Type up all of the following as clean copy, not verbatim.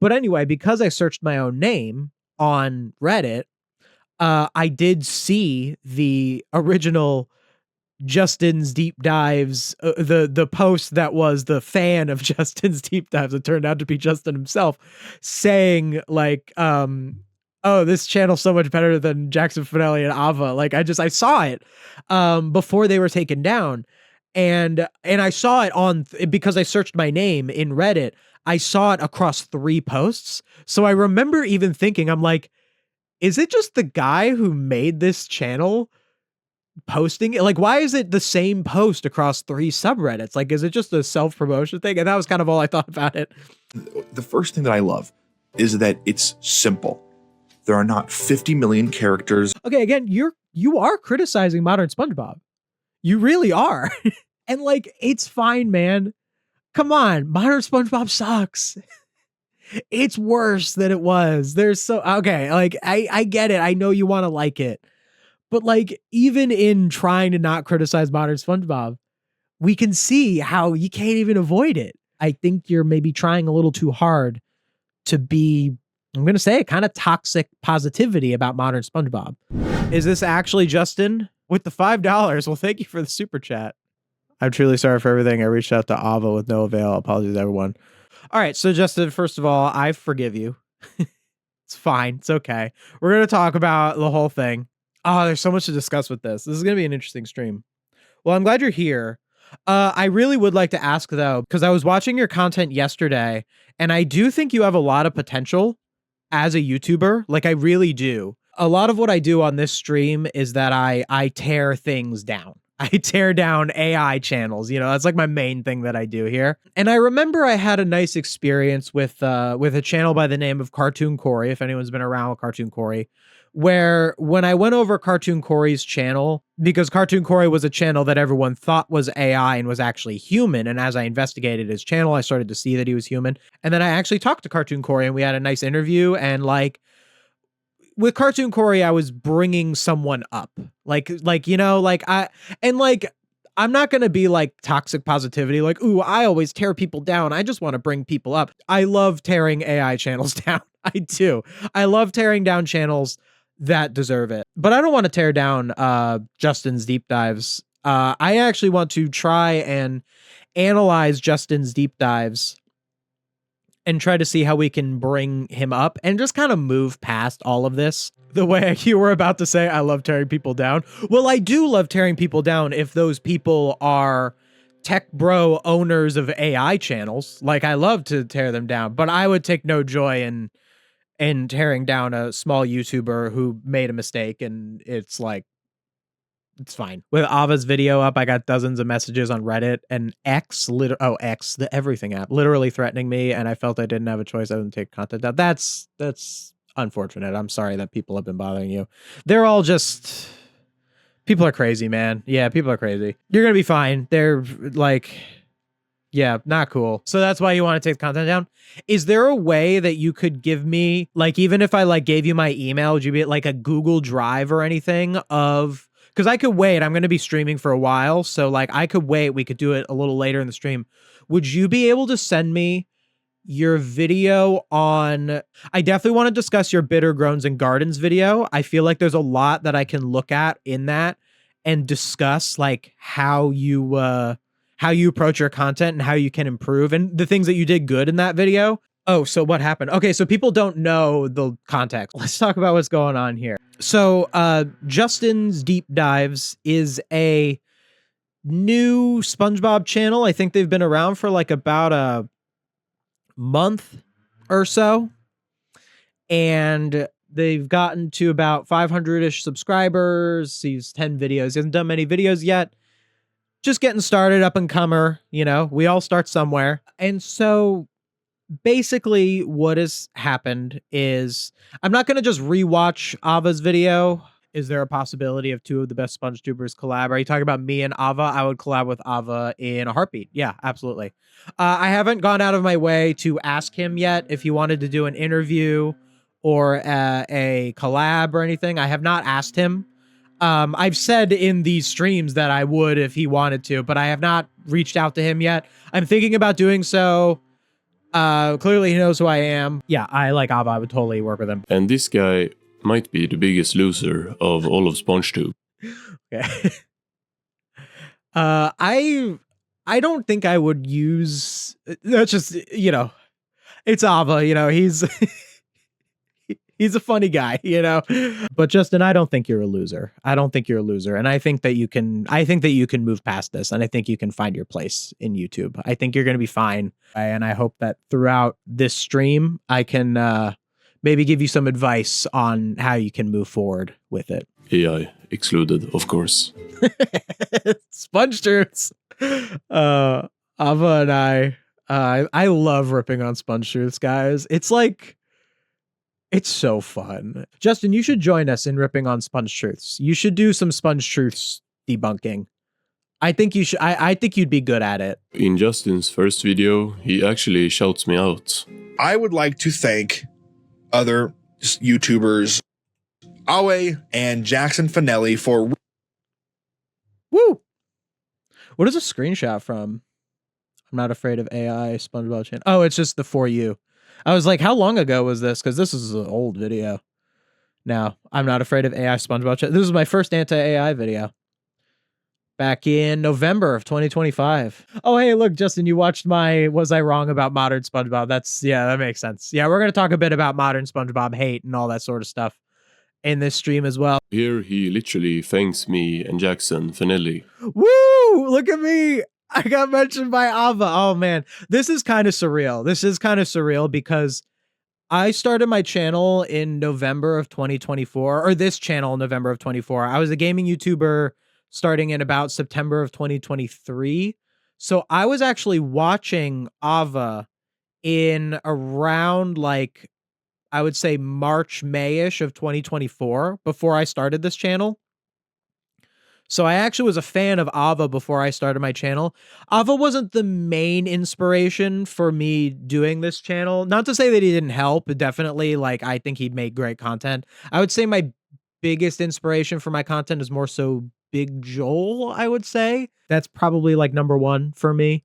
But anyway, because I searched my own name on Reddit, I did see the original Justin's Deep Dives, the post that was the fan of Justin's Deep Dives. It turned out to be Justin himself saying like, oh, this channel's so much better than Jackson Finelli and Ava. Like I saw it before they were taken down. And I saw it on because I searched my name in Reddit. I saw it across 3 posts. So I remember even thinking, I'm like, is it just the guy who made this channel posting it? Like, why is it the same post across 3 subreddits? Like, is it just a self-promotion thing? And that was kind of all I thought about it. The first thing that I love is that it's simple. There are not 50 million characters. Okay, again, you are criticizing modern SpongeBob. You really are. And like, it's fine, man. Come on, modern SpongeBob sucks. It's worse than it was. Okay, like I get it. I know you want to like it. But like, even in trying to not criticize modern SpongeBob, we can see how you can't even avoid it. I think you're maybe trying a little too hard to be, I'm going to say it, kind of toxic positivity about modern SpongeBob. Is this actually Justin with the $5? Well, thank you for the super chat. I'm truly sorry for everything. I reached out to Ava with no avail. Apologies, everyone. All right. So Justin, first of all, I forgive you. It's fine. It's okay. We're going to talk about the whole thing. Oh, there's so much to discuss with this. This is going to be an interesting stream. Well, I'm glad you're here. I really would like to ask, though, because I was watching your content yesterday, and I do think you have a lot of potential as a YouTuber. Like, I really do. A lot of what I do on this stream is that I tear things down. I tear down AI channels. You know, that's like my main thing that I do here. And I remember I had a nice experience with a channel by the name of Cartoon Corey, if anyone's been around with Cartoon Corey, where when I went over Cartoon Corey's channel, because Cartoon Corey was a channel that everyone thought was AI and was actually human. And as I investigated his channel, I started to see that he was human. And then I actually talked to Cartoon Corey and we had a nice interview. And like, with Cartoon Corey, I was bringing someone up. Like, you know, like I'm not going to be like toxic positivity. Like, ooh, I always tear people down. I just want to bring people up. I love tearing AI channels down. I do. I love tearing down channels that deserve it. But I don't want to tear down Justin's Deep Dives. I actually want to try and analyze Justin's Deep Dives and try to see how we can bring him up and just kind of move past all of this. The way you were about to say, I love tearing people down. Well, I do love tearing people down if those people are tech bro owners of AI channels. Like, I love to tear them down, but I would take no joy in tearing down a small YouTuber who made a mistake. And it's like, it's fine. With Ava's video up, I got dozens of messages on Reddit and X, the everything app, literally threatening me, and I felt I didn't have a choice other than take content down. That's unfortunate. I'm sorry that people have been bothering you. They're all just, people are crazy, man. Yeah, people are crazy. You're gonna be fine. They're like, yeah, not cool. So that's why you want to take the content down. Is there a way that you could give me, like, even if I like gave you my email, would you be like a Google Drive or anything of, because I could wait. I'm going to be streaming for a while. So like I could wait. We could do it a little later in the stream. Would you be able to send me your video on, I definitely want to discuss your Bitter Groans and Gardens video. I feel like there's a lot that I can look at in that and discuss like how you approach your content and how you can improve and the things that you did good in that video. Oh, so what happened? Okay, so people don't know the context. Let's talk about what's going on here. So Justin's Deep Dives is a new SpongeBob channel. I think they've been around for like about a month or so. And they've gotten to about 500-ish subscribers. He's 10 videos. He hasn't done many videos yet. Just getting started, up and comer. You know, we all start somewhere. And so basically what has happened is, I'm not going to just rewatch Ava's video. Is there a possibility of 2 of the best SpongeTubers collab? Are you talking about me and Ava? I would collab with Ava in a heartbeat. Yeah, absolutely. I haven't gone out of my way to ask him yet if he wanted to do an interview or a collab or anything. I have not asked him. I've said in these streams that I would if he wanted to, but I have not reached out to him yet. I'm thinking about doing so Clearly he knows who I am. Yeah, I like Ava. I would totally work with him. And this guy might be the biggest loser of all of SpongeTube. Okay. I don't think I would use. That's just, you know, it's Ava. You know, he's he's a funny guy. You know, but Justin, I don't think you're a loser. I don't think you're a loser, and I think that you can. I think that you can move past this, and I think you can find your place in YouTube. I think you're going to be fine, and I hope that throughout this stream, I can maybe give you some advice on how you can move forward with it. AI excluded, of course. SpongeTruths. Ava and I love ripping on SpongeTruths, guys. It's like, it's so fun. Justin, you should join us in ripping on SpongeTruths. You should do some SpongeTruths debunking. I think you should. I think you'd be good at it. In Justin's first video, he actually shouts me out. I would like to thank other YouTubers, Awe and Jackson Finelli, for... Woo! What is a screenshot from? I'm not afraid of AI SpongeBob channel. Oh, it's just the For You. I was like, how long ago was this? Because this is an old video. Now, I'm not afraid of AI SpongeBob channel. This is my first anti-AI video. Back in November of 2025. Oh, hey, look, Justin, you watched my Was I Wrong About Modern SpongeBob? Yeah, that makes sense. Yeah, we're going to talk a bit about modern SpongeBob hate and all that sort of stuff in this stream as well. Here he literally thanks me and Jackson Finelli. Woo! Look at me. I got mentioned by Ava. Oh, man. This is kind of surreal. This is kind of surreal because I started my channel in November of 2024, or this channel in November of 24. I was a gaming YouTuber starting in about September of 2023. So I was actually watching Ava in around like, I would say March, May-ish of 2024 before I started this channel. So I actually was a fan of Ava before I started my channel. Ava wasn't the main inspiration for me doing this channel. Not to say that he didn't help. Definitely, like, I think he made great content. I would say my biggest inspiration for my content is more so Big Joel, I would say. That's probably like number one for me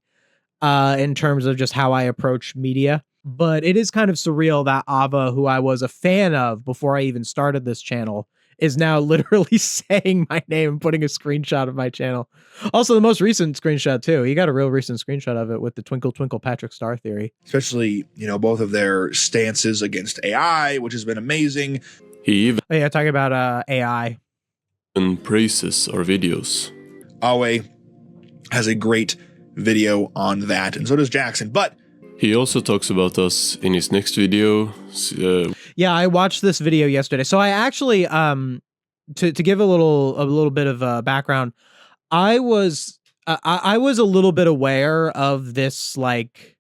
in terms of just how I approach media. But it is kind of surreal that Ava, who I was a fan of before I even started this channel, is now literally saying my name and putting a screenshot of my channel. Also, the most recent screenshot, too. He got a real recent screenshot of it with the Twinkle, Twinkle, Patrick Star theory. Especially, you know, both of their stances against AI, which has been amazing. He even Talking about AI. praises our videos. Awe has a great video on that, and so does Jackson. But he also talks about us in his next video. Yeah, I watched this video yesterday. So I actually, to give a little bit of background, I was a little bit aware of this like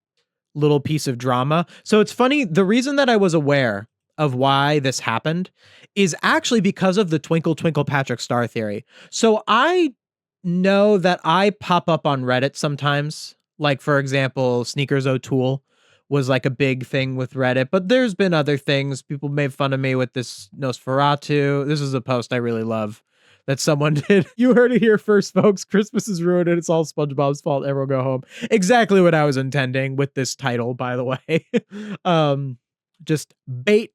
little piece of drama. So it's funny. The reason that I was aware of why this happened is actually because of the Twinkle, Twinkle, Patrick Star theory. So I know that I pop up on Reddit sometimes. Like, for example, Sneakers O'Toole was like a big thing with Reddit, but there's been other things. People made fun of me with this Nosferatu. This is a post I really love that someone did. You heard it here first, folks. Christmas is ruined and it's all SpongeBob's fault. Everyone go home. Exactly what I was intending with this title, by the way. Just bait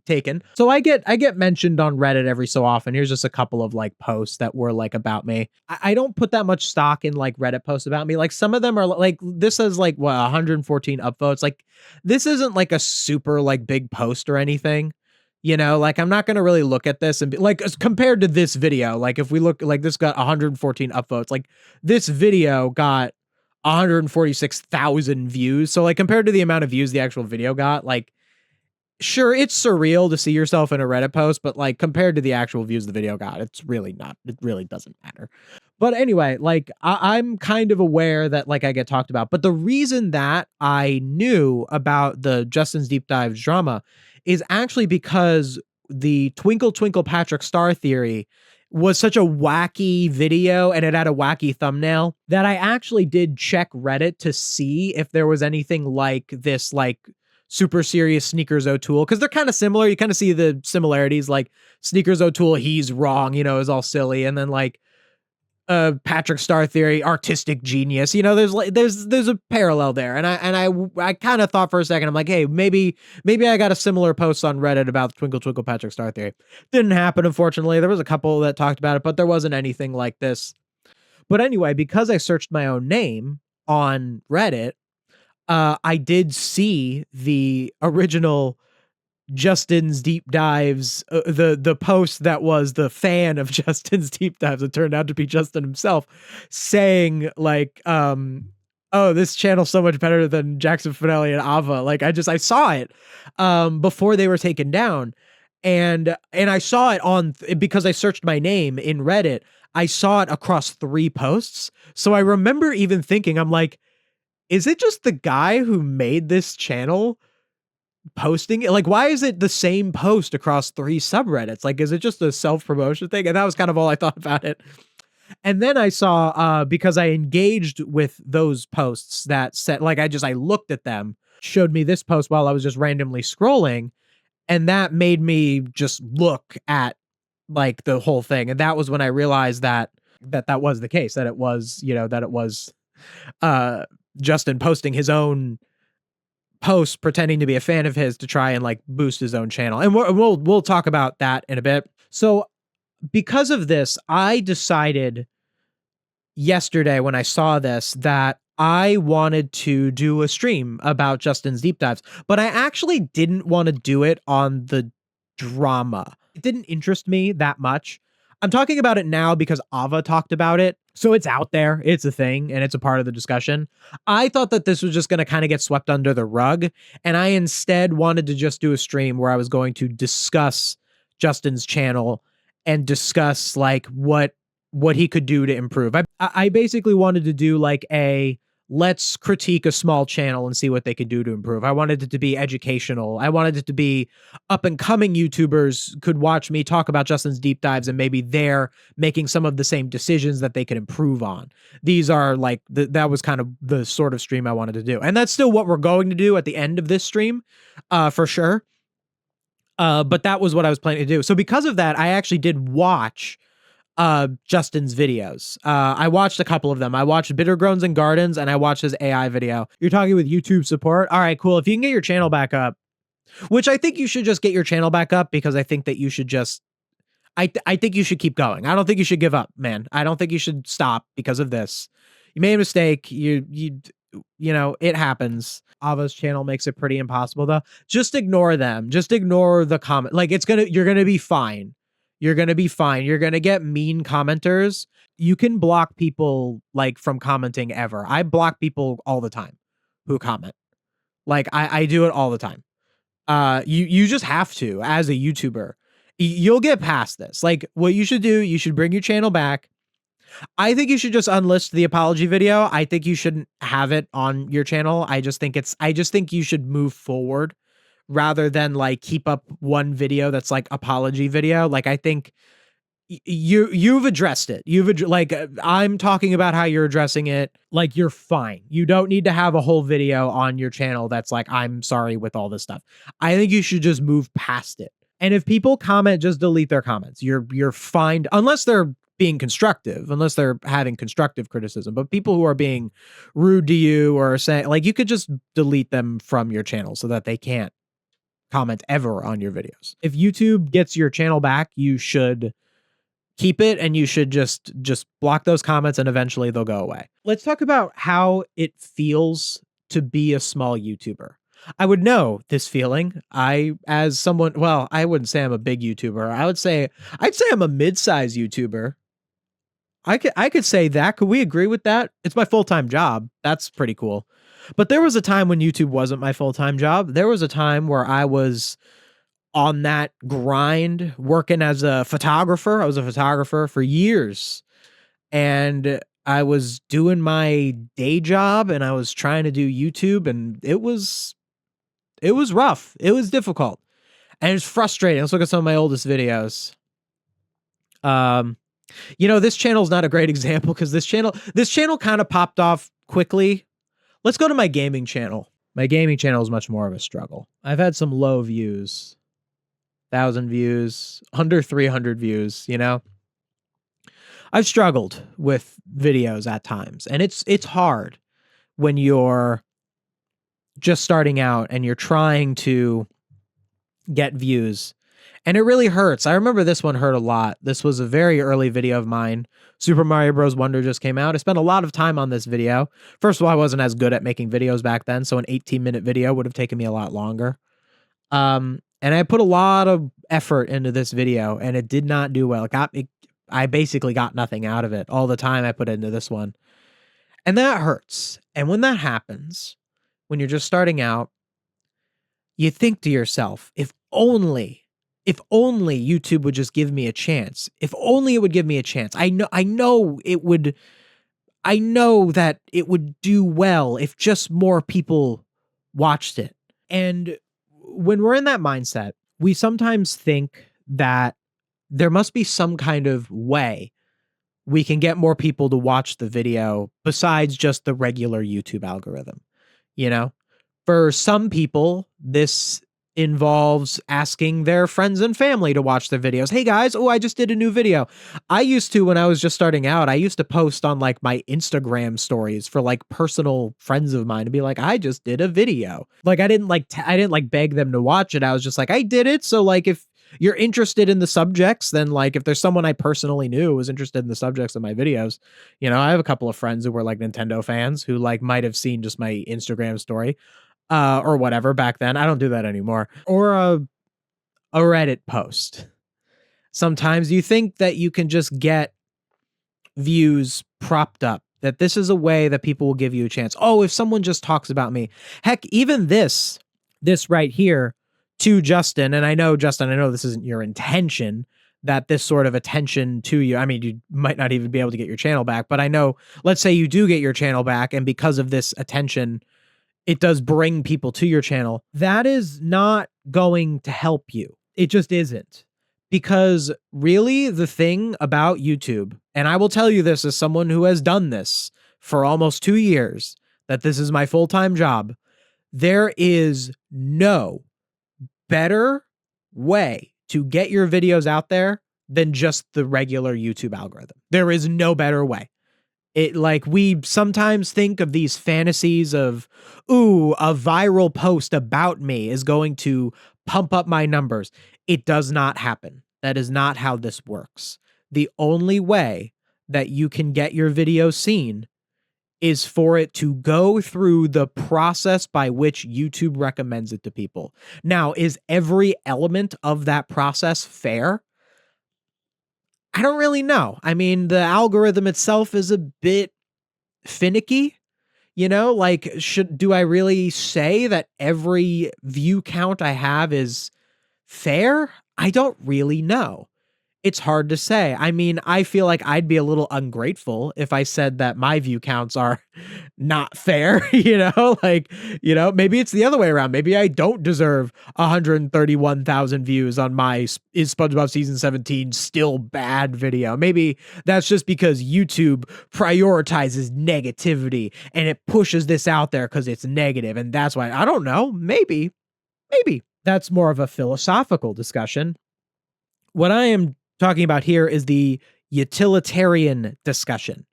taken. So I get mentioned on Reddit every so often. Here's just a couple of like posts that were like about me. I don't put that much stock in like Reddit posts about me. Like some of them are like, this is like what 114 upvotes. Like this isn't like a super like big post or anything. You know, like I'm not going to really look at this and be like, compared to this video, like if we look like this got 114 upvotes, like this video got 146,000 views. So like compared to the amount of views the actual video got, like, sure, it's surreal to see yourself in a Reddit post, but like compared to the actual views the video got, it's really not. It really doesn't matter. But anyway, like I'm kind of aware that like I get talked about. But the reason that I knew about the Justin's Deep Dives drama is actually because the Twinkle, Twinkle, Patrick Star theory was such a wacky video and it had a wacky thumbnail that I actually did check Reddit to see if there was anything like this, like super serious Sneakers O'Toole, because they're kind of similar. You kind of see the similarities, like Sneakers O'Toole, he's wrong, you know, is all silly. And then like Patrick Star Theory, artistic genius. You know, there's a parallel there. And I kind of thought for a second, I'm like, hey, maybe I got a similar post on Reddit about Twinkle Twinkle Patrick Star Theory. Didn't happen, unfortunately. There was a couple that talked about it, but there wasn't anything like this. But anyway, because I searched my own name on Reddit, I did see the original Justin's Deep Dives, the post that was the fan of Justin's Deep Dives. It turned out to be Justin himself saying like, oh, this channel's so much better than Jackson Finelli and Ava. Like I saw it before they were taken down. And I saw it on because I searched my name in Reddit. I saw it across 3 posts. So I remember even thinking, I'm like, is it just the guy who made this channel posting it? Like, why is it the same post across 3 subreddits? Like, is it just a self-promotion thing? And that was kind of all I thought about it. And then I saw, because I engaged with those posts that said, like, I looked at them, showed me this post while I was just randomly scrolling. And that made me just look at like the whole thing. And that was when I realized that was the case, that it was, that it was, Justin posting his own post pretending to be a fan of his to try and like boost his own channel. And we'll talk about that in a bit. So because of this, I decided yesterday when I saw this that I wanted to do a stream about Justin's Deep Dives, but I actually didn't want to do it on the drama. It didn't interest me that much. I'm talking about it now because Ava talked about it. So it's out there, it's a thing, and it's a part of the discussion. I thought that this was just going to kind of get swept under the rug, and I instead wanted to just do a stream where I was going to discuss Justin's channel and discuss like what he could do to improve. I basically wanted to do like a let's critique a small channel and see what they could do to improve. I wanted it to be educational. I wanted it to be up and coming YouTubers could watch me talk about Justin's Deep Dives and maybe they're making some of the same decisions that they could improve on. These are like, that was kind of the sort of stream I wanted to do. And that's still what we're going to do at the end of this stream, for sure. But that was what I was planning to do. So because of that, I actually did watch Justin's videos. I watched a couple of them. I watched Bitter Groans and Gardens and I watched his AI video. You're talking with YouTube support? All right, cool. If you can get your channel back up, which I think you should just get your channel back up because I think that you should just, I think you should keep going. I don't think you should give up, man. I don't think you should stop because of this. You made a mistake. You know, it happens. Ava's channel makes it pretty impossible though. Just ignore them. Just ignore the comment. Like you're going to be fine. You're going to be fine. You're going to get mean commenters. You can block people like from commenting ever. I block people all the time who comment. Like I do it all the time. You just have to as a YouTuber. You'll get past this. Like what you should do, you should bring your channel back. I think you should just unlist the apology video. I think you shouldn't have it on your channel. I just think you should move forward rather than like keep up one video that's like apology video. Like I think you've addressed it. I'm talking about how you're addressing it. Like you're fine. You don't need to have a whole video on your channel that's like, I'm sorry with all this stuff. I think you should just move past it. And if people comment, just delete their comments. You're fine unless they're being constructive, unless they're having constructive criticism. But people who are being rude to you or saying like, you could just delete them from your channel so that they can't comment ever on your videos. If YouTube gets your channel back, you should keep it and you should just block those comments and eventually they'll go away. Let's talk about how it feels to be a small YouTuber. I would know this feeling. As someone, well, I wouldn't say I'm a big YouTuber. I'd say I'm a mid-size YouTuber. I could say that. Could we agree with that? It's my full-time job. That's pretty cool. But there was a time when YouTube wasn't my full-time job. There was a time where I was on that grind working as a photographer. I was a photographer for years. And I was doing my day job and I was trying to do YouTube and it was rough. It was difficult. And it's frustrating. Let's look at some of my oldest videos. You know, this channel is not a great example because this channel kind of popped off quickly. Let's go to my gaming channel. My gaming channel is much more of a struggle. I've had some low views, 1,000 views, under 300 views, you know. I've struggled with videos at times, and it's hard when you're just starting out and you're trying to get views, and it really hurts. I remember this one hurt a lot. This was a very early video of mine. Super Mario Bros. Wonder just came out. I spent a lot of time on this video. First of all, I wasn't as good at making videos back then, so an 18-minute video would have taken me a lot longer. And I put a lot of effort into this video, and it did not do well. I basically got nothing out of it. All the time I put into this one. And that hurts. And when that happens, when you're just starting out, you think to yourself, if only YouTube would just give me a chance. If only it would give me a chance. I know that it would do well if just more people watched it. And when we're in that mindset, we sometimes think that there must be some kind of way we can get more people to watch the video besides just the regular YouTube algorithm. You know, for some people, this involves asking their friends and family to watch their videos. Hey guys, oh, I just did a new video. I used to, when I was just starting out, I used to post on like my Instagram stories for like personal friends of mine to be like, I just did a video. Like I didn't like beg them to watch it. I was just like, I did it. So like if you're interested in the subjects, then like if there's someone I personally knew was interested in the subjects of my videos, you know, I have a couple of friends who were like Nintendo fans who like might have seen just my Instagram story. Or whatever back then. I don't do that anymore. Or a Reddit post. Sometimes you think that you can just get views propped up, that this is a way that people will give you a chance. Oh, if someone just talks about me. Heck, even this right here to Justin, and I know, Justin, I know this isn't your intention, that this sort of attention to you, I mean, you might not even be able to get your channel back, but I know, let's say you do get your channel back, and because of this attention, it does bring people to your channel. That is not going to help you. It just isn't. Because really the thing about YouTube, and I will tell you this as someone who has done this for almost 2 years, that this is my full-time job, there is no better way to get your videos out there than just the regular YouTube algorithm. There is no better way. It like we sometimes think of these fantasies of, ooh, a viral post about me is going to pump up my numbers. It does not happen. That is not how this works. The only way that you can get your video seen is for it to go through the process by which YouTube recommends it to people. Now, is every element of that process fair? I don't really know. I mean, the algorithm itself is a bit finicky, you know, like do I really say that every view count I have is fair? I don't really know. It's hard to say. I mean, I feel like I'd be a little ungrateful if I said that my view counts are not fair, you know, like, you know, maybe it's the other way around. Maybe I don't deserve 131,000 views on my Is SpongeBob Season 17 Still Bad video. Maybe that's just because YouTube prioritizes negativity and it pushes this out there because it's negative. And that's why, I don't know, maybe that's more of a philosophical discussion. What I am talking about here is the utilitarian discussion.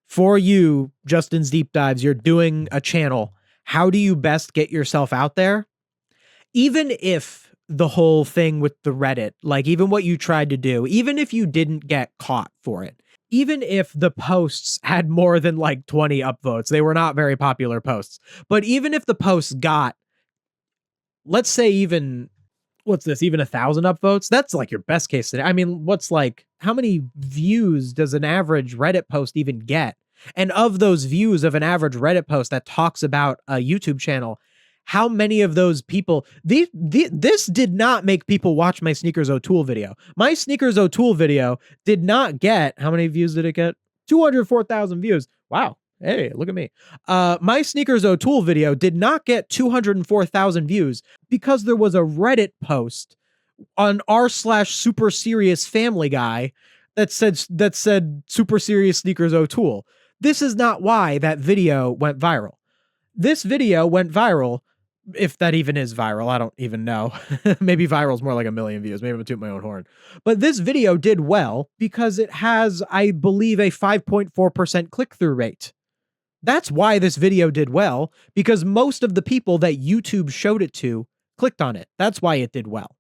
For you, Justin's Deep Dives, you're doing a channel. How do you best get yourself out there? Even if the whole thing with the Reddit, like even what you tried to do, even if you didn't get caught for it, even if the posts had more than like 20 upvotes, they were not very popular posts, but even if the posts got, let's say even, what's this, even 1,000 upvotes? That's like your best case scenario. I mean, what's like, how many views does an average Reddit post even get? And of those views of an average Reddit post that talks about a YouTube channel, how many of those people, this did not make people watch my Sneakers O'Toole video. My Sneakers O'Toole video did not get, how many views did it get? 204,000 views. Wow. Hey, look at me. My Sneakers O'Toole video did not get 204,000 views because there was a Reddit post on r/super serious Family Guy that said super serious Sneakers O'Toole. This is not why that video went viral. This video went viral If that even is viral, I don't even know. Maybe viral is more like 1 million views. Maybe I'm gonna toot my own horn. But this video did well because it has, I believe, a 5.4% click-through rate. That's why this video did well, because most of the people that YouTube showed it to clicked on it. That's why it did well.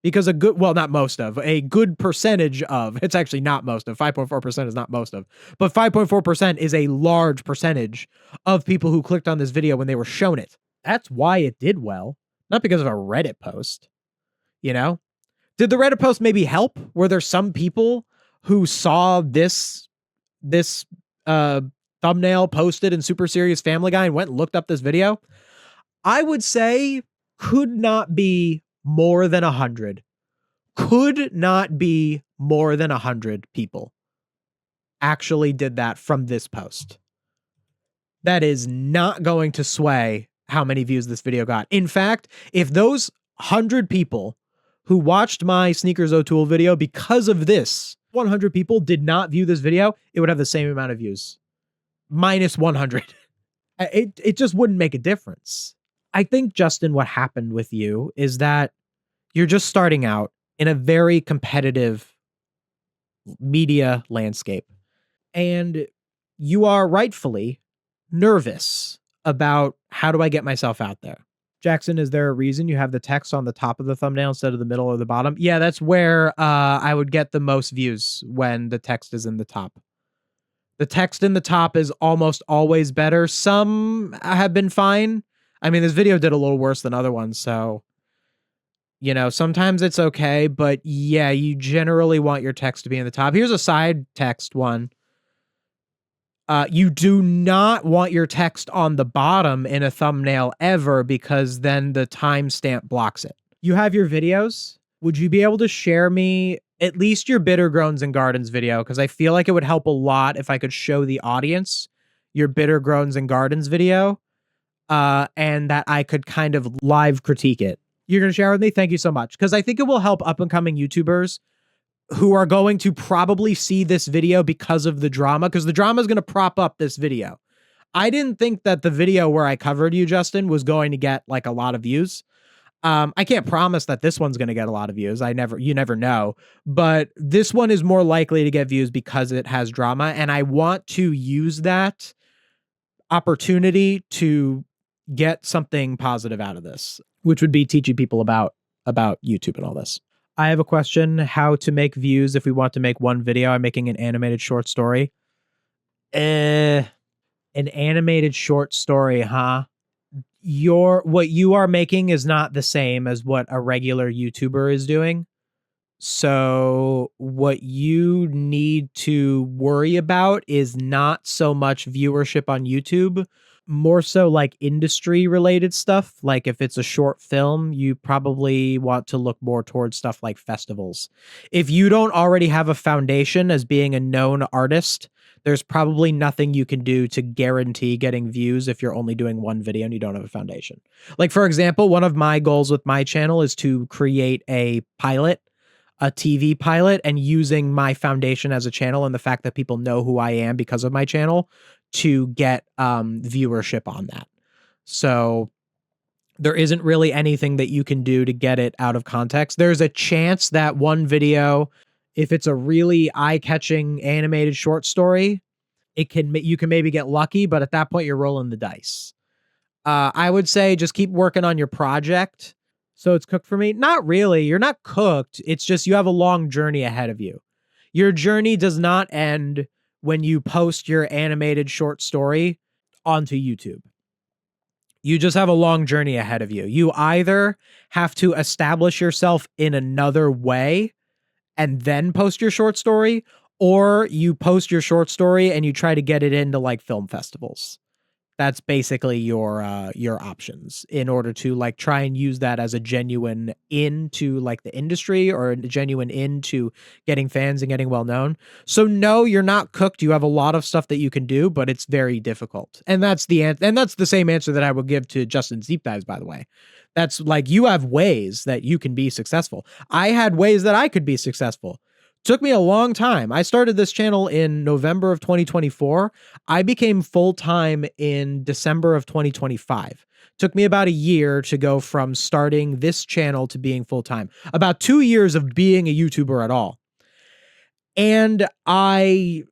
Because a good percentage of, it's actually not most of, 5.4% is not most of, but 5.4% is a large percentage of people who clicked on this video when they were shown it. That's why it did well, not because of a Reddit post, you know? Did the Reddit post maybe help? Were there some people who saw this thumbnail posted in Super Serious Family Guy and went and looked up this video? I would say could not be more than 100. Could not be more than 100 people actually did that from this post. That is not going to sway how many views this video got. In fact, if those 100 people who watched my Sneakers O'Toole video because of this, 100 people did not view this video, it would have the same amount of views. Minus 100. It just wouldn't make a difference. I think, Justin, what happened with you is that you're just starting out in a very competitive media landscape. And you are rightfully nervous about how do I get myself out there. Jackson, is there a reason you have the text on the top of the thumbnail instead of the middle or the bottom? Yeah, that's where I would get the most views, when the text is in the top. The text in the top is almost always better. Some have been fine. I mean, this video did a little worse than other ones, so, you know, sometimes it's okay, but yeah, you generally want your text to be in the top. Here's a side text one. You do not want your text on the bottom in a thumbnail ever, because then the timestamp blocks it. You have your videos. Would you be able to share me at least your Bitter Groans and Gardens video? Because I feel like it would help a lot if I could show the audience your Bitter Groans and Gardens video, and that I could kind of live critique it. You're going to share with me? Thank you so much. Because I think it will help up-and-coming YouTubers who are going to probably see this video because of the drama, because the drama is going to prop up this video. I didn't think that the video where I covered you, Justin, was going to get like a lot of views. I can't promise that this one's going to get a lot of views. You never know. But this one is more likely to get views because it has drama. And I want to use that opportunity to get something positive out of this, which would be teaching people about YouTube and all this. I have a question: how to make views if we want to make one video. I'm making an animated short story. An animated short story, huh? What you are making is not the same as what a regular YouTuber is doing. So what you need to worry about is not so much viewership on YouTube, more so like industry related stuff. Like if it's a short film, you probably want to look more towards stuff like festivals. If you don't already have a foundation as being a known artist, there's probably nothing you can do to guarantee getting views if you're only doing one video and you don't have a foundation. Like, for example, one of my goals with my channel is to create a TV pilot, and using my foundation as a channel and the fact that people know who I am because of my channel to get viewership on that. So there isn't really anything that you can do to get it out of context. There's a chance that one video, if it's a really eye-catching animated short story, you can maybe get lucky, but at that point you're rolling the dice. I would say just keep working on your project. So it's cooked for me? Not really. You're not cooked. It's just you have a long journey ahead of you. Your journey does not end when you post your animated short story onto YouTube. You just have a long journey ahead of you. You either have to establish yourself in another way and then post your short story, or you post your short story and you try to get it into like film festivals. That's basically your options in order to like try and use that as a genuine into like the industry, or a genuine into getting fans and getting well known. So no, you're not cooked. You have a lot of stuff that you can do, but it's very difficult. And that's the same answer that I would give to Justin's deep dives, by the way. That's like, you have ways that you can be successful. I had ways that I could be successful. Took me a long time. I started this channel in November of 2024. I became full-time in December of 2025. Took me about a year to go from starting this channel to being full-time. About 2 years of being a YouTuber at all. And I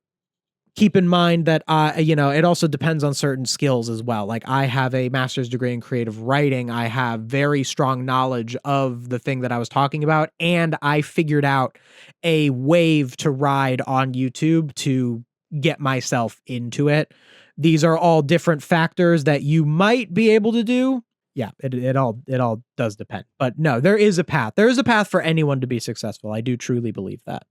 keep in mind that it also depends on certain skills as well. Like, I have a master's degree in creative writing. I have very strong knowledge of the thing that I was talking about, and I figured out a wave to ride on YouTube to get myself into it. These are all different factors that you might be able to do. Yeah, it all does depend. But no, there is a path. There is a path for anyone to be successful. I do truly believe that.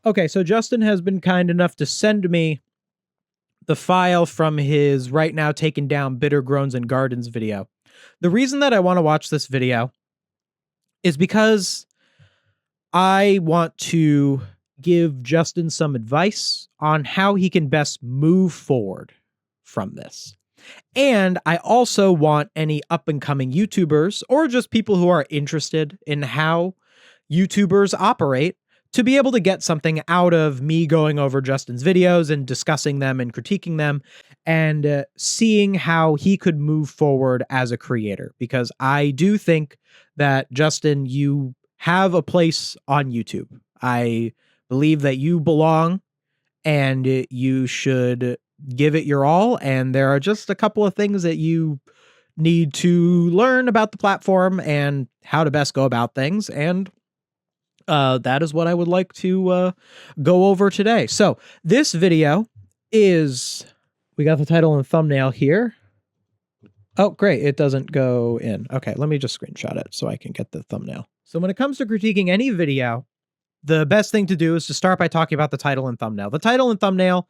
Okay, so Justin has been kind enough to send me the file from his right now taken down Bitter Groans and Gardens video. The reason that I want to watch this video is because I want to give Justin some advice on how he can best move forward from this. And I also want any up and coming YouTubers, or just people who are interested in how YouTubers operate, to be able to get something out of me going over Justin's videos and discussing them and critiquing them, and seeing how he could move forward as a creator. Because I do think that, Justin, you have a place on YouTube. I believe that you belong and you should give it your all. And there are just a couple of things that you need to learn about the platform and how to best go about things. And that is what I would like to go over today. So this video is, we got the title and thumbnail here. Oh, great. It doesn't go in. Okay, let me just screenshot it so I can get the thumbnail. So when it comes to critiquing any video, the best thing to do is to start by talking about the title and thumbnail. The title and thumbnail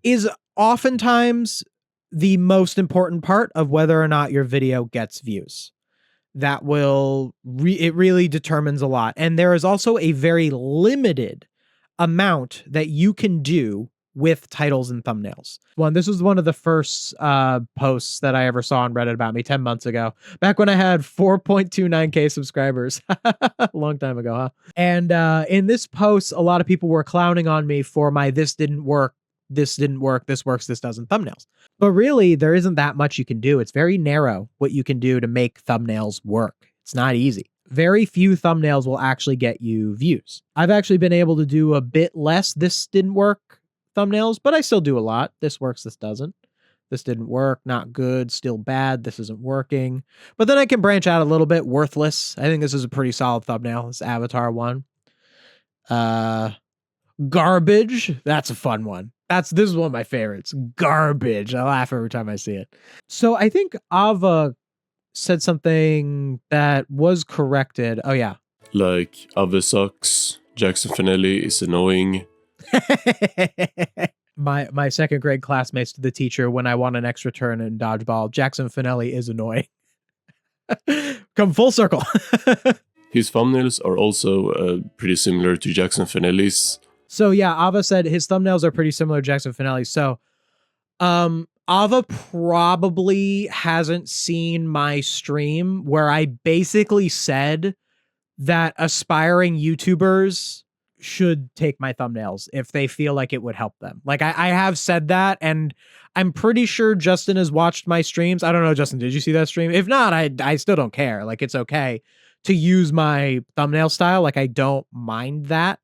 is oftentimes the most important part of whether or not your video gets views. That will, it really determines a lot. And there is also a very limited amount that you can do with titles and thumbnails. This was one of the first posts that I ever saw on Reddit about me 10 months ago, back when I had 4.29k subscribers. A long time ago, huh? And in this post, a lot of people were clowning on me for my this didn't work, this works, this doesn't thumbnails. But really, there isn't that much you can do. It's very narrow what you can do to make thumbnails work. It's not easy. Very few thumbnails will actually get you views. I've actually been able to do a bit less this didn't work thumbnails, but I still do a lot. This works, this doesn't. This didn't work, not good, still bad, this isn't working. But then I can branch out a little bit. Worthless. I think this is a pretty solid thumbnail. This Avatar one. Garbage. That's a fun one. This is one of my favorites. Garbage. I laugh every time I see it. So I think Ava said something that was corrected. Oh yeah. Like, Ave sucks, Jackson Finelli is annoying. My second grade classmates to the teacher when I won an extra turn in dodgeball. Jackson Finelli is annoying. Come full circle. His thumbnails are also pretty similar to Jackson Finelli's. So yeah, Ava said his thumbnails are pretty similar to Jackson Finelli's. So Ava probably hasn't seen my stream where I basically said that aspiring YouTubers should take my thumbnails if they feel like it would help them. Like, I have said that, and I'm pretty sure Justin has watched my streams. I don't know, Justin, did you see that stream? If not, I still don't care. Like, it's okay to use my thumbnail style. Like, I don't mind that.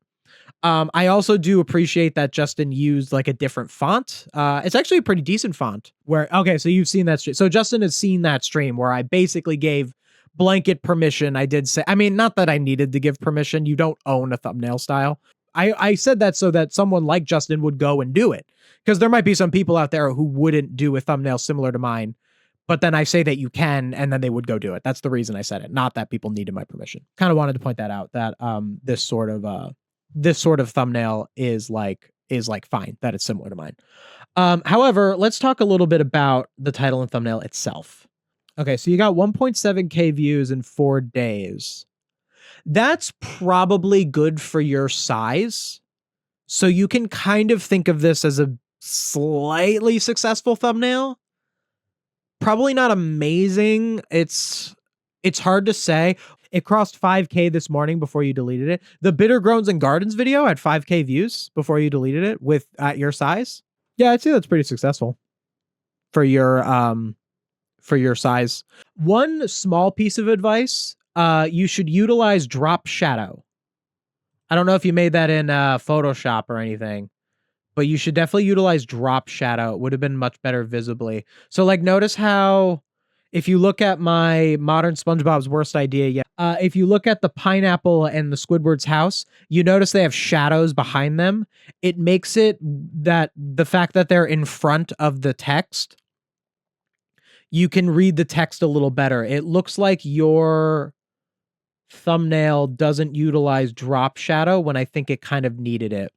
I also do appreciate that Justin used like a different font. It's actually a pretty decent font okay, so you've seen that stream. So Justin has seen that stream where I basically gave blanket permission. I did say, I mean, not that I needed to give permission. You don't own a thumbnail style. I said that so that someone like Justin would go and do it. Because there might be some people out there who wouldn't do a thumbnail similar to mine. But then I say that you can, and then they would go do it. That's the reason I said it. Not that people needed my permission. Kind of wanted to point that out, that this sort of thumbnail is like fine, that it's similar to mine. However, let's talk a little bit about the title and thumbnail itself. Okay, so you got 1.7k views in 4 days. That's probably good for your size. So you can kind of think of this as a slightly successful thumbnail. Probably not amazing. It's hard to say. It crossed 5K this morning before you deleted it. The Bitter Groans and Gardens video had 5K views before you deleted it with at your size. Yeah, I'd say that's pretty successful for your size. One small piece of advice, you should utilize drop shadow. I don't know if you made that in Photoshop or anything, but you should definitely utilize drop shadow. It would have been much better visibly. So like notice how if you look at my modern SpongeBob's worst idea yet, if you look at the pineapple and the Squidward's house, you notice they have shadows behind them. It makes it that the fact that they're in front of the text, you can read the text a little better. It looks like your thumbnail doesn't utilize drop shadow when I think it kind of needed it.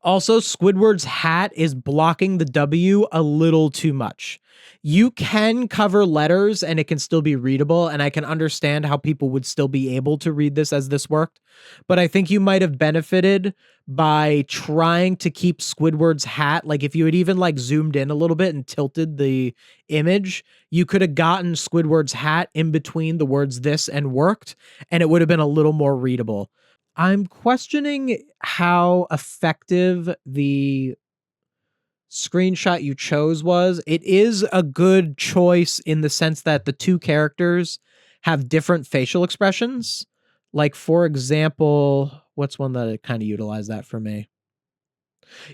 Also, Squidward's hat is blocking the W a little too much. You can cover letters and it can still be readable, and I can understand how people would still be able to read this as this worked, but I think you might have benefited by trying to keep Squidward's hat, like if you had even like zoomed in a little bit and tilted the image, you could have gotten Squidward's hat in between the words this and worked, and it would have been a little more readable. I'm questioning how effective the screenshot you chose was. It is a good choice in the sense that the two characters have different facial expressions. Like, for example, what's one that kind of utilized that for me?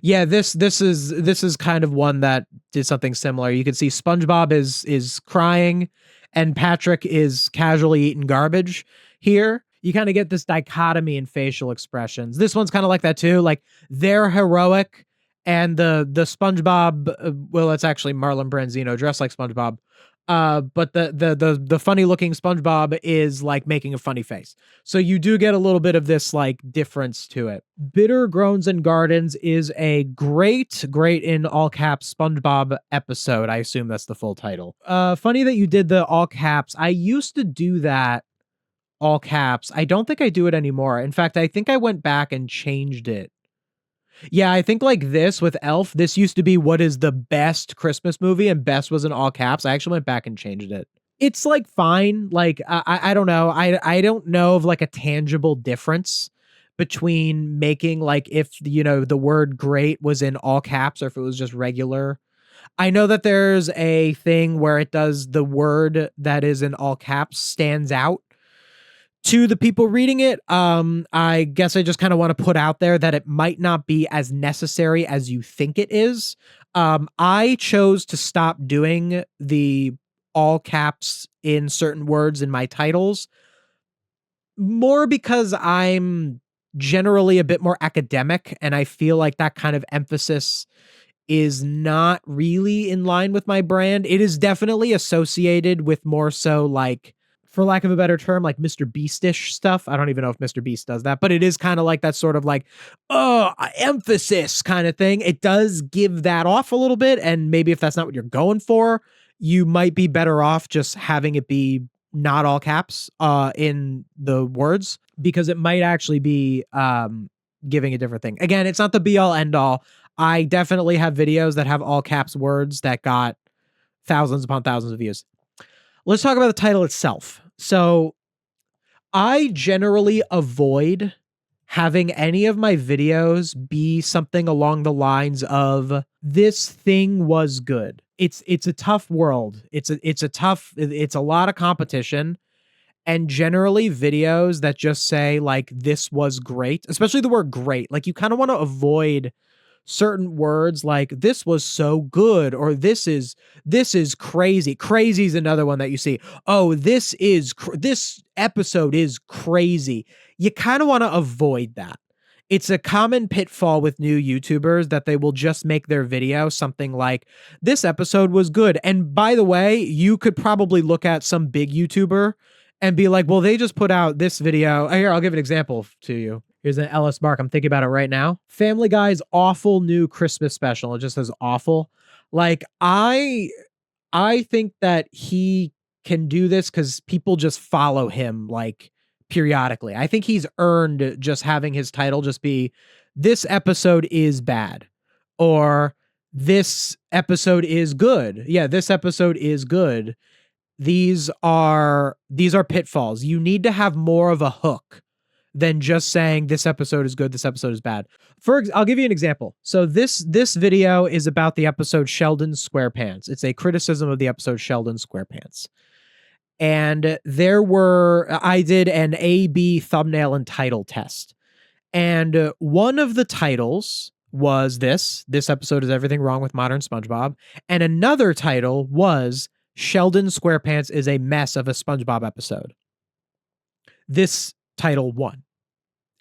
Yeah, this is kind of one that did something similar. You can see SpongeBob is crying and Patrick is casually eating garbage here. You kind of get this dichotomy in facial expressions. This one's kind of like that too. Like they're heroic, and the SpongeBob, well, it's actually Marlon Branzino dressed like SpongeBob. But the funny looking SpongeBob is like making a funny face. So you do get a little bit of this like difference to it. Bitter Groans and Gardens is a great in all caps SpongeBob episode. I assume that's the full title. Funny that you did the all caps. I used to do that all caps. I don't think I do it anymore. In fact, I think I went back and changed it. Yeah, I think like this with Elf, this used to be what is the best Christmas movie, and best was in all caps. I actually went back and changed it. It's like fine. Like I don't know. I don't know of like a tangible difference between making like if the word great was in all caps or if it was just regular. I know that there's a thing where it does the word that is in all caps stands out to the people reading it. I guess I just kind of want to put out there that it might not be as necessary as you think it is. I chose to stop doing the all caps in certain words in my titles more because I'm generally a bit more academic, and I feel like that kind of emphasis is not really in line with my brand. It is definitely associated with more so like, for lack of a better term, like Mr. Beastish stuff. I don't even know if Mr. Beast does that, but it is kind of like that sort of like, emphasis kind of thing. It does give that off a little bit. And maybe if that's not what you're going for, you might be better off just having it be not all caps in the words, because it might actually be giving a different thing. Again, it's not the be all end all. I definitely have videos that have all caps words that got thousands upon thousands of views. Let's talk about the title itself. So I generally avoid having any of my videos be something along the lines of this thing was good. It's a tough world. It's a lot of competition, and generally videos that just say like this was great, especially the word great. Like you kind of want to avoid certain words like this was so good, or this is crazy. Crazy is another one that you see. Oh, this episode is crazy. You kind of want to avoid that. It's a common pitfall with new YouTubers that they will just make their video something like this episode was good. And by the way, you could probably look at some big YouTuber and be like, well, they just put out this video. Here, I'll give an example to you. Here's an Ellis Mark. I'm thinking about it right now. Family Guy's awful new Christmas special. It just says awful. Like I think that he can do this because people just follow him like periodically. I think he's earned just having his title just be this episode is bad, or this episode is good. Yeah, this episode is good. these are pitfalls. You need to have more of a hook than just saying this episode is good, this episode is bad. I'll give you an example. So this video is about the episode Sheldon SquarePants. It's a criticism of the episode Sheldon SquarePants. And I did an A/B thumbnail and title test. And one of the titles was this episode is everything wrong with modern SpongeBob. And another title was Sheldon SquarePants is a mess of a SpongeBob episode. This title won.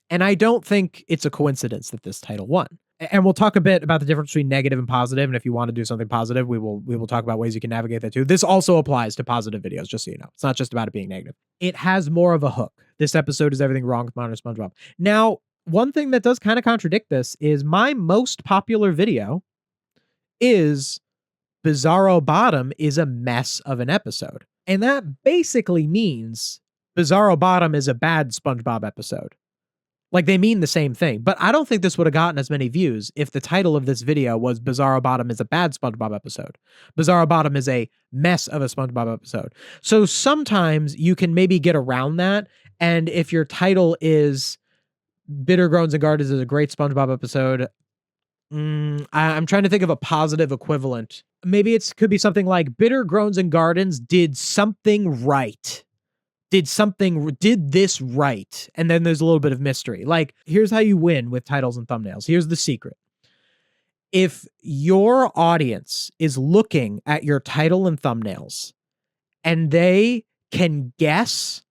And I don't think it's a coincidence that this title won. And we'll talk a bit about the difference between negative and positive. And if you want to do something positive, we will talk about ways you can navigate that too. This also applies to positive videos, just so you know. It's not just about it being negative. It has more of a hook. This episode is everything wrong with modern SpongeBob. Now, one thing that does kind of contradict this is my most popular video is Bizarro Bottom is a mess of an episode. And that basically means Bizarro Bottom is a bad SpongeBob episode. Like, they mean the same thing, but I don't think this would have gotten as many views if the title of this video was Bizarro Bottom is a bad SpongeBob episode. Bizarro Bottom is a mess of a SpongeBob episode. So sometimes you can maybe get around that, and if your title is Bitter Groans and Gardens is a great SpongeBob episode, I'm trying to think of a positive equivalent. Maybe it could be something like Bitter Groans and Gardens did something right. Did this right. And then there's a little bit of mystery. Like, here's how you win with titles and thumbnails. Here's the secret. If your audience is looking at your title and thumbnails and they can guess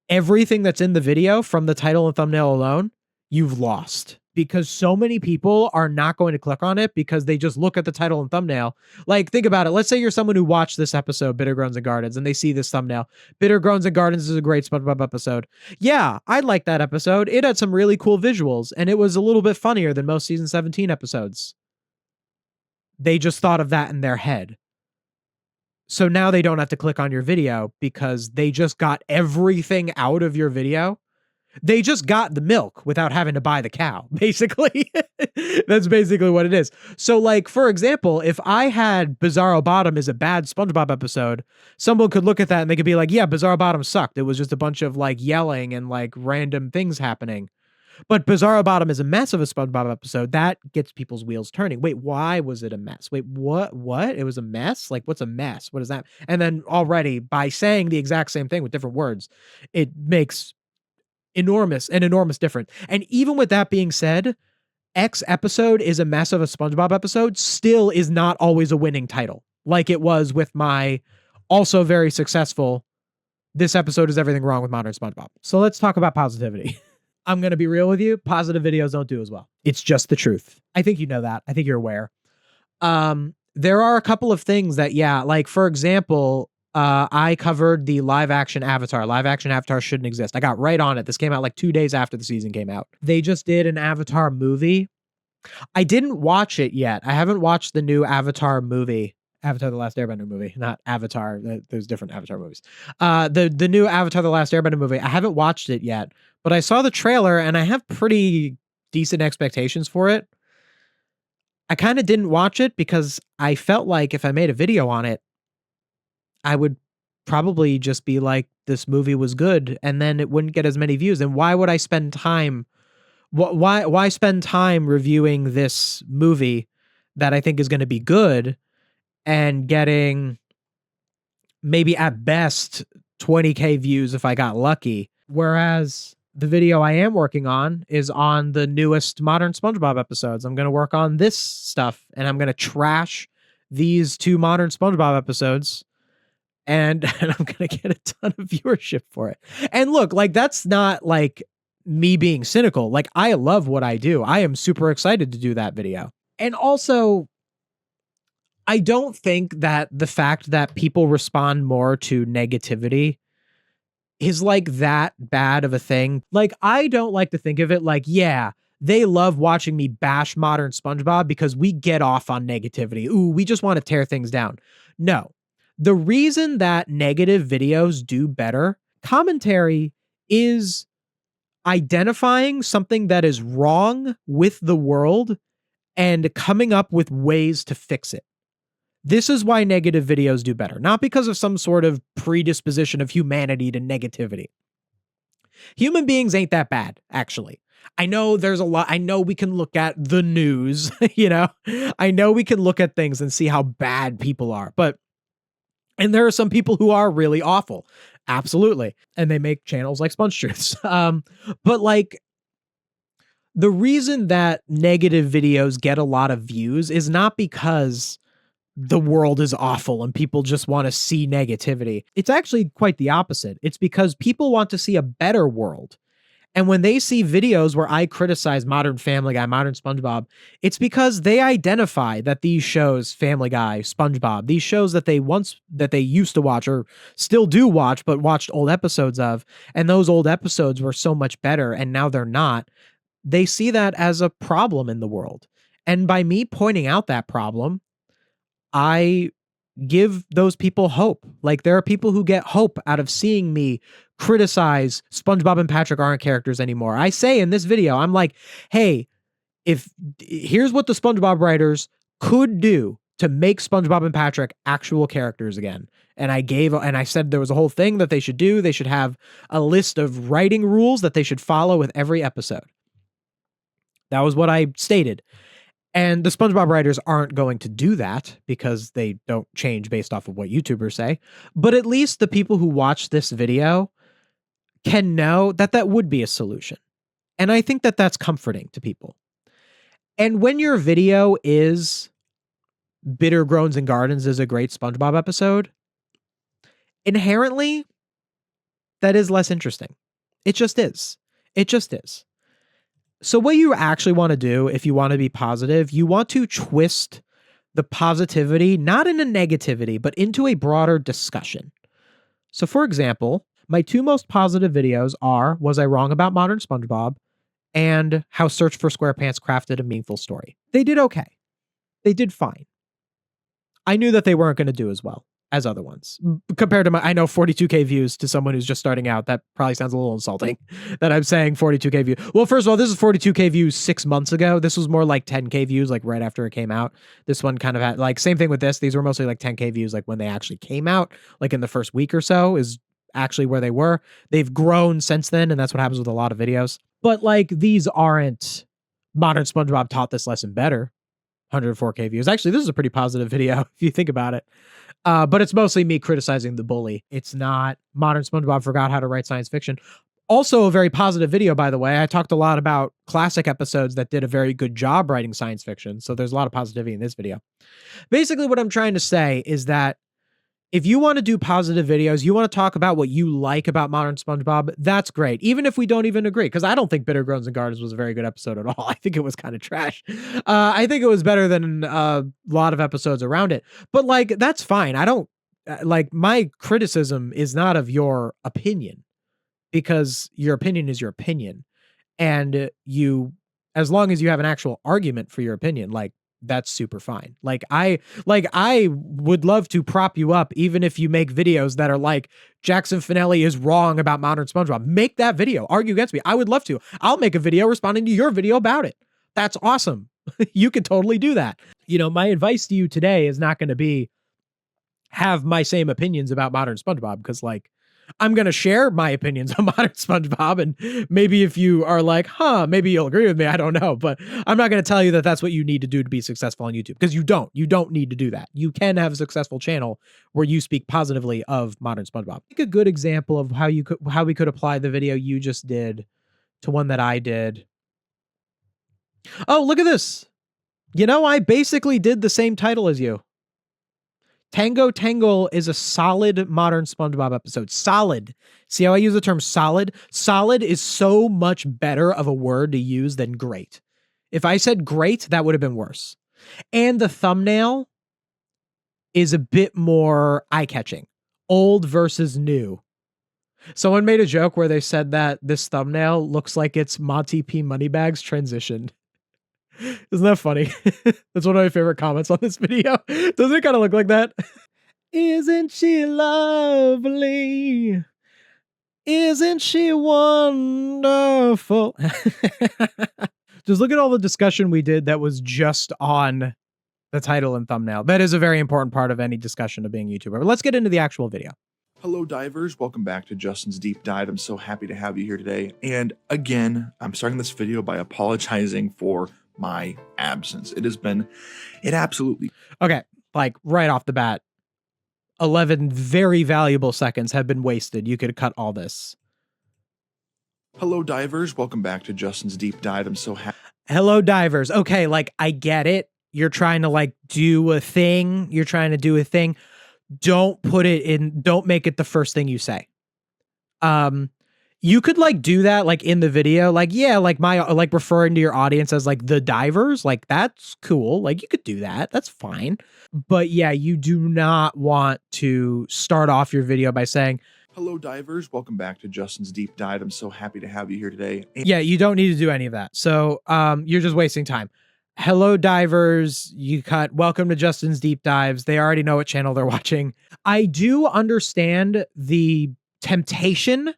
everything that's in the video from the title and thumbnail alone, you've lost. Because so many people are not going to click on it because they just look at the title and thumbnail. Like, think about it. Let's say you're someone who watched this episode, Bitter Groans and Gardens, and they see this thumbnail. Bitter Groans and Gardens is a great SpongeBob episode. Yeah, I like that episode. It had some really cool visuals, and it was a little bit funnier than most season 17 episodes. They just thought of that in their head. So now they don't have to click on your video because they just got everything out of your video. They just got the milk without having to buy the cow, basically. That's basically what it is. So, like, for example, if I had Bizarro Bottom is a bad SpongeBob episode, someone could look at that and they could be like, yeah, Bizarro Bottom sucked. It was just a bunch of, like, yelling and, like, random things happening. But Bizarro Bottom is a mess of a SpongeBob episode. That gets people's wheels turning. Wait, why was it a mess? Wait, what? It was a mess? Like, what's a mess? What is that? And then already, by saying the exact same thing with different words, it makes enormous difference. And even with that being said, X episode is a mess of a SpongeBob episode still is not always a winning title, like it was with my also very successful This Episode is Everything Wrong with Modern SpongeBob. So let's talk about positivity. I'm going to be real with you. Positive videos don't do as well. It's just the truth. I think you know that. I think you're aware. There are a couple of things that, yeah, like, for example, I covered the live action Avatar. Live action Avatar shouldn't exist. I got right on it. This came out like 2 days after the season came out. They just did an Avatar movie. I didn't watch it yet. I haven't watched the new Avatar movie. Avatar The Last Airbender movie, not Avatar. There's different Avatar movies. The new Avatar The Last Airbender movie. I haven't watched it yet, but I saw the trailer and I have pretty decent expectations for it. I kind of didn't watch it because I felt like if I made a video on it, I would probably just be like, this movie was good, and then it wouldn't get as many views. And why would I spend time? Why spend time reviewing this movie that I think is going to be good and getting maybe at best 20K views if I got lucky? Whereas the video I am working on is on the newest modern SpongeBob episodes. I'm going to work on this stuff, and I'm going to trash these 2 modern SpongeBob episodes. And I'm going to get a ton of viewership for it. And look, like, that's not like me being cynical. Like, I love what I do. I am super excited to do that video. And also, I don't think that the fact that people respond more to negativity is like that bad of a thing. Like, I don't like to think of it like, yeah, they love watching me bash modern SpongeBob because we get off on negativity. Ooh, we just want to tear things down. No. The reason that negative videos do better, commentary, is identifying something that is wrong with the world and coming up with ways to fix it. This is why negative videos do better, not because of some sort of predisposition of humanity to negativity. Human beings ain't that bad, actually. I know there's a lot. I know we can look at the news, I know we can look at things and see how bad people are, and there are some people who are really awful. Absolutely. And they make channels like SpongeTruths. But like, the reason that negative videos get a lot of views is not because the world is awful and people just want to see negativity. It's actually quite the opposite. It's because people want to see a better world. And when they see videos where I criticize Modern Family Guy, Modern SpongeBob, it's because they identify that these shows, Family Guy, SpongeBob, these shows that they used to watch or still do watch, but watched old episodes of, and those old episodes were so much better and now they're not. They see that as a problem in the world. And by me pointing out that problem, I give those people hope. Like, there are people who get hope out of seeing me criticize SpongeBob and Patrick aren't characters anymore. I say in this video, I'm like, hey, here's what the SpongeBob writers could do to make SpongeBob and Patrick actual characters again. And I said there was a whole thing that they should do. They should have a list of writing rules that they should follow with every episode. That was what I stated. And the SpongeBob writers aren't going to do that because they don't change based off of what YouTubers say. But at least the people who watch this video can know that that would be a solution. And I think that that's comforting to people. And when your video is Bitter Groans and Gardens is a great SpongeBob episode, inherently, that is less interesting. It just is. It just is. So what you actually want to do, if you want to be positive, you want to twist the positivity, not into negativity, but into a broader discussion. So for example, my two most positive videos are Was I Wrong About Modern SpongeBob and How Search for SquarePants Crafted a Meaningful Story. They did okay. They did fine. I knew that they weren't going to do as well as other ones. Compared to I know 42K views to someone who's just starting out, that probably sounds a little insulting that I'm saying 42K views. Well, first of all, this is 42K views 6 months ago. This was more like 10K views, like right after it came out. This one kind of had, like, same thing with this. These were mostly like 10K views, like when they actually came out, like in the first week or so is actually where they were. They've grown since then, and that's what happens with a lot of videos. But like, these aren't Modern SpongeBob taught this lesson better. 104K views. Actually, this is a pretty positive video if you think about it. But it's mostly me criticizing the bully. It's not Modern SpongeBob forgot how to write science fiction. Also a very positive video, by the way. I talked a lot about classic episodes that did a very good job writing science fiction. So there's a lot of positivity in this video. Basically, what I'm trying to say is that if you want to do positive videos, you want to talk about what you like about Modern SpongeBob, that's great. Even if we don't even agree, because I don't think Bitter Groans and Gardens was a very good episode at all. I think it was kind of trash. I think it was better than a lot of episodes around it. But like, that's fine. I don't like, my criticism is not of your opinion, because your opinion is your opinion. And as long as you have an actual argument for your opinion, like, that's super fine. I would love to prop you up, even if you make videos that are like, Jackson Finelli is wrong about Modern SpongeBob. Make that video. Argue against me. I would love to. I'll make a video responding to your video about it. That's awesome. You could totally do that. My advice to you today is not going to be have my same opinions about Modern SpongeBob, because like, I'm going to share my opinions on Modern SpongeBob, and maybe if you are like, maybe you'll agree with me. I don't know, but I'm not going to tell you that that's what you need to do to be successful on YouTube, because you don't need to do that. You can have a successful channel where you speak positively of Modern SpongeBob. Like, a good example of how we could apply the video you just did to one that I did. Oh, look at this. I basically did the same title as you. Tango Tangle is a solid Modern SpongeBob episode. Solid. See how I use the term solid? Solid is so much better of a word to use than great. If I said great, that would have been worse. And the thumbnail is a bit more eye-catching. Old versus new. Someone made a joke where they said that this thumbnail looks like it's Monty P. Moneybags transitioned. Isn't that funny? That's one of my favorite comments on this video. Doesn't it kind of look like that? Isn't she lovely? Isn't she wonderful? Just look at all the discussion we did that was just on The title and thumbnail. That is a very important part of any discussion of being a YouTuber. But let's get into the actual video. Hello, divers. Welcome back to Justin's Deep Dive. I'm so happy to have you here today. And again, I'm starting this video by apologizing for my absence. It absolutely. Okay, like right off the bat, 11 very valuable seconds have been wasted. You could cut all this. Hello, divers. Welcome back to Justin's Deep Dive. I'm so happy. Hello, divers. Okay, like I get it. You're trying to like do a thing. You're trying to do a thing. Don't put it in. Don't make it the first thing you say. You could like do that like in the video. Like, yeah, like like referring to your audience as like the divers. Like that's cool. Like you could do that. That's fine. But yeah, you do not want to start off your video by saying, hello, divers. Welcome back to Justin's Deep Dive. I'm so happy to have you here today. Yeah, you don't need to do any of that. So you're just wasting time. Hello, divers. You cut. Welcome to Justin's Deep Dives. They already know what channel they're watching. I do understand the temptation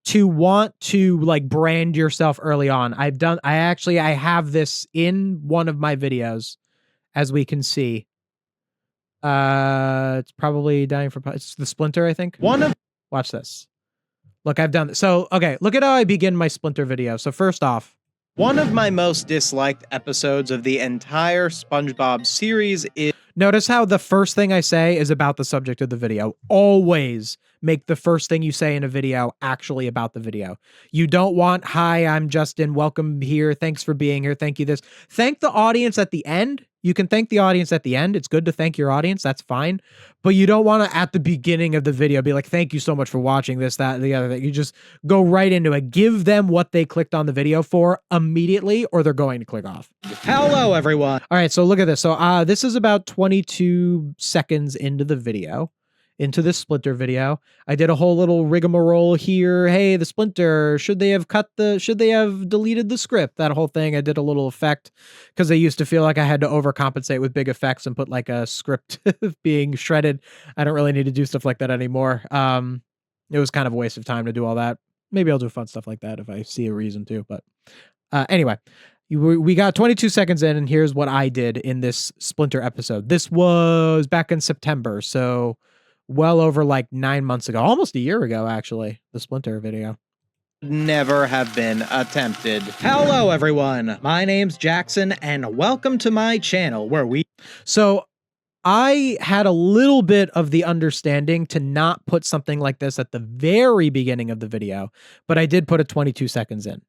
to want to like brand yourself early on. I have this in one of my videos, as we can see. It's probably dying for, it's the Splinter, I think. Watch this. Look, I've done this. So, okay, look at how I begin my Splinter video. So first off, one of my most disliked episodes of the entire SpongeBob series is... Notice how the first thing I say is about the subject of the video. Always make the first thing you say in a video actually about the video. You don't want, hi, I'm Justin, welcome here, thanks for being here, thank you this. Thank the audience at the end. You can thank the audience at the end. It's good to thank your audience. That's fine. But you don't want to, at the beginning of the video, be like, thank you so much for watching this, that, the other thing. You just go right into it. Give them what they clicked on the video for immediately, or they're going to click off. Hello, everyone. All right, so look at this. So this is about 22 seconds into the video. Into this Splinter video. I did a whole little rigmarole here. Hey, the Splinter, should they have deleted the script? That whole thing. I did a little effect because I used to feel like I had to overcompensate with big effects and put like a script being shredded. I don't really need to do stuff like that anymore. It was kind of a waste of time to do all that. Maybe I'll do fun stuff like that if I see a reason to, but anyway. We got 22 seconds in, and here's what I did in this Splinter episode. This was back in September, so well over like 9 months ago, almost a year ago, actually, the Splinter video. Never have been attempted. Hello, everyone. My name's Jackson, and welcome to my channel where we... So I had a little bit of the understanding to not put something like this at the very beginning of the video, but I did put it 22 seconds in.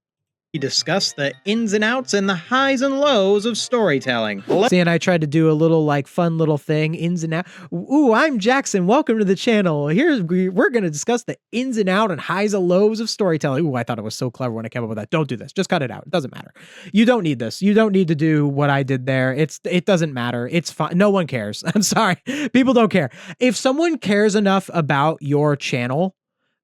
We discuss the ins and outs and the highs and lows of storytelling. See, and I tried to do a little like fun little thing, ins and out. Ooh, I'm Jackson. Welcome to the channel. We're going to discuss the ins and out and highs and lows of storytelling. Ooh, I thought it was so clever when I came up with that. Don't do this. Just cut it out. It doesn't matter. You don't need this. You don't need to do what I did there. It doesn't matter. It's fine. No one cares. I'm sorry. People don't care. If someone cares enough about your channel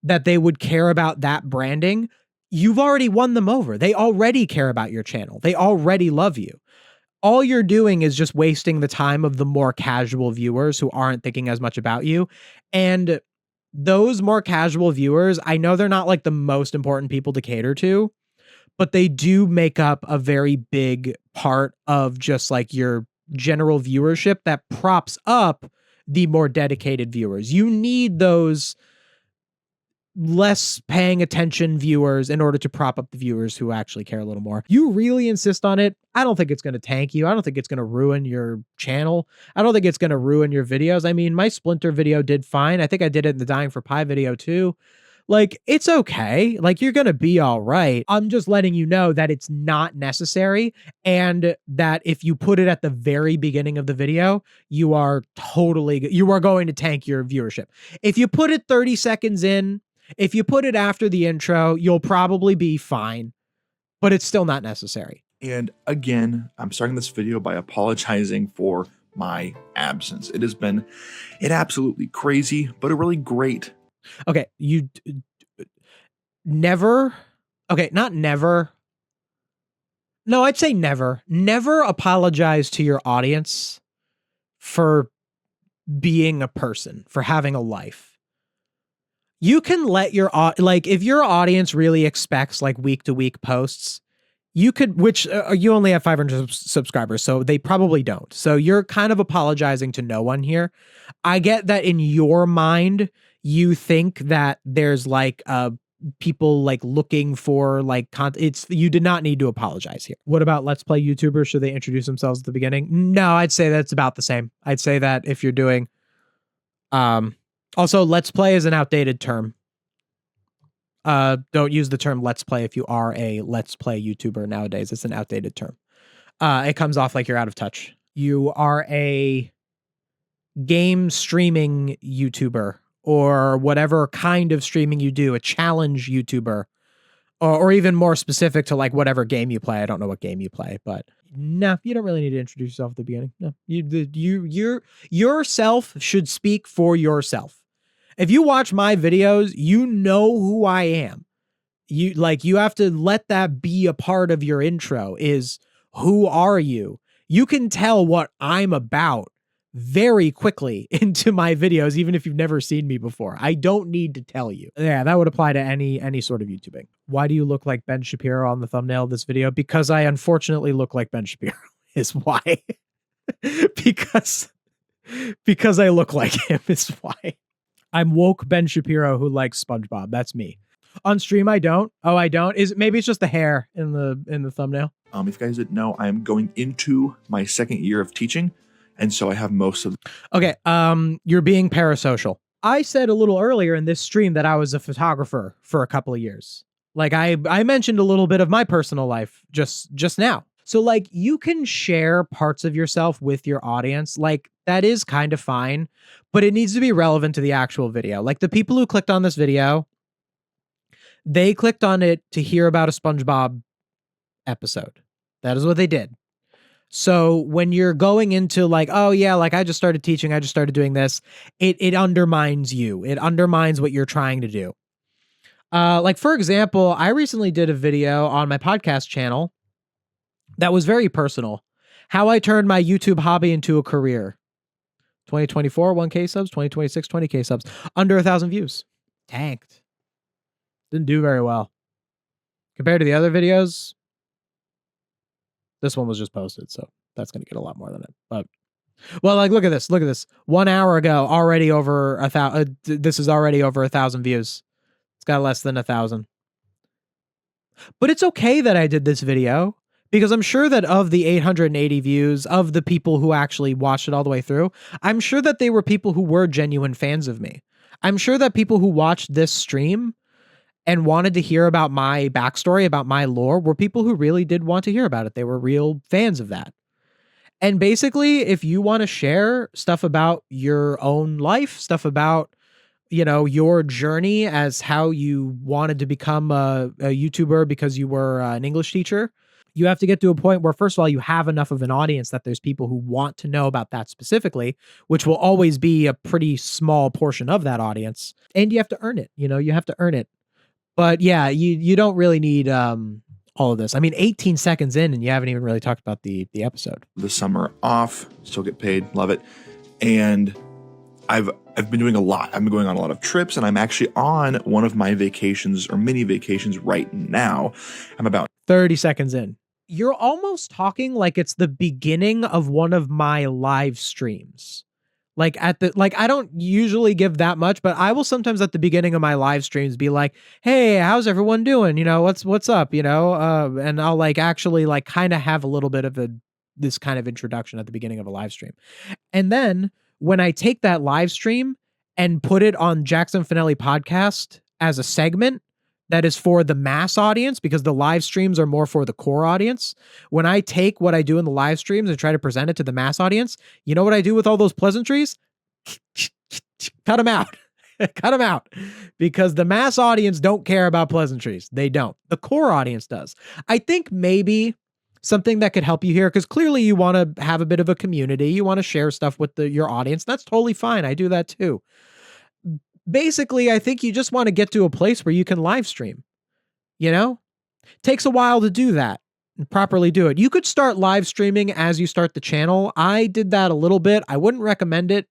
that they would care about that branding, you've already won them over. They already care about your channel. They already love you. All you're doing is just wasting the time of the more casual viewers who aren't thinking as much about you. And those more casual viewers, I know they're not like the most important people to cater to, but they do make up a very big part of just like your general viewership that props up the more dedicated viewers. You need those less paying attention viewers in order to prop up the viewers who actually care a little more. You really insist on it. I don't think it's going to tank you. I don't think it's going to ruin your channel. I don't think it's going to ruin your videos. I mean, my Splinter video did fine. I think I did it in the Dying for Pie video too. Like, it's okay. Like, you're going to be all right. I'm just letting you know that it's not necessary, and that if you put it at the very beginning of the video, you are going to tank your viewership. If you put it 30 seconds in, if you put it after the intro, you'll probably be fine, but it's still not necessary. And again, I'm starting this video by apologizing for my absence. It has been absolutely crazy, but really great. Okay, you never, okay, not never. No, I'd say never. Never apologize to your audience for being a person, for having a life. You can let your, like, if your audience really expects like week to week posts, You could, which you only have 500 subscribers, so they probably don't. So you're kind of apologizing to no one here. I get that in your mind, you think that there's like people like looking for like content. You did not need to apologize here. What about Let's Play YouTubers? Should they introduce themselves at the beginning? No, I'd say that's about the same. I'd say that if you're doing, also Let's Play is an outdated term. Don't use the term Let's Play if you are a Let's Play YouTuber nowadays. It's an outdated term. It comes off like you're out of touch. You are a game streaming YouTuber or whatever kind of streaming you do, a challenge YouTuber, or even more specific to like whatever game you play. I don't know what game you play, but no, you don't really need to introduce yourself at the beginning. No, yourself should speak for yourself. If you watch my videos, you know who I am. You have to let that be a part of your intro is who are you? You can tell what I'm about very quickly into my videos, even if you've never seen me before. I don't need to tell you. Yeah, that would apply to any sort of YouTubing. Why do you look like Ben Shapiro on the thumbnail of this video? Because I unfortunately look like Ben Shapiro is why. because I look like him is why. I'm woke Ben Shapiro who likes SpongeBob. That's me. On stream, I don't. Oh, I don't. Maybe it's just the hair in the thumbnail. If you guys didn't know, I'm going into my second year of teaching, and so I have most of. Okay. You're being parasocial. I said a little earlier in this stream that I was a photographer for a couple of years. Like I mentioned a little bit of my personal life just now. So like you can share parts of yourself with your audience. Like that is kind of fine, but it needs to be relevant to the actual video. Like the people who clicked on this video, they clicked on it to hear about a SpongeBob episode. That is what they did. So when you're going into like, oh yeah, like I just started teaching, I just started doing this, it undermines you. It undermines what you're trying to do. Like for example, I recently did a video on my podcast channel that was very personal. How I turned my YouTube hobby into a career. 2024, 1K subs. 2026, 20K subs. Under 1,000 views. Tanked. Didn't do very well. Compared to the other videos, this one was just posted, so that's going to get a lot more than it. But, well, like, look at this. Look at this. 1 hour ago, already over 1,000. This is already over 1,000 views. It's got less than 1,000. But it's okay that I did this video. Because I'm sure that of the 880 views, of the people who actually watched it all the way through, I'm sure that they were people who were genuine fans of me. I'm sure that people who watched this stream and wanted to hear about my backstory, about my lore, were people who really did want to hear about it. They were real fans of that. And basically, if you want to share stuff about your own life, stuff about, you know, your journey as how you wanted to become a YouTuber because you were an English teacher, you have to get to a point where, first of all, you have enough of an audience that there's people who want to know about that specifically, which will always be a pretty small portion of that audience. And you have to earn it. You know, you have to earn it. But yeah, you don't really need all of this. I mean, 18 seconds in and you haven't even really talked about the episode. The summer off, still get paid, love it. And I've been doing a lot. I've been going on a lot of trips, and I'm actually on one of my vacations or mini vacations right now. I'm about 30 seconds in. You're almost talking like it's the beginning of one of my live streams. Like I don't usually give that much, but I will sometimes at the beginning of my live streams be like, "Hey, how's everyone doing? You know, what's up? You know," and I'll like actually like kind of have a little bit of this kind of introduction at the beginning of a live stream. And then when I take that live stream and put it on Jackson Finelli podcast as a segment that is for the mass audience, because the live streams are more for the core audience. When I take what I do in the live streams and try to present it to the mass audience, you know what I do with all those pleasantries? Cut them out. Cut them out. Because the mass audience don't care about pleasantries. They don't. The core audience does. I think maybe something that could help you here, because clearly you want to have a bit of a community. You want to share stuff with your audience. That's totally fine. I do that too. Basically, I think you just want to get to a place where you can live stream. You know? Takes a while to do that and properly do it. You could start live streaming as you start the channel. I did that a little bit. I wouldn't recommend it.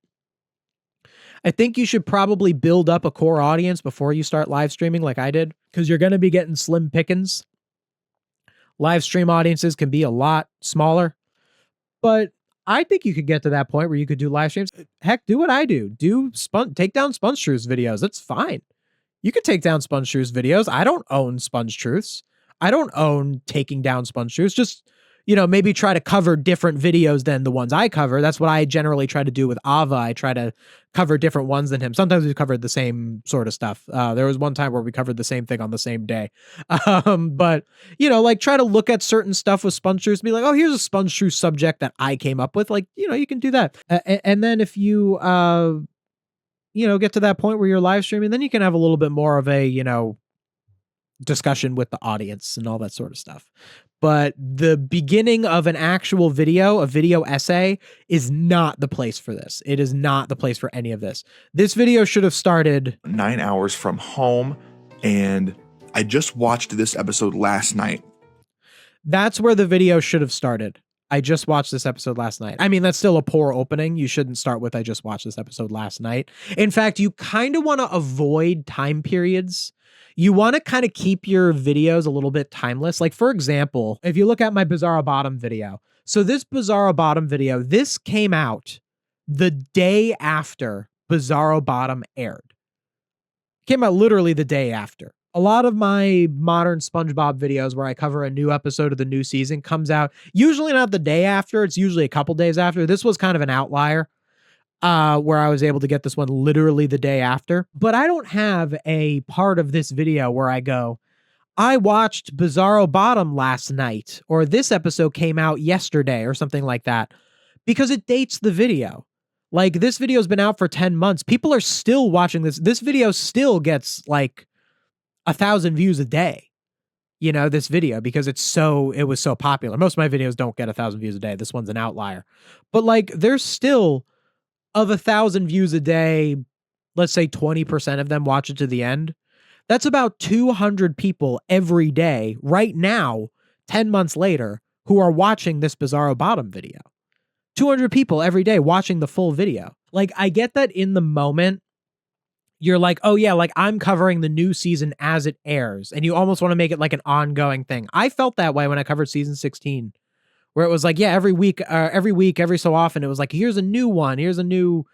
I think you should probably build up a core audience before you start live streaming like I did, because you're going to be getting slim pickings. Live stream audiences can be a lot smaller, but I think you could get to that point where you could do live streams. Heck, do what I do. Take down SpongeTruths videos. That's fine. You could take down SpongeTruths videos. I don't own SpongeTruths. I don't own taking down SpongeTruths. Just, maybe try to cover different videos than the ones I cover. That's what I generally try to do with Ava. I try to cover different ones than him. Sometimes we covered the same sort of stuff. There was one time where we covered the same thing on the same day. But, try to look at certain stuff with SpongeTruths and be like, oh, here's a SpongeTruth subject that I came up with. Like, you can do that. And then if you, get to that point where you're live streaming, then you can have a little bit more of a, discussion with the audience and all that sort of stuff. But the beginning of an actual video, a video essay, is not the place for this. It is not the place for any of this. This video should have started 9 hours from home, and I just watched this episode last night. That's where the video should have started. I just watched this episode last night. I mean, that's still a poor opening. You shouldn't start with I just watched this episode last night. In fact, you kind of want to avoid time periods. You want to kind of keep your videos a little bit timeless. Like, for example, if you look at my Bizarro Bottom video. So this Bizarro Bottom video, this came out the day after Bizarro Bottom aired. Came out literally the day after. A lot of my modern SpongeBob videos where I cover a new episode of the new season comes out usually not the day after. It's usually a couple days after. This was kind of an outlier. Where I was able to get this one literally the day after. But I don't have a part of this video where I go, I watched Bizarro Bottom last night, or this episode came out yesterday, or something like that, because it dates the video. Like, this video's been out for 10 months. People are still watching this. This video still gets like 1,000 views a day. This video, because it was so popular. Most of my videos don't get 1,000 views a day. This one's an outlier. But like, there's still, of 1,000 views a day, let's say 20% of them watch it to the end. That's about 200 people every day right now, 10 months later, who are watching this Bizarro Bottom video. 200 people every day watching the full video. Like, I get that in the moment, you're like, oh yeah, like I'm covering the new season as it airs. And you almost want to make it like an ongoing thing. I felt that way when I covered season 16. Where it was like, yeah, every week, every so often, it was like, here's a new one. Here's a new,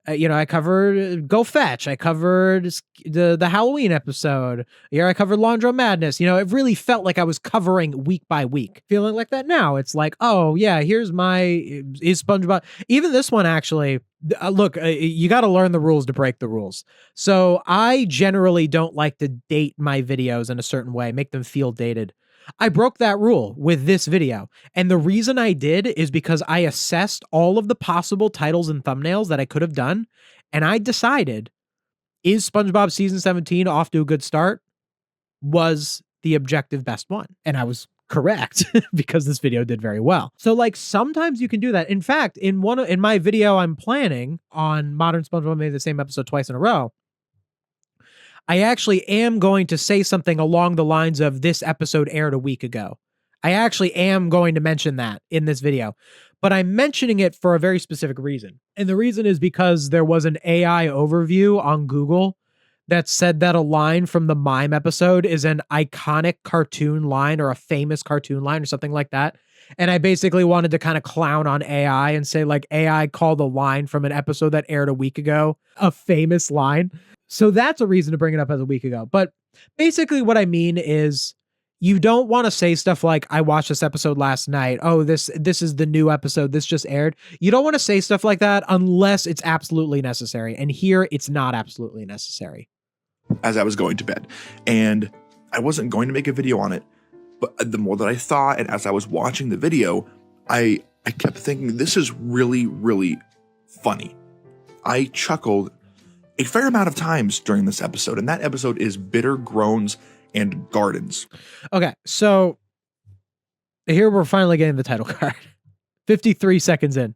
I covered Go Fetch. I covered the Halloween episode. Here I covered Laundro Madness. It really felt like I was covering week by week. Feeling like that now. It's like, oh yeah, is SpongeBob. Even this one, actually, look, you got to learn the rules to break the rules. So I generally don't like to date my videos in a certain way, make them feel dated. I broke that rule with this video. And the reason I did is because I assessed all of the possible titles and thumbnails that I could have done. And I decided, is SpongeBob season 17 off to a good start? Was the objective best one. And I was correct because this video did very well. So like, sometimes you can do that. In fact, in my video I'm planning on Modern SpongeBob made the same episode twice in a row, I actually am going to say something along the lines of this episode aired a week ago. I actually am going to mention that in this video, but I'm mentioning it for a very specific reason. And the reason is because there was an AI overview on Google that said that a line from the Mime episode is an iconic cartoon line or a famous cartoon line or something like that. And I basically wanted to kind of clown on AI and say, like, AI called a line from an episode that aired a week ago a famous line. So that's a reason to bring it up as a week ago. But basically what I mean is, you don't want to say stuff like, I watched this episode last night. Oh, this is the new episode. This just aired. You don't want to say stuff like that unless it's absolutely necessary. And here it's not absolutely necessary. As I was going to bed, and I wasn't going to make a video on it, but the more that I thought, and as I was watching the video, I kept thinking, this is really, really funny. I chuckled a fair amount of times during this episode, and that episode is Bitter Groans and Gardens. Okay, so here we're finally getting the title card. 53 seconds in.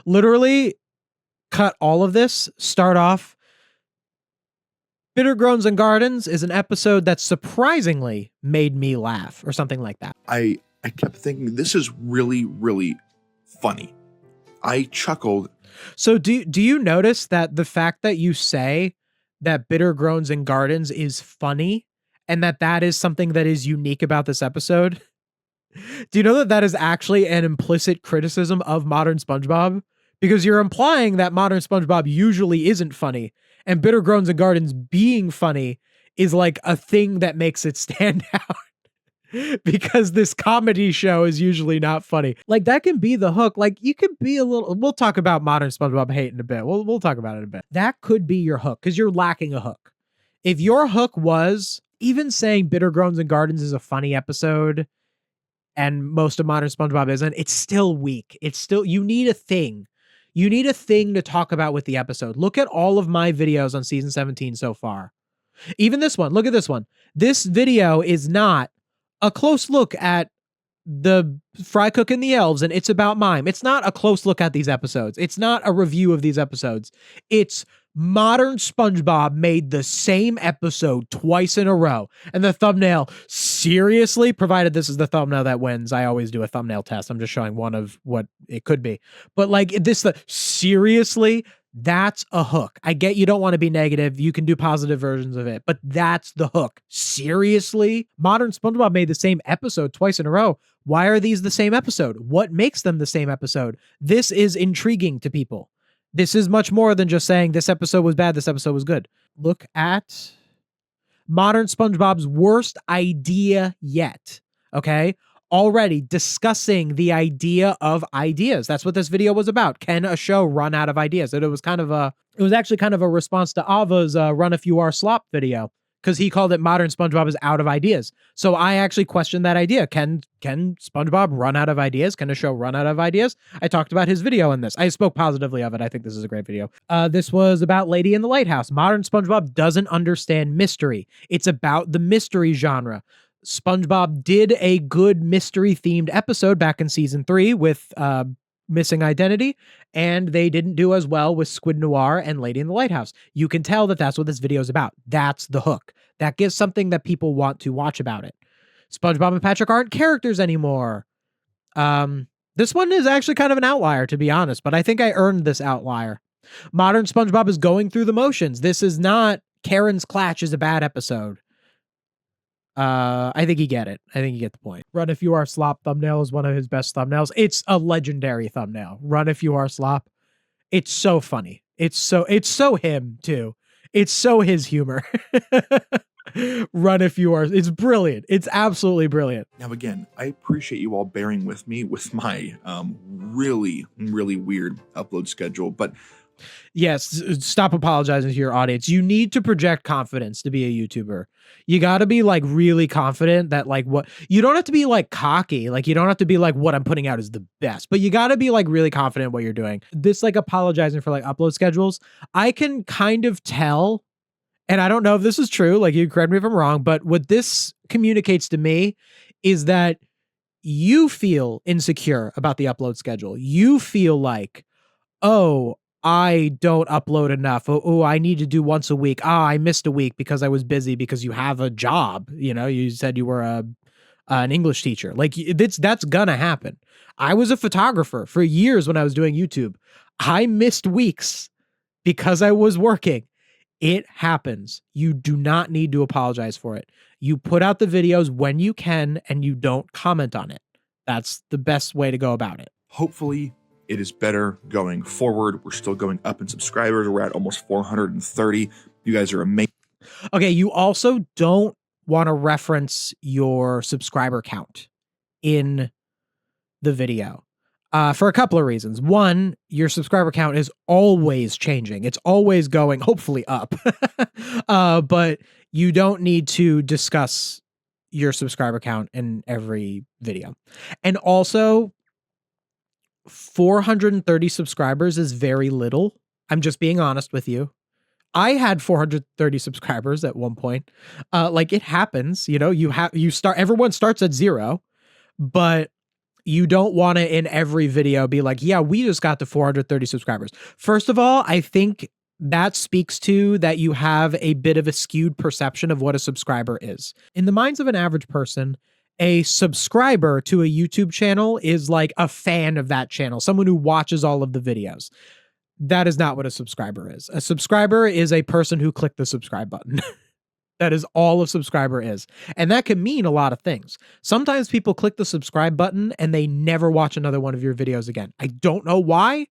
Literally cut all of this, start off. Bitter Groans and Gardens is an episode that surprisingly made me laugh, or something like that. I kept thinking, this is really, really funny. I chuckled. So do you notice that the fact that you say that Bitter Groans and Gardens is funny, and that is something that is unique about this episode? Do you know that that is actually an implicit criticism of modern SpongeBob? Because you're implying that modern SpongeBob usually isn't funny, and Bitter Groans and Gardens being funny is like a thing that makes it stand out. Because this comedy show is usually not funny. Like that can be the hook. Like you could be a little, we'll talk about modern SpongeBob hate in a bit. We'll talk about it in a bit. That could be your hook because you're lacking a hook. If your hook was even saying Bitter Groans and Gardens is a funny episode and most of modern SpongeBob isn't, it's still weak. It's still, you need a thing. You need a thing to talk about with the episode. Look at all of my videos on season 17 so far. Even this one, look at this one. This video is not a close look at the Fry Cook and the Elves and It's About Mime. It's not a close look at these episodes. It's not a review of these episodes. It's modern SpongeBob made the same episode twice in a row. And the thumbnail, seriously, provided this is the thumbnail that wins. I always do a thumbnail test. I'm just showing one of what it could be. But like this, seriously, that's a hook. I get you don't want to be negative. You can do positive versions of it, but that's the hook. Seriously? Modern SpongeBob made the same episode twice in a row. Why are these the same episode? What makes them the same episode? This is intriguing to people. This is much more than just saying this episode was bad, this episode was good. Look at modern SpongeBob's worst idea yet. Okay? Already discussing the idea of ideas. That's what this video was about. Can a show run out of ideas? And it was actually kind of a response to Ava's Run If You Are Slop video, because he called it modern SpongeBob is out of ideas. So I actually questioned that idea. Can SpongeBob run out of ideas? Can a show run out of ideas? I talked about his video in this. I spoke positively of it. I think this is a great video. This was about Lady in the Lighthouse. Modern SpongeBob doesn't understand mystery. It's about the mystery genre. SpongeBob did a good mystery-themed episode back in season 3 with Missing Identity, and they didn't do as well with Squid Noir and Lady in the Lighthouse. You can tell that that's what this video is about. That's the hook. That gives something that people want to watch about it. SpongeBob and Patrick aren't characters anymore. This one is actually kind of an outlier, to be honest, but I think I earned this outlier. Modern SpongeBob is going through the motions. This is not Karen's Clatch is a bad episode. I think you get it. I think you get the point. Run If You Are Slop thumbnail is one of his best thumbnails. It's a legendary thumbnail. Run If You Are Slop. It's so funny. It's so him too. It's so his humor. Run If You Are. It's brilliant. It's absolutely brilliant. Now, again, I appreciate you all bearing with me with my really, really weird upload schedule, but yes, stop apologizing to your audience. You need to project confidence to be a YouTuber. You got to be like really confident that like what you don't have to be like cocky. Like you don't have to be like what I'm putting out is the best, but you got to be like really confident what you're doing. This like apologizing for like upload schedules. I can kind of tell, and I don't know if this is true. Like you correct me if I'm wrong, but what this communicates to me is that you feel insecure about the upload schedule. You feel like, oh, I don't upload enough. Oh, I need to do once a week. I missed a week because I was busy because you have a job. You know, you said you were an English teacher. Like that's gonna happen. I was a photographer for years when I was doing YouTube. I missed weeks because I was working. It happens. You do not need to apologize for it. You put out the videos when you can and you don't comment on it. That's the best way to go about it. hopefully it is better going forward. We're still going up in subscribers. We're at almost 430. You guys are amazing. Okay, you also don't want to reference your subscriber count in the video for a couple of reasons. One, your subscriber count is always changing. It's always going, hopefully up. But you don't need to discuss your subscriber count in every video. And also, 430 subscribers is very little. I'm just being honest with you. I had 430 subscribers at one point. Like it happens, you know, everyone starts at 0, but you don't want to in every video be like, yeah, we just got to 430 subscribers. First of all, I think that speaks to that you have a bit of a skewed perception of what a subscriber is. In the minds of an average person, a subscriber to a YouTube channel is like a fan of that channel, someone who watches all of the videos. That is not what a subscriber is. A subscriber is a person who clicked the subscribe button. That is all a subscriber is. And that can mean a lot of things. Sometimes people click the subscribe button and they never watch another one of your videos again. I don't know why.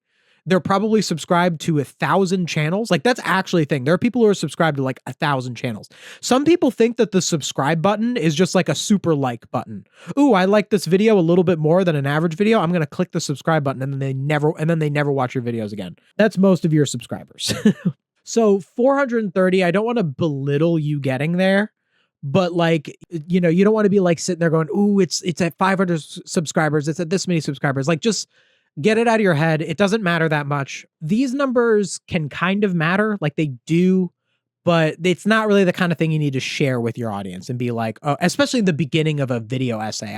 They're probably subscribed to 1,000 channels. Like, that's actually a thing. There are people who are subscribed to like 1,000 channels. Some people think that the subscribe button is just like a super like button. Ooh, I like this video a little bit more than an average video. I'm going to click the subscribe button, and then they never watch your videos again. That's most of your subscribers. So 430, I don't want to belittle you getting there, but like, you know, you don't want to be like sitting there going, ooh, it's at 500 subscribers. It's at this many subscribers. Like, just get it out of your head. It doesn't matter that much. These numbers can kind of matter, like they do, but it's not really the kind of thing you need to share with your audience and be like, oh, especially in the beginning of a video essay.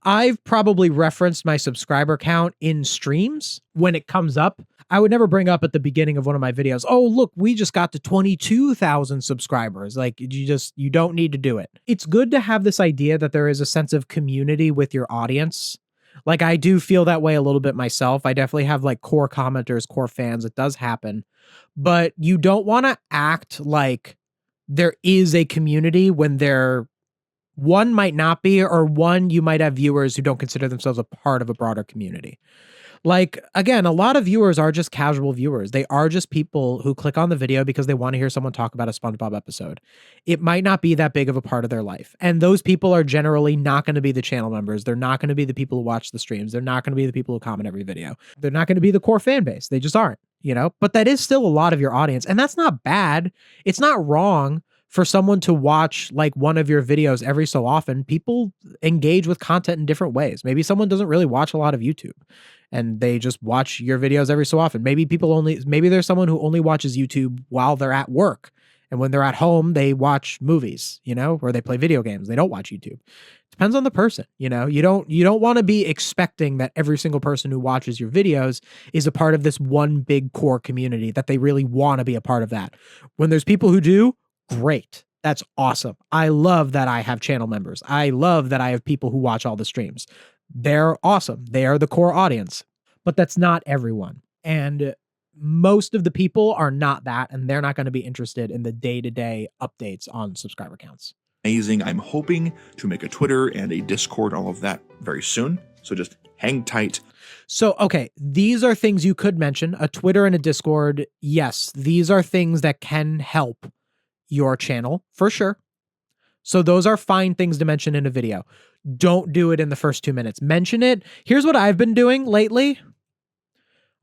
I've probably referenced my subscriber count in streams when it comes up. I would never bring up at the beginning of one of my videos, oh, look, we just got to 22,000 subscribers. Like, you don't need to do it. It's good to have this idea that there is a sense of community with your audience. Like, I do feel that way a little bit myself. I definitely have like core commenters, core fans. It does happen. But you don't want to act like there is a community when there, one, might not be, or one, you might have viewers who don't consider themselves a part of a broader community. Like, again, a lot of viewers are just casual viewers. They are just people who click on the video because they want to hear someone talk about a SpongeBob episode. It might not be that big of a part of their life. And those people are generally not going to be the channel members. They're not going to be the people who watch the streams. They're not going to be the people who comment every video. They're not going to be the core fan base. They just aren't, you know? But that is still a lot of your audience. And that's not bad. It's not wrong for someone to watch like one of your videos every so often. People engage with content in different ways. Maybe someone doesn't really watch a lot of YouTube and they just watch your videos every so often. Maybe there's someone who only watches YouTube while they're at work. And when they're at home, they watch movies, you know, or they play video games. They don't watch YouTube. Depends on the person, you know. You don't want to be expecting that every single person who watches your videos is a part of this one big core community, that they really want to be a part of that. When there's people who do, great. That's awesome. I love that I have channel members. I love that I have people who watch all the streams. They're awesome. They are the core audience, but that's not everyone. And most of the people are not that, and they're not going to be interested in the day-to-day updates on subscriber counts. Amazing. I'm hoping to make a Twitter and a Discord, all of that very soon. So just hang tight. So, okay, these are things you could mention. A Twitter and a Discord. Yes, these are things that can help your channel for sure. So those are fine things to mention in a video. Don't do it in the first 2 minutes. Mention it. Here's what I've been doing lately.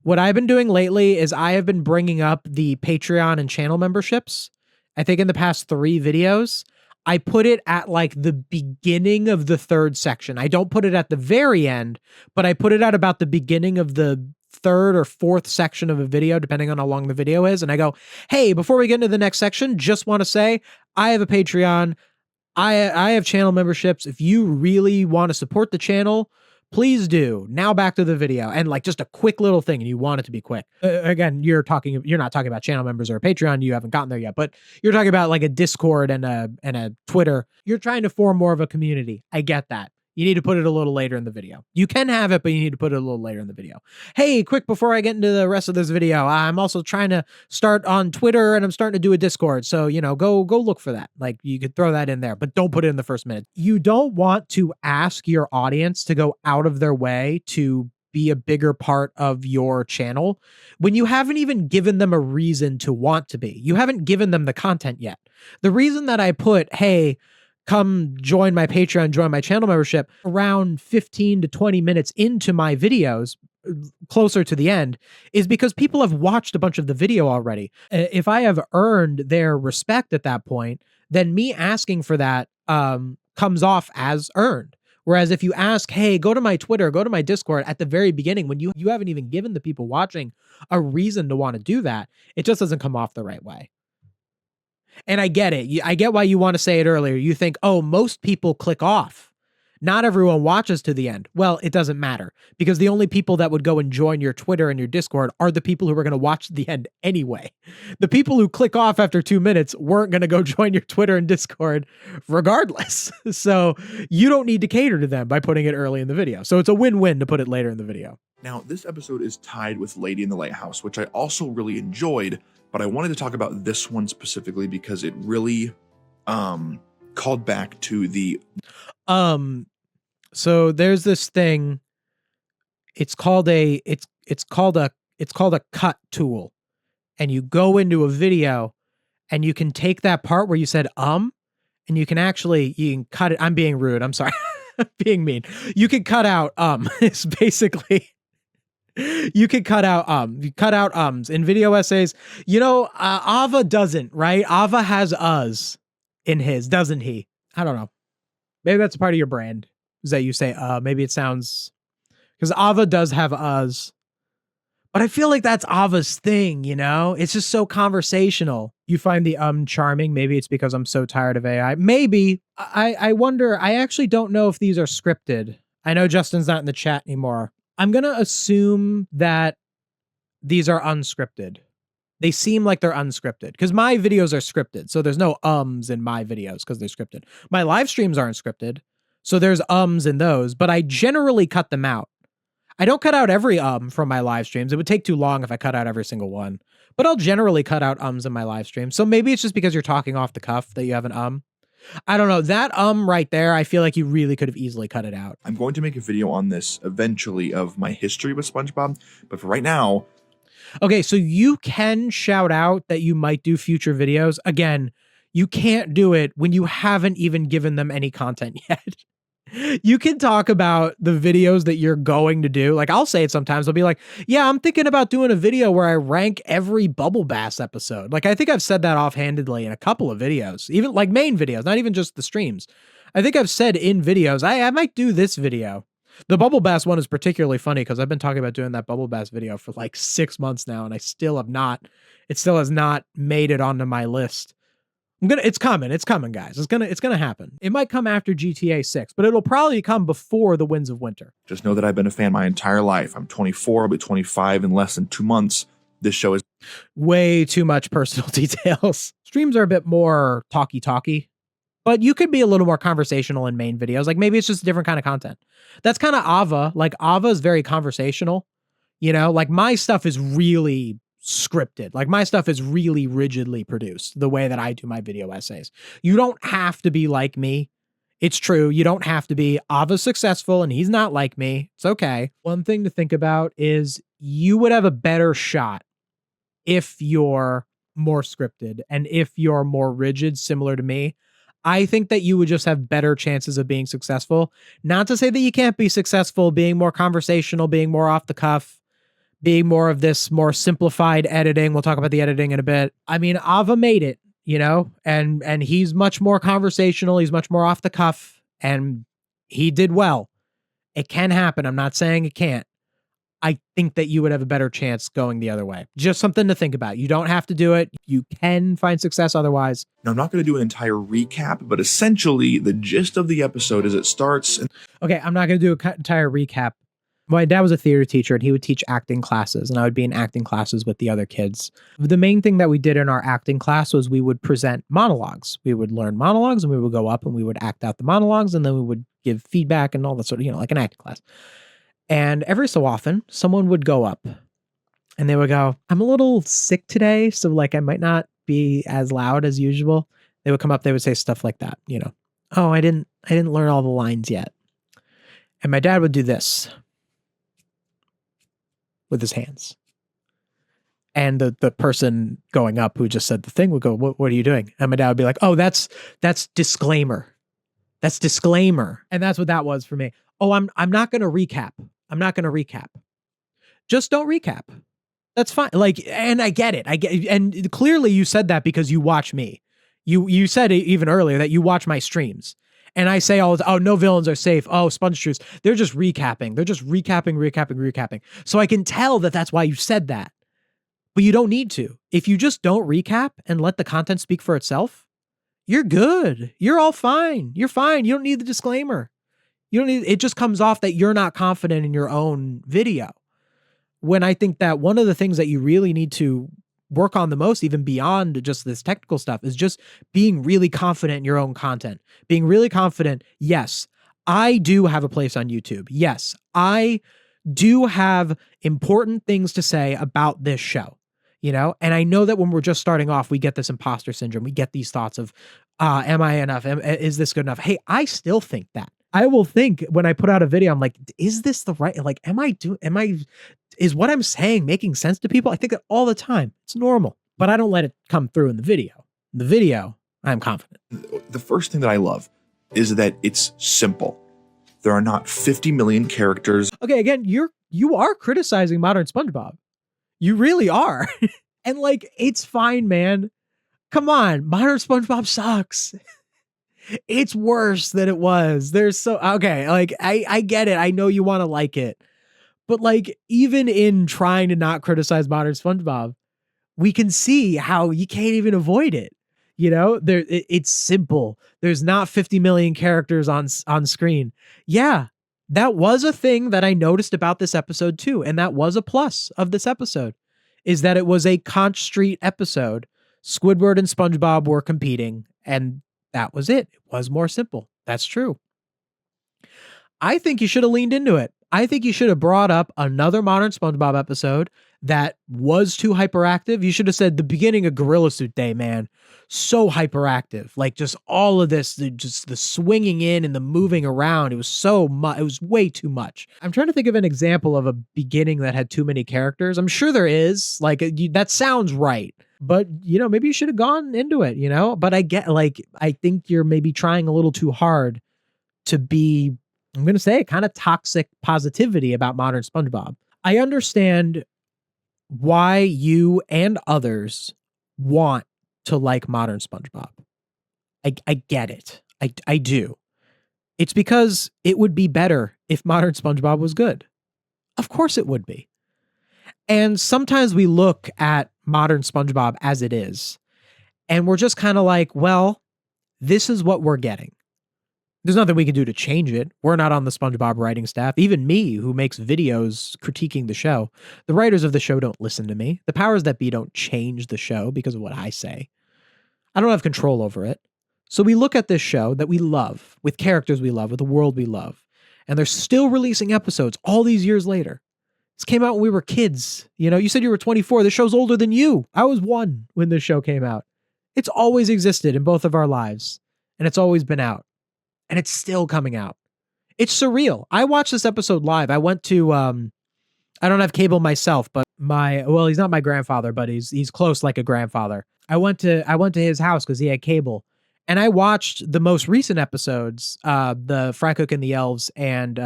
What I've been doing lately is I have been bringing up the Patreon and channel memberships. I think in the past 3 videos, I put it at like the beginning of the 3rd section. I don't put it at the very end, but I put it at about the beginning of the 3rd or 4th section of a video, depending on how long the video is. And I go, hey, before we get into the next section, just want to say I have a Patreon. I have channel memberships. If you really want to support the channel, please do. Now back to the video. And like just a quick little thing, and you want it to be quick. Again, you're not talking about channel members or a Patreon. You haven't gotten there yet, but you're talking about like a Discord and a Twitter. You're trying to form more of a community. I get that. You need to put it a little later in the video. You can have it, but you need to put it a little later in the video. Hey, quick, before I get into the rest of this video, I'm also trying to start on Twitter and I'm starting to do a Discord. So, you know, go look for that. Like, you could throw that in there, but don't put it in the first minute. You don't want to ask your audience to go out of their way to be a bigger part of your channel when you haven't even given them a reason to want to be. You haven't given them the content yet. The reason that I put, hey, come join my Patreon, join my channel membership around 15 to 20 minutes into my videos, closer to the end, is because people have watched a bunch of the video already. If I have earned their respect at that point, then me asking for that comes off as earned. Whereas if you ask, hey, go to my Twitter, go to my Discord at the very beginning, when you haven't even given the people watching a reason to want to do that, it just doesn't come off the right way. And I get it. I get why you want to say it earlier. You think, oh, most people click off. Not everyone watches to the end. Well, it doesn't matter, because the only people that would go and join your Twitter and your Discord are the people who are going to watch the end anyway. The people who click off after 2 minutes weren't going to go join your Twitter and Discord regardless. So you don't need to cater to them by putting it early in the video. So it's a win-win to put it later in the video. Now, this episode is tied with Lady in the Lighthouse, which I also really enjoyed, but I wanted to talk about this one specifically because it really called back to the So there's this thing. It's called a cut tool. And you go into a video and you can take that part where you said and you can cut it. I'm being rude. I'm sorry. Being mean. You can cut out it's basically you can cut out you cut out ums in video essays. Ava doesn't, right? Ava has us in his, doesn't he? I don't know. Maybe that's a part of your brand. Is that you say maybe it sounds, because Ava does have us. But I feel like that's Ava's thing, It's just so conversational. You find the charming. Maybe it's because I'm so tired of AI. Maybe. I wonder. I actually don't know if these are scripted. I know Justin's not in the chat anymore. I'm going to assume that these are unscripted. They seem like they're unscripted because my videos are scripted. So there's no ums in my videos because they're scripted. My live streams aren't scripted. So there's ums in those, but I generally cut them out. I don't cut out every from my live streams. It would take too long if I cut out every single one. But I'll generally cut out ums in my live stream. So maybe it's just because you're talking off the cuff that you have an I don't know. That right there, I feel like you really could have easily cut it out. I'm going to make a video on this eventually of my history with SpongeBob, but for right now. Okay, so you can shout out that you might do future videos. Again, you can't do it when you haven't even given them any content yet. You can talk about the videos that you're going to do. Like I'll say it sometimes. I'll be like, yeah, I'm thinking about doing a video where I rank every Bubble Bass episode. Like I think I've said that offhandedly in a couple of videos, even like main videos, not even just the streams. I think I've said in videos, I might do this video. The Bubble Bass one is particularly funny because I've been talking about doing that Bubble Bass video for like 6 months now, and it still has not made it onto my list. It's coming, guys. It's gonna happen. It might come after GTA 6, but it'll probably come before the Winds of Winter. Just know that I've been a fan my entire life. I'm 24, I'll be 25 in less than 2 months. This show is way too much personal details. Streams are a bit more talky, but you could be a little more conversational in main videos. Like maybe it's just a different kind of content. That's kind of Ava. Like Ava is very conversational. Like my stuff is really scripted. Like my stuff is really rigidly produced the way that I do my video essays. You don't have to be like me. It's true. You don't have to be. Ava's successful and he's not like me. It's okay. One thing to think about is you would have a better shot if you're more scripted and if you're more rigid, similar to me. I think that you would just have better chances of being successful. Not to say that you can't be successful being more conversational, being more off the cuff, being more of this more simplified editing. We'll talk about the editing in a bit. I mean, Ava made it, and he's much more conversational. He's much more off the cuff, and he did well. It can happen. I'm not saying it can't. I think that you would have a better chance going the other way. Just something to think about. You don't have to do it. You can find success otherwise. Now, I'm not going to do an entire recap, but essentially the gist of the episode is it starts. Okay, I'm not going to do an entire recap. My dad was a theater teacher and he would teach acting classes, and I would be in acting classes with the other kids. The main thing that we did in our acting class was we would present monologues. We would learn monologues and we would go up and we would act out the monologues, and then we would give feedback and all that sort of, like an acting class. And every so often someone would go up and they would go, I'm a little sick today, so like I might not be as loud as usual. They would come up, they would say stuff like that, oh, I didn't learn all the lines yet. And my dad would do this with his hands. And the person going up who just said the thing would go, what are you doing? And my dad would be like, oh, that's disclaimer. That's disclaimer. And that's what that was for me. Oh, I'm not going to recap. I'm not going to recap. Just don't recap. That's fine. Like, and I get it. And clearly you said that because you watch me. You said it even earlier that you watch my streams. And I say all the time, oh, no villains are safe. Oh, SpongeTruths. They're just recapping. They're just recapping. So I can tell that that's why you said that. But you don't need to. If you just don't recap and let the content speak for itself, you're good. You're all fine. You're fine. You don't need the disclaimer. You don't need, it just comes off that you're not confident in your own video. When I think that one of the things that you really need to work on the most, even beyond just this technical stuff, is just being really confident in your own content. Being really confident. Yes, I do have a place on YouTube. Yes, I do have important things to say about this show. And I know that when we're just starting off, we get this imposter syndrome. We get these thoughts of, am I enough? Is this good enough? Hey, I still think that. I will think when I put out a video, I'm like, is this the right, like, is what I'm saying making sense to people? I think that all the time. It's normal, but I don't let it come through in the video. In the video, I'm confident. The first thing that I love is that it's simple. There are not 50 million characters. Okay, again, you are criticizing modern SpongeBob. You really are. And like, it's fine, man. Come on, modern SpongeBob sucks. It's worse than it was. There's so okay, like I get it. I know you want to like it. But like, even in trying to not criticize modern SpongeBob, we can see how you can't even avoid it. You know, it's simple. There's not 50 million characters on screen. Yeah, that was a thing that I noticed about this episode too, and that was a plus of this episode, is that it was a Conch Street episode. Squidward and SpongeBob were competing, and that was it. It was more simple. That's true. I think you should have leaned into it. I think you should have brought up another modern SpongeBob episode that was too hyperactive. You should have said the beginning of Gorilla Suit Day, man. So hyperactive. Like just all of this, just the swinging in and the moving around. It was so much. It was way too much. I'm trying to think of an example of a beginning that had too many characters. I'm sure there is. Like that sounds right. But, you know, maybe you should have gone into it, you know? But I get, like, I think you're maybe trying a little too hard to be, I'm going to say, kind of toxic positivity about modern SpongeBob. I understand why you and others want to like modern SpongeBob. I get it. I do. It's because it would be better if modern SpongeBob was good. Of course it would be. And sometimes we look at modern SpongeBob as it is, and we're just kind of like, well, this is what we're getting. There's nothing we can do to change it. We're not on the SpongeBob writing staff. Even me, who makes videos critiquing the show, the writers of the show don't listen to me. The powers that be don't change the show because of what I say. I don't have control over it. So we look at this show that we love, with characters we love, with a world we love, and they're still releasing episodes all these years later. This came out when we were kids. You know, you said you were 24. The show's older than you. I was 1 when this show came out. It's always existed in both of our lives, and it's always been out, and it's still coming out. It's surreal. I watched this episode live. I went to, I don't have cable myself, but he's not my grandfather, but he's close like a grandfather. I went to his house because he had cable, and I watched the most recent episodes, the Fry Cook and the Elves, and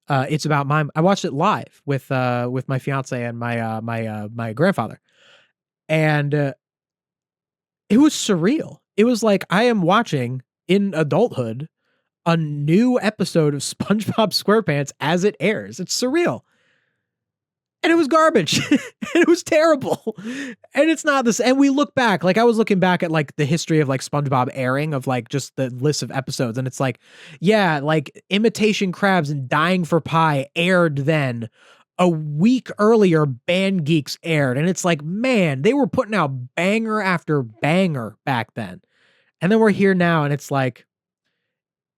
It's About Mime. I watched it live with my fiance and my grandfather, and it was surreal. It was like I am watching in adulthood a new episode of SpongeBob SquarePants as it airs. It's surreal. And it was garbage. And it was terrible. And it's not this. And we look back, like I was looking back at like the history of like SpongeBob airing, of like just the list of episodes. And it's like, yeah, like Imitation Crabs and Dying for Pie aired then. A week earlier, Band Geeks aired. And it's like, man, they were putting out banger after banger back then. And then we're here now, and it's like,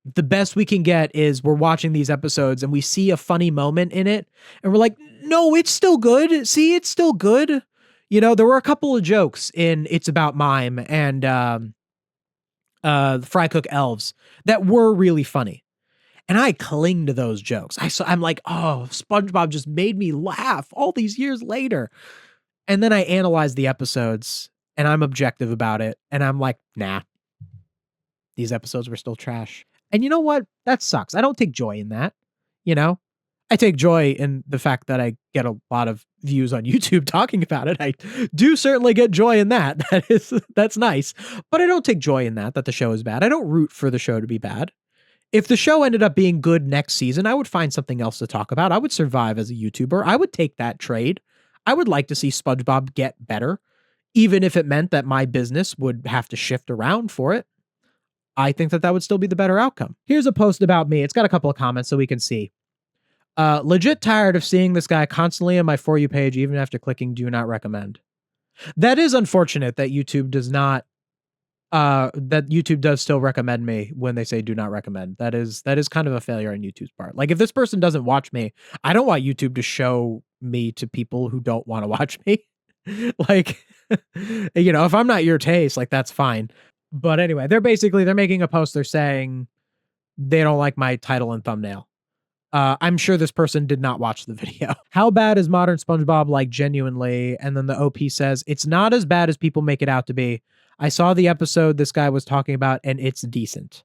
the best we can get is we're watching these episodes and we see a funny moment in it, and we're like, no, it's still good. See, it's still good. You know, there were a couple of jokes in It's About Mime and the Fry Cook Elves that were really funny. And I cling to those jokes. I'm like, oh, SpongeBob just made me laugh all these years later. And then I analyze the episodes and I'm objective about it. And I'm like, nah, these episodes were still trash. And you know what? That sucks. I don't take joy in that. You know, I take joy in the fact that I get a lot of views on YouTube talking about it. I do certainly get joy in that. That's nice. But I don't take joy in that the show is bad. I don't root for the show to be bad. If the show ended up being good next season, I would find something else to talk about. I would survive as a YouTuber. I would take that trade. I would like to see SpongeBob get better, even if it meant that my business would have to shift around for it. I think that would still be the better outcome. Here's a post about me. It's got a couple of comments so we can see. Legit tired of seeing this guy constantly on my For You page, even after clicking do not recommend. That is unfortunate that YouTube does not, that YouTube does still recommend me when they say do not recommend. That is kind of a failure on YouTube's part. Like if this person doesn't watch me, I don't want YouTube to show me to people who don't want to watch me. Like, you know, if I'm not your taste, like that's fine. But anyway, they're making a post. They're saying they don't like my title and thumbnail. I'm sure this person did not watch the video. How bad is modern SpongeBob, like, genuinely? And then the OP says, it's not as bad as people make it out to be. I saw the episode this guy was talking about, and it's decent.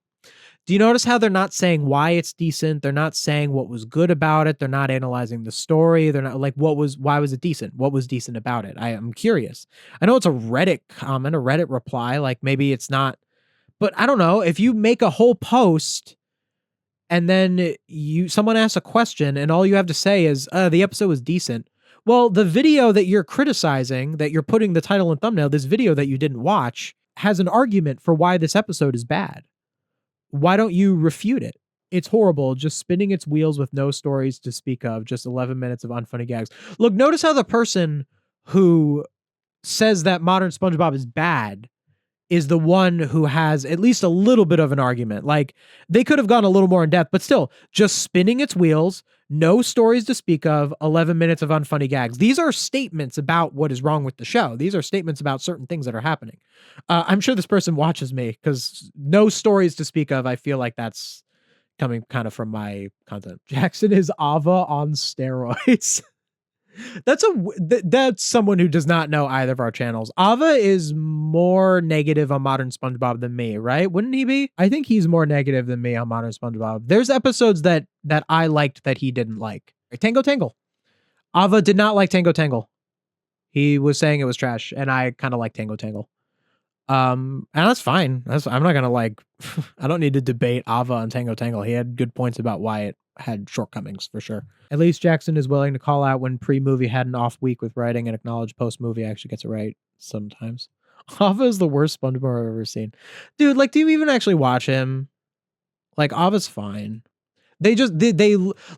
Do you notice how they're not saying why it's decent? They're not saying what was good about it. They're not analyzing the story. They're not like, why was it decent? What was decent about it? I am curious. I know it's a Reddit comment, a Reddit reply. Like, maybe it's not, but I don't know. If you make a whole post and then someone asks a question and all you have to say is, the episode was decent. Well, the video that you're criticizing, that you're putting the title and thumbnail, this video that you didn't watch, has an argument for why this episode is bad. Why don't you refute it? It's horrible, just spinning its wheels with no stories to speak of, just 11 minutes of unfunny gags. Look, notice how the person who says that modern SpongeBob is bad is the one who has at least a little bit of an argument. Like, they could have gone a little more in depth, but still, just spinning its wheels, no stories to speak of, 11 minutes of unfunny gags. These are statements about what is wrong with the show. These are statements about certain things that are happening. I'm sure this person watches me because no stories to speak of. I feel like that's coming kind of from my content. Jackson is Ava on steroids. That's someone who does not know either of our channels. Ava is more negative on modern SpongeBob than me, right? Wouldn't he be? I think he's more negative than me on modern SpongeBob. There's episodes that I liked that he didn't like. Tango Tangle. Ava did not like Tango Tangle. He was saying it was trash, and I kind of like Tango Tangle. And that's fine. I'm not gonna like. I don't need to debate Ava on Tango Tangle. He had good points about why it had shortcomings for sure. At least Jackson is willing to call out when pre-movie had an off week with writing and acknowledge post-movie actually gets it right sometimes. Ava is the worst SpongeBob I've ever seen. Dude, like, do you even actually watch him? Like, Ava's fine. They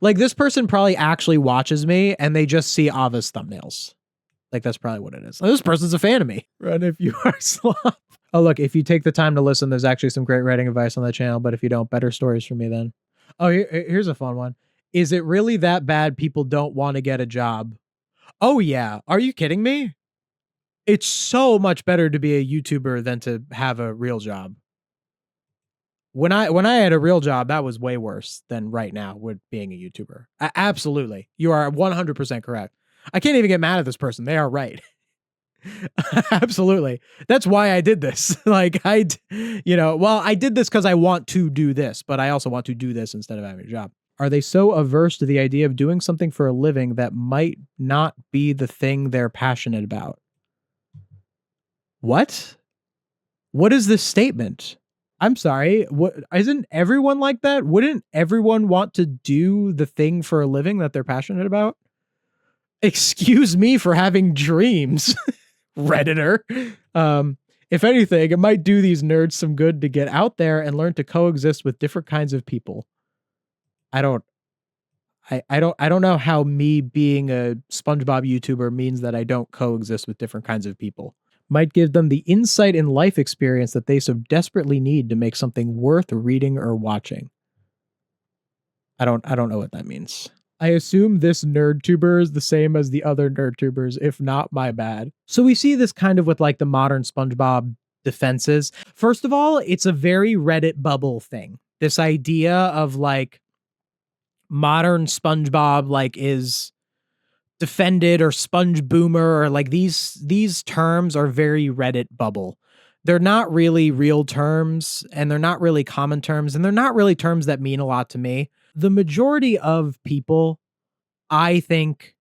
like, this person probably actually watches me and they just see Ava's thumbnails. Like, that's probably what it is. This person's a fan of me. Run if you are slop. Oh, look, if you take the time to listen, there's actually some great writing advice on the channel, but if you don't, better stories from me then. Oh, here's a fun one. Is it really that bad people don't want to get a job? Oh, yeah. Are you kidding me? It's so much better to be a YouTuber than to have a real job. When I had a real job, that was way worse than right now with being a YouTuber. Absolutely. You are 100% correct. I can't even get mad at this person. They are right. Absolutely. That's why I did this. Like, I did this because I want to do this, but I also want to do this instead of having a job. Are they so averse to the idea of doing something for a living that might not be the thing they're passionate about? What? What is this statement? I'm sorry. What, isn't everyone like that? Wouldn't everyone want to do the thing for a living that they're passionate about? Excuse me for having dreams, Redditor. If anything, it might do these nerds some good to get out there and learn to coexist with different kinds of people. I don't know how me being a SpongeBob YouTuber means that I don't coexist with different kinds of people. Might give them the insight and life experience that they so desperately need to make something worth reading or watching. I don't know what that means. I assume this nerd-tuber is the same as the other nerd-tubers, if not, my bad. So we see this kind of with like the modern SpongeBob defenses. First of all, it's a very Reddit bubble thing. This idea of like modern SpongeBob like is defended or sponge boomer or like these terms are very Reddit bubble. They're not really real terms and they're not really common terms and they're not really terms that mean a lot to me. The majority of people, I think,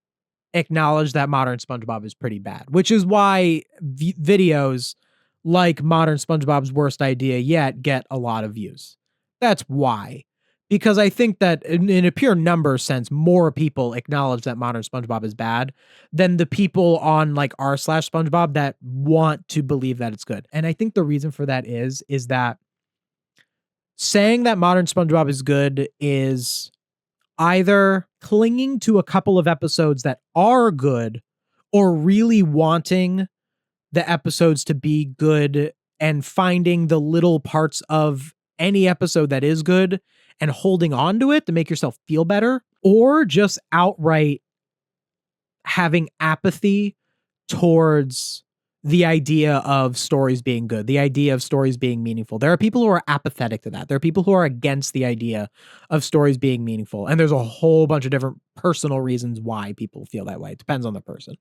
acknowledge that modern SpongeBob is pretty bad, which is why videos like modern SpongeBob's worst idea yet get a lot of views. That's why. Because I think that in a pure number sense, more people acknowledge that modern SpongeBob is bad than the people on like r/SpongeBob that want to believe that it's good. And I think the reason for that is that saying that modern SpongeBob is good is either clinging to a couple of episodes that are good or really wanting the episodes to be good and finding the little parts of any episode that is good and holding on to it to make yourself feel better, or just outright having apathy towards the idea of stories being good, the idea of stories being meaningful. There are people who are apathetic to that. There are people who are against the idea of stories being meaningful. And there's a whole bunch of different personal reasons why people feel that way. It depends on the person,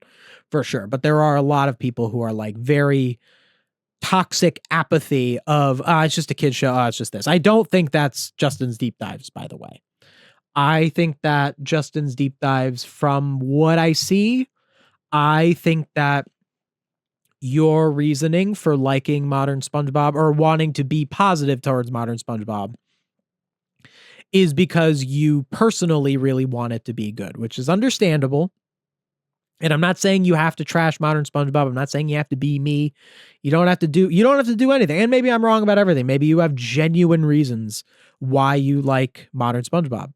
for sure. But there are a lot of people who are like very toxic apathy of, it's just a kid's show. It's just this. I don't think that's Justin's deep dives, by the way. I think that Justin's deep dives, from what I see, I think that your reasoning for liking modern SpongeBob or wanting to be positive towards modern SpongeBob is because you personally really want it to be good, which is understandable. And I'm not saying you have to trash modern SpongeBob. I'm not saying you have to be me. You don't have to do anything. And maybe I'm wrong about everything. Maybe you have genuine reasons why you like modern SpongeBob.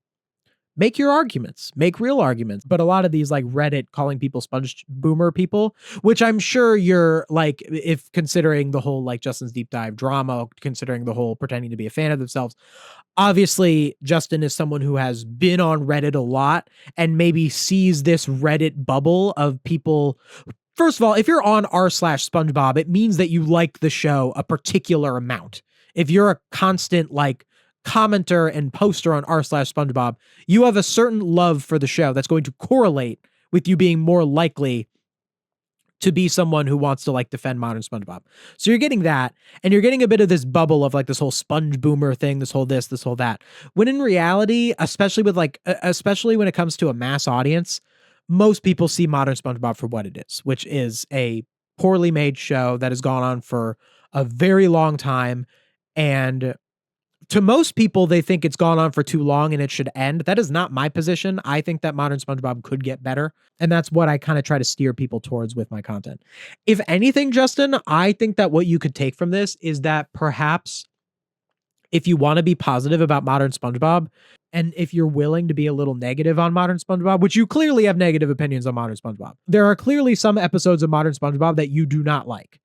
Make your arguments, make real arguments. But a lot of these like Reddit calling people sponge boomer people, which I'm sure you're like, if considering the whole like Justin's deep dive drama, considering the whole pretending to be a fan of themselves, obviously Justin is someone who has been on Reddit a lot and maybe sees this Reddit bubble of people. First of all, if you're on r/SpongeBob, it means that you like the show a particular amount. If you're a constant like commenter and poster on r/SpongeBob, you have a certain love for the show that's going to correlate with you being more likely to be someone who wants to like defend modern SpongeBob. So you're getting that, and you're getting a bit of this bubble of like this whole sponge boomer thing, this whole that. When in reality, especially when it comes to a mass audience, most people see modern SpongeBob for what it is, which is a poorly made show that has gone on for a very long time. And to most people, they think it's gone on for too long and it should end. That is not my position. I think that modern SpongeBob could get better. And that's what I kind of try to steer people towards with my content. If anything, Justin, I think that what you could take from this is that perhaps if you want to be positive about modern SpongeBob, and if you're willing to be a little negative on modern SpongeBob, which you clearly have negative opinions on modern SpongeBob, there are clearly some episodes of modern SpongeBob that you do not like.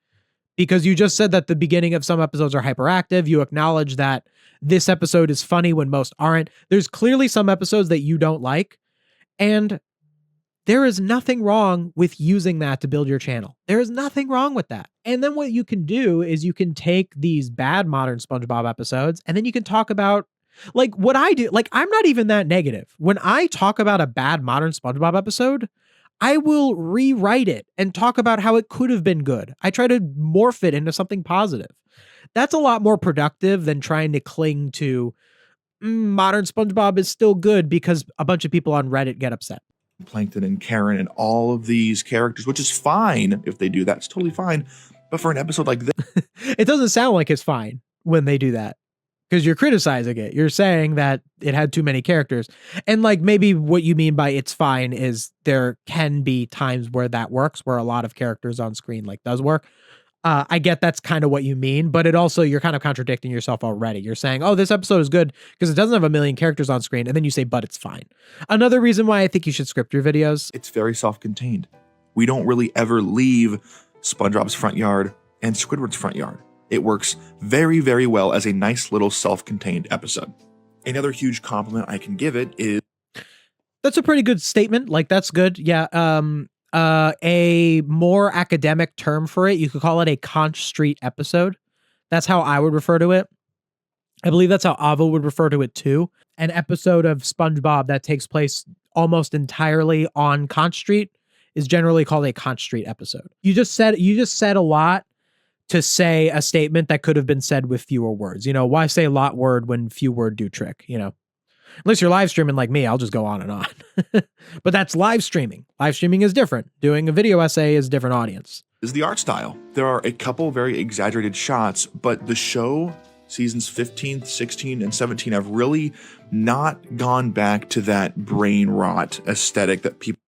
Because you just said that the beginning of some episodes are hyperactive. You acknowledge that this episode is funny when most aren't. There's clearly some episodes that you don't like. And there is nothing wrong with using that to build your channel. There is nothing wrong with that. And then what you can do is you can take these bad modern SpongeBob episodes and then you can talk about like what I do. Like, I'm not even that negative. When I talk about a bad modern SpongeBob episode, I will rewrite it and talk about how it could have been good. I try to morph it into something positive. That's a lot more productive than trying to cling to modern SpongeBob is still good because a bunch of people on Reddit get upset. Plankton and Karen and all of these characters, which is fine if they do that. It's totally fine. But for an episode like this, it doesn't sound like it's fine when they do that. Because you're criticizing it. You're saying that it had too many characters. And like maybe what you mean by it's fine is there can be times where that works, where a lot of characters on screen like does work. I get that's kind of what you mean, but it also, you're kind of contradicting yourself already. You're saying, oh, this episode is good because it doesn't have a million characters on screen. And then you say, but it's fine. Another reason why I think you should script your videos. it's very self-contained. We don't really ever leave SpongeBob's front yard and Squidward's front yard. It works very, very well as a nice little self-contained episode. Another huge compliment I can give it is... That's a pretty good statement. Like, that's good. Yeah. A more academic term for it, you could call it a Conch Street episode. That's how I would refer to it. I believe that's how Avo would refer to it too. An episode of SpongeBob that takes place almost entirely on Conch Street is generally called a Conch Street episode. You just said a lot to say a statement that could have been said with fewer words. You know, why say a lot word when few word do trick, you know? Unless you're live streaming like me, I'll just go on and on. But that's live streaming. Live streaming is different. Doing a video essay is a different audience. Is the art style. There are a couple very exaggerated shots, but the show seasons 15, 16, and 17 have really not gone back to that brain rot aesthetic that people...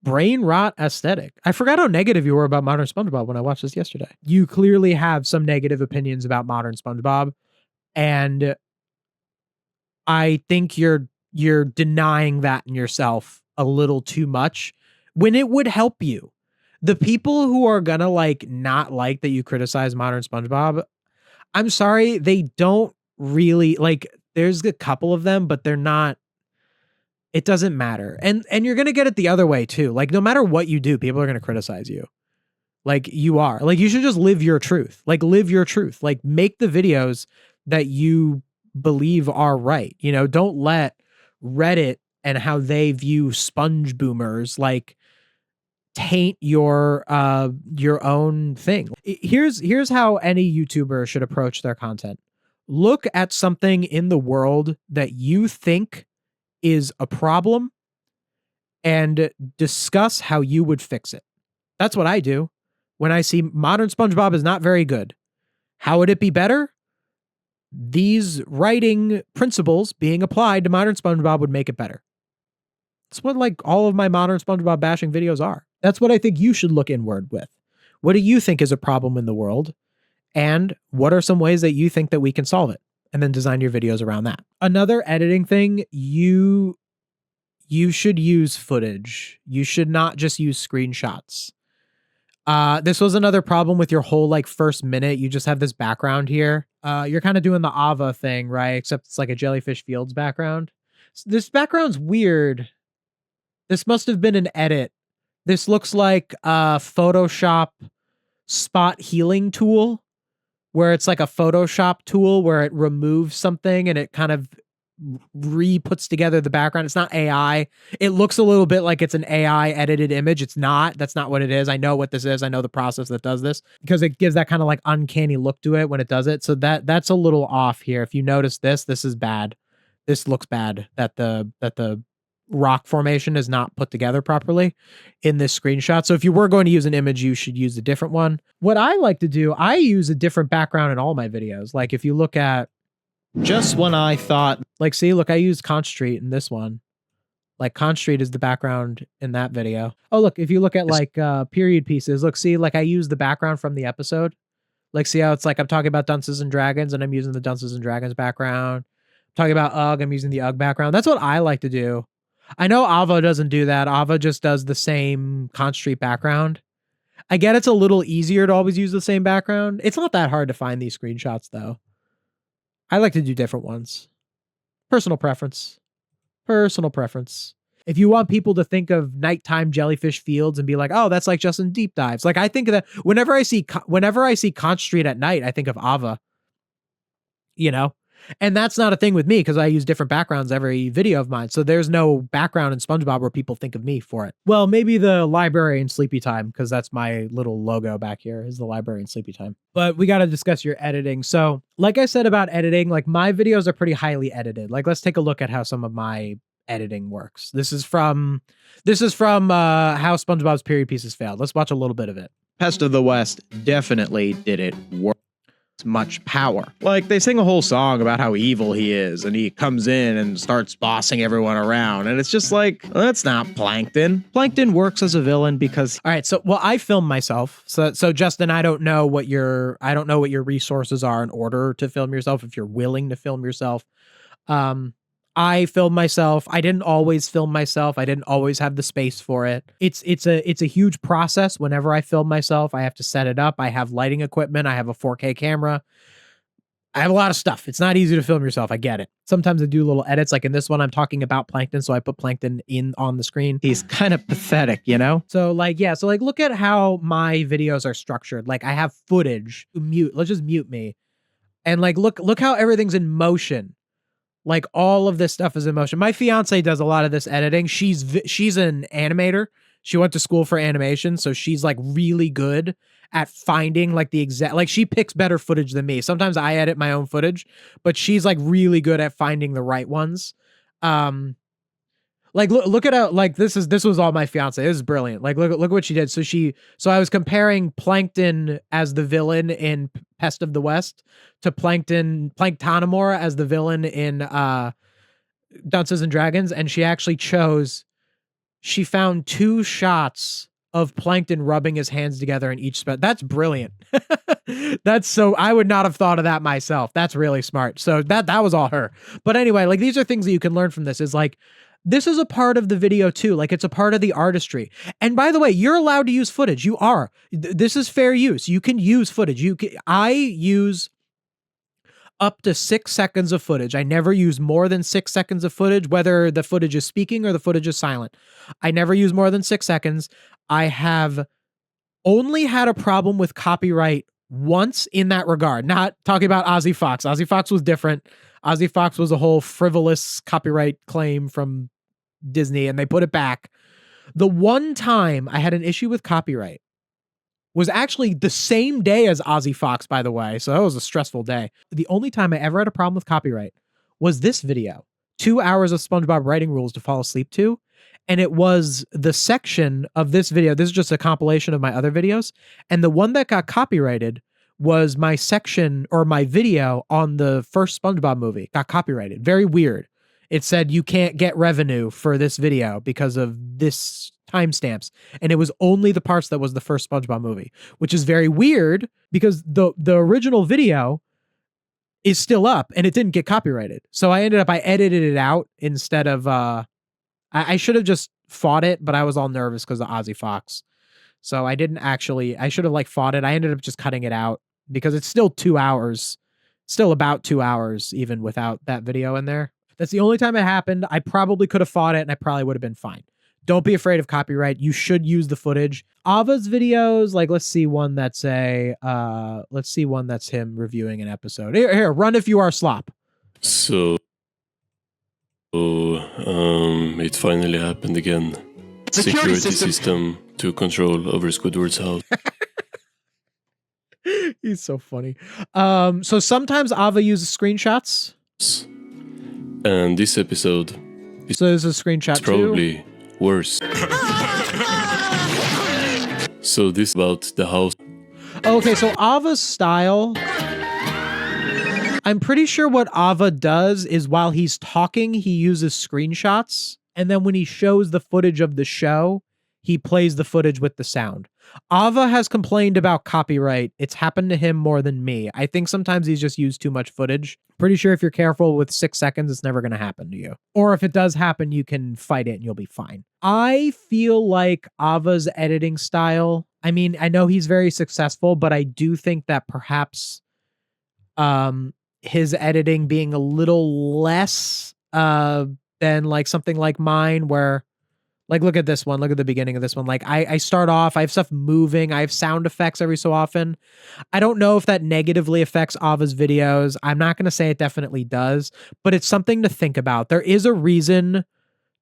Brain rot aesthetic. I forgot how negative you were about modern SpongeBob when I watched this yesterday. You clearly have some negative opinions about modern SpongeBob, and I think you're denying that in yourself a little too much when it would help you. The people who are gonna like not like that you criticize modern SpongeBob, I'm sorry, they don't really like. There's a couple of them, but they're not. It doesn't matter. And you're going to get it the other way too. Like, no matter what you do, people are going to criticize you. Like you are. Like you should just live your truth. Like live your truth. Like make the videos that you believe are right. You know, don't let Reddit and how they view sponge boomers like taint your own thing. Here's how any YouTuber should approach their content. Look at something in the world that you think is a problem and discuss how you would fix it. That's what I do. When I see modern SpongeBob is not very good, how would it be better? These writing principles being applied to modern SpongeBob would make it better. That's what like all of my modern SpongeBob bashing videos are. That's what I think you should look inward with. What do you think is a problem in the world? And what are some ways that you think that we can solve it? And then design your videos around that. Another editing thing, you should use footage. You should not just use screenshots. This was another problem with your whole like first minute. You just have this background here. You're kind of doing the Ava thing, right? Except it's like a Jellyfish Fields background. This background's weird. This must have been an edit. This looks like a Photoshop spot healing tool, where it's like a Photoshop tool where it removes something and it kind of re-puts together the background. It's not AI. It looks a little bit like it's an AI edited image. It's not. That's not what it is. I know what this is. I know the process that does this because it gives that kind of like uncanny look to it when it does it. So that's a little off here. If you notice this is bad. This looks bad that the rock formation is not put together properly in this screenshot. So if you were going to use an image, you should use a different one. What I like to do, I use a different background in all my videos. Like if you look at Just when I thought, like, see, look, I used Conch Street in this one. Like Conch Street is the background in that video. Oh, look, if you look at like period pieces, look, see, like I use the background from the episode. Like, see how it's like I'm talking about Dunces and Dragons and I'm using the Dunces and Dragons background. Talking about UGG, I'm using the UGG background. That's what I like to do. I know Ava doesn't do that. Ava just does the same Conch Street background. I get it's a little easier to always use the same background. It's not that hard to find these screenshots though. I like to do different ones. Personal preference. Personal preference. If you want people to think of nighttime Jellyfish Fields and be like, oh, that's like Justin Deep Dives. Like I think that whenever I see Conch Street at night, I think of Ava. You know? And that's not a thing with me because I use different backgrounds every video of mine. So there's no background in SpongeBob where people think of me for it. Well, maybe the library and Sleepy Time, because that's my little logo back here is the library and Sleepy Time. But we got to discuss your editing. So like I said about editing, like my videos are pretty highly edited. Like let's take a look at how some of my editing works. This is from how SpongeBob's period pieces failed. Let's watch a little bit of it. Pest of the West definitely did it worse. Much power. Like they sing a whole song about how evil he is and he comes in and starts bossing everyone around and it's just like, that's not Plankton. Plankton works as a villain because all right, so well I film myself. So Justin, I don't know what your resources are in order to film yourself if you're willing to film yourself. I film myself. I didn't always film myself. I didn't always have the space for it. It's a huge process. Whenever I film myself, I have to set it up. I have lighting equipment. I have a 4K camera. I have a lot of stuff. It's not easy to film yourself. I get it. Sometimes I do little edits. Like in this one, I'm talking about Plankton, so I put Plankton on the screen. He's kind of pathetic, you know? So like, yeah. So like, look at how my videos are structured. Like I have footage. Mute. Let's just mute me. And like, look how everything's in motion. Like all of this stuff is in motion. My fiance does a lot of this editing. She's an animator. She went to school for animation, so she's like really good at finding like the exact, like she picks better footage than me. Sometimes I edit my own footage, but she's like really good at finding the right ones. Like look at how like this was all my fiance. This is brilliant. Like look what she did. So I was comparing Plankton as the villain in Pest of the West to Planktonomora as the villain in Dunces and Dragons, and she actually she found 2 shots of Plankton rubbing his hands together in each spot. That's brilliant. I would not have thought of that myself. That's really smart. So that was all her. But anyway, like these are things that you can learn from this is like, this is a part of the video too. Like it's a part of the artistry. And by the way, you're allowed to use footage. You are. This is fair use. You can use footage. I use up to 6 seconds of footage. I never use more than 6 seconds of footage, whether the footage is speaking or the footage is silent. I never use more than 6 seconds. I have only had a problem with copyright once in that regard. Not talking about Ozzy Fox. Ozzy Fox was different. Ozzy Fox was a whole frivolous copyright claim from Disney, and they put it back. The one time I had an issue with copyright was actually the same day as Ozzy Fox, by the way. So that was a stressful day. The only time I ever had a problem with copyright was this video, 2 hours of SpongeBob writing rules to fall asleep to. And it was the section of this video. This is just a compilation of my other videos. And the one that got copyrighted was my section or my video on the first SpongeBob movie got copyrighted. Very weird. It said you can't get revenue for this video because of this timestamps. And it was only the parts that was the first SpongeBob movie, which is very weird because the original video is still up and it didn't get copyrighted. So I edited it out instead of, I should have just fought it, but I was all nervous because of Ozzy Fox. So I should have fought it. I ended up just cutting it out because it's still 2 hours, still about 2 hours, even without that video in there. That's the only time it happened. I probably could have fought it and I probably would have been fine. Don't be afraid of copyright. You should use the footage. Ava's videos, let's see one that's him reviewing an episode. Here, run if you are slop. So, it finally happened again. Security system to control over Squidward's house. He's so funny. So sometimes Ava uses screenshots. And this episode So there's a screenshot is probably worse. So this is about the house. Okay, so Ava's style. I'm pretty sure what Ava does is while he's talking, he uses screenshots. And then when he shows the footage of the show, he plays the footage with the sound. Ava has complained about copyright. It's happened to him more than me. I think sometimes he's just used too much footage. Pretty sure if you're careful with 6 seconds, it's never going to happen to you. Or if it does happen, you can fight it and you'll be fine. I feel like Ava's editing style, I mean, I know he's very successful, but I do think that perhaps his editing being a little less than something like mine where look at this one. Look at the beginning of this one. I start off, I have stuff moving. I have sound effects every so often. I don't know if that negatively affects Ava's videos. I'm not going to say it definitely does, but it's something to think about. There is a reason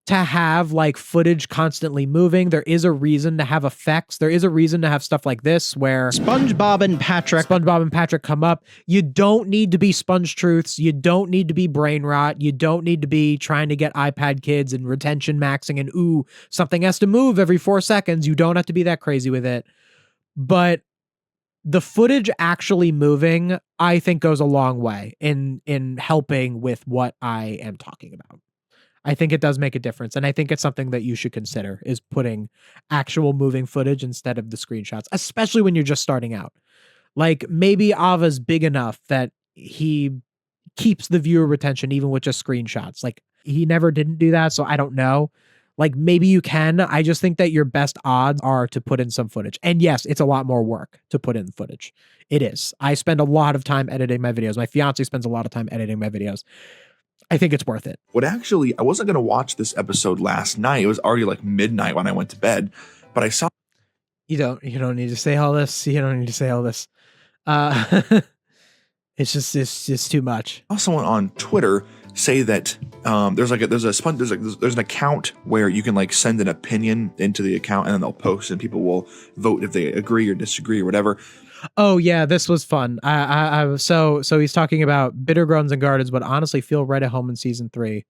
to have footage constantly moving. There is a reason to have effects. There is a reason to have stuff like this where SpongeBob and Patrick come up. You don't need to be SpongeTruths. You don't need to be brain rot. You don't need to be trying to get iPad kids and retention maxing and something has to move every 4 seconds. You don't have to be that crazy with it. But the footage actually moving, I think, goes a long way in helping with what I am talking about. I think it does make a difference. And I think it's something that you should consider is putting actual moving footage instead of the screenshots, especially when you're just starting out. Maybe Ava's big enough that he keeps the viewer retention even with just screenshots. He never didn't do that. So I don't know. Maybe you can. I just think that your best odds are to put in some footage. And yes, it's a lot more work to put in footage. It is. I spend a lot of time editing my videos. My fiance spends a lot of time editing my videos. I think it's worth it. I wasn't going to watch this episode last night. It was already midnight when I went to bed, but I saw. You don't need to say all this. You don't need to say all this. It's just too much. I saw someone on Twitter say that there's an account where you can send an opinion into the account and then they'll post and people will vote if they agree or disagree or whatever. Oh yeah, this was fun. So he's talking about bitter groans and gardens, but honestly feel right at home in season 3.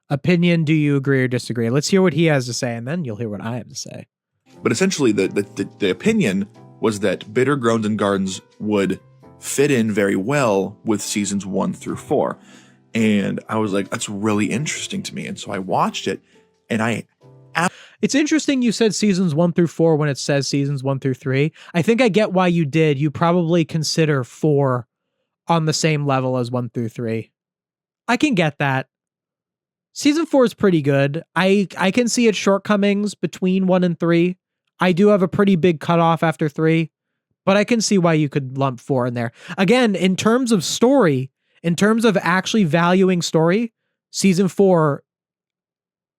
Opinion, do you agree or disagree? Let's hear what he has to say, and then you'll hear what I have to say. But essentially, the opinion was that bitter groans and gardens would fit in very well with seasons 1 through 4, and I was like, that's really interesting to me, and so I watched it, and It's interesting you said seasons 1 through 4 when it says seasons 1 through 3. I think I get why you did. You probably consider 4 on the same level as 1 through 3. I can get that. Season 4 is pretty good. I can see its shortcomings between 1 and 3. I do have a pretty big cutoff after 3, but I can see why you could lump 4 in there. Again, in terms of story, in terms of actually valuing story, season 4,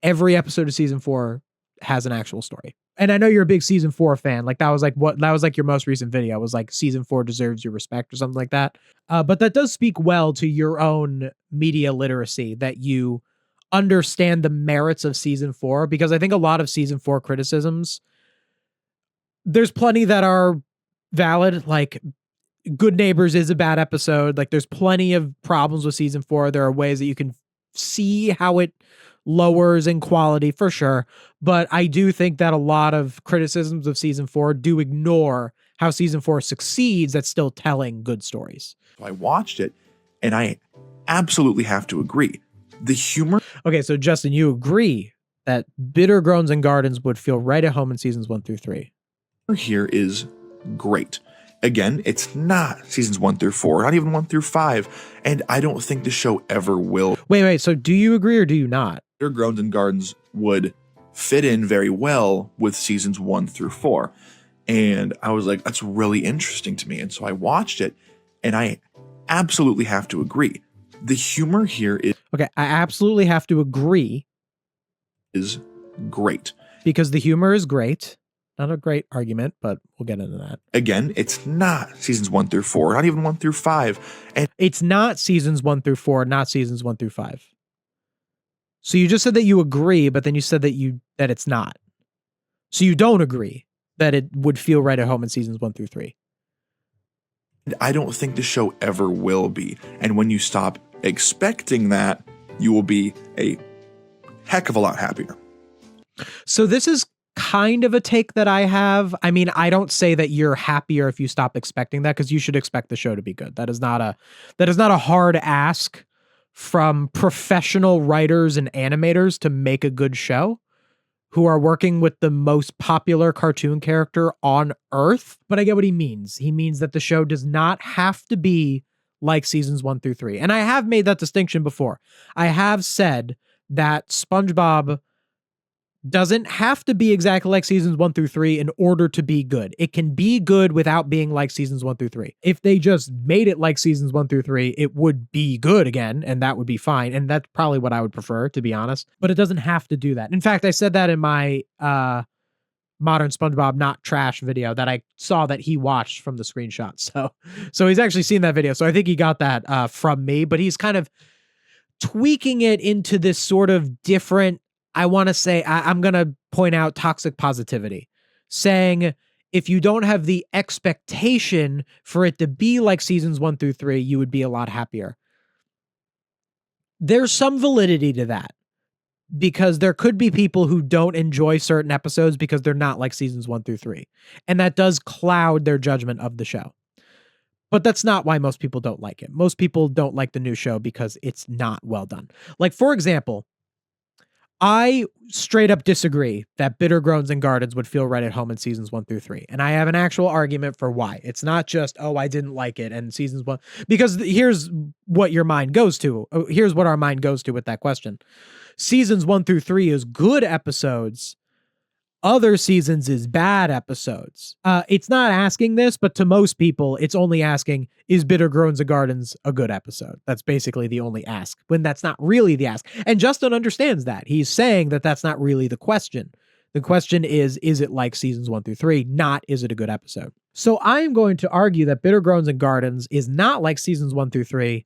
every episode of season 4 has an actual story. and I know you're a big season 4 fan. Like that was like your most recent video. It was like season 4 deserves your respect or something like that. But that does speak well to your own media literacy, that you understand the merits of season 4, because I think a lot of season 4 criticisms, there's plenty that are valid. Like Good Neighbors is a bad episode. Like there's plenty of problems with season 4. There are ways that you can see how it lowers in quality for sure. But I do think that a lot of criticisms of season 4 do ignore how season 4 succeeds at still telling good stories. I watched it and I absolutely have to agree. The humor. Okay, so Justin, you agree that Bitter Groans and Gardens would feel right at home in seasons 1 through 3. Here is great. Again, it's not seasons 1 through 4, not even 1 through 5, and I don't think the show ever will. Wait, so do you agree or do you not? Bitter Groans and Gardens would fit in very well with seasons 1 through 4. And I was like, that's really interesting to me. And so I watched it, and I absolutely have to agree. The humor here Okay, I absolutely have to agree. Is great. Because the humor is great. Not a great argument, but we'll get into that. Again, it's not seasons 1 through 4, not even 1 through 5. And it's not seasons 1 through 4, not seasons 1 through 5. So you just said that you agree, but then you said that it's not. So you don't agree that it would feel right at home in seasons 1 through 3. I don't think the show ever will be. And when you stop expecting that, you will be a heck of a lot happier. So this is kind of a take that I have. I mean, I don't say that you're happier if you stop expecting that, because you should expect the show to be good. That is not a hard ask from professional writers and animators to make a good show, who are working with the most popular cartoon character on Earth. But I get what he means. He means that the show does not have to be like seasons 1 through 3. And I have made that distinction before. I have said that SpongeBob doesn't have to be exactly like seasons 1 through 3 in order to be good. It can be good without being like seasons 1 through 3. If they just made it like seasons 1 through 3, it would be good again, and that would be fine. And that's probably what I would prefer, to be honest. But it doesn't have to do that. In fact, I said that in my Modern SpongeBob Not Trash video that I saw that he watched from the screenshot. So he's actually seen that video. So I think he got that from me, but he's kind of tweaking it into this sort of different, I want to say, I'm going to point out toxic positivity, saying if you don't have the expectation for it to be like seasons 1 through 3, you would be a lot happier. There's some validity to that, because there could be people who don't enjoy certain episodes because they're not like seasons 1 through 3. And that does cloud their judgment of the show. But that's not why most people don't like it. Most people don't like the new show because it's not well done. Like, for example, I straight up disagree that Bitter Groans and Gardens would feel right at home in seasons 1 through 3. And I have an actual argument for why. It's not just, oh, I didn't like it and seasons 1. Because here's what your mind goes to. Here's what our mind goes to with that question. Seasons 1 through 3 is good episodes. Other seasons is bad episodes. It's not asking this, but to most people, it's only asking, is Bitter Groans and Gardens a good episode? That's basically the only ask, when that's not really the ask. And Justin understands that. He's saying that that's not really the question. The question is it like seasons 1 through 3? Not, is it a good episode? So I am going to argue that Bitter Groans and Gardens is not like seasons 1 through 3,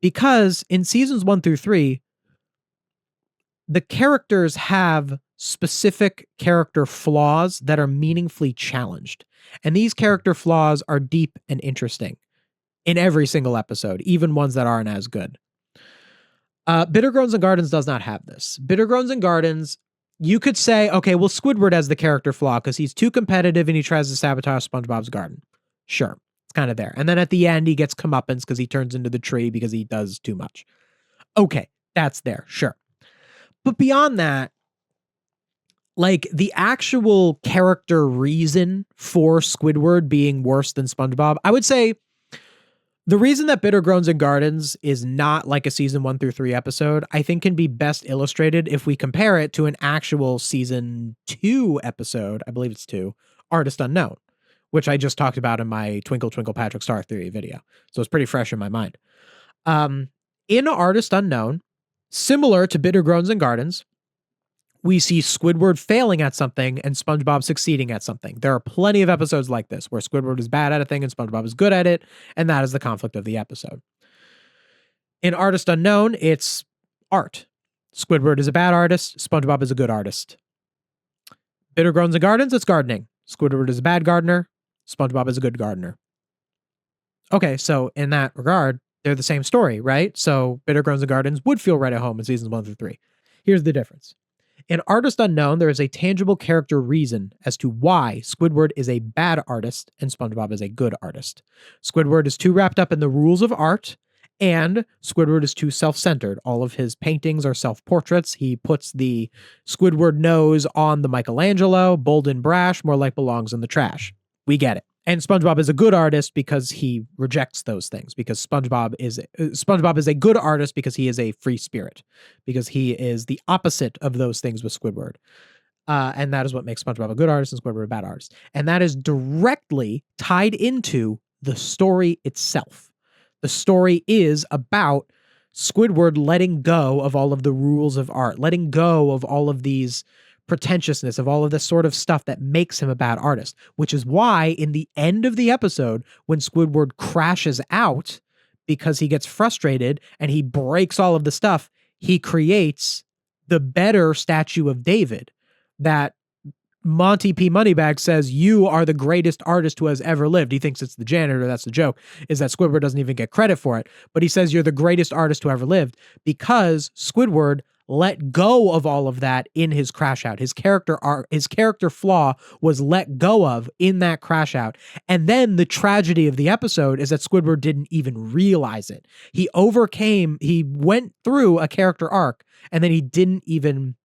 because in seasons 1 through 3, the characters have specific character flaws that are meaningfully challenged. And these character flaws are deep and interesting in every single episode, even ones that aren't as good. Bitter Groans and Gardens does not have this. Bitter Groans and Gardens, you could say, okay, well, Squidward has the character flaw because he's too competitive and he tries to sabotage SpongeBob's garden. Sure, it's kind of there. And then at the end, he gets comeuppance because he turns into the tree because he does too much. Okay, that's there, sure. But beyond that, like the actual character reason for Squidward being worse than SpongeBob, I would say the reason that Bitter Groans and Gardens is not like a season 1 through 3 episode, I think can be best illustrated if we compare it to an actual season 2 episode. I believe it's 2, Artist Unknown, which I just talked about in my Twinkle, Twinkle, Patrick Star Theory video. So it's pretty fresh in my mind. In Artist Unknown, similar to Bitter Groans and Gardens, We see Squidward failing at something and SpongeBob succeeding at something. There are plenty of episodes like this where Squidward is bad at a thing and SpongeBob is good at it, and that is the conflict of the episode. In Artist Unknown, it's art. Squidward is a bad artist, SpongeBob is a good artist. Bitter Groans and Gardens, it's gardening. Squidward is a bad gardener, SpongeBob is a good gardener. Okay, so in that regard, they're the same story, right? So Bitter Groans and Gardens would feel right at home in seasons 1 through 3. Here's the difference. In Artist Unknown, there is a tangible character reason as to why Squidward is a bad artist and SpongeBob is a good artist. Squidward is too wrapped up in the rules of art, and Squidward is too self-centered. All of his paintings are self-portraits. He puts the Squidward nose on the Michelangelo, bold and brash, more like belongs in the trash. We get it. And SpongeBob is a good artist because he rejects those things, because SpongeBob is a good artist because he is a free spirit, because he is the opposite of those things with Squidward. And that is what makes SpongeBob a good artist and Squidward a bad artist. And that is directly tied into the story itself. The story is about Squidward letting go of all of the rules of art, letting go of all of these pretentiousness, of all of this sort of stuff that makes him a bad artist, which is why in the end of the episode, when Squidward crashes out because he gets frustrated and he breaks all of the stuff, he creates the better statue of David that Monty P. Moneybags says, you are the greatest artist who has ever lived. He thinks it's the janitor. That's the joke, is that Squidward doesn't even get credit for it. But he says you're the greatest artist who ever lived because Squidward let go of all of that in his crash out. His character flaw was let go of in that crash out. And then the tragedy of the episode is that Squidward didn't even realize it. He went through a character arc and then he didn't even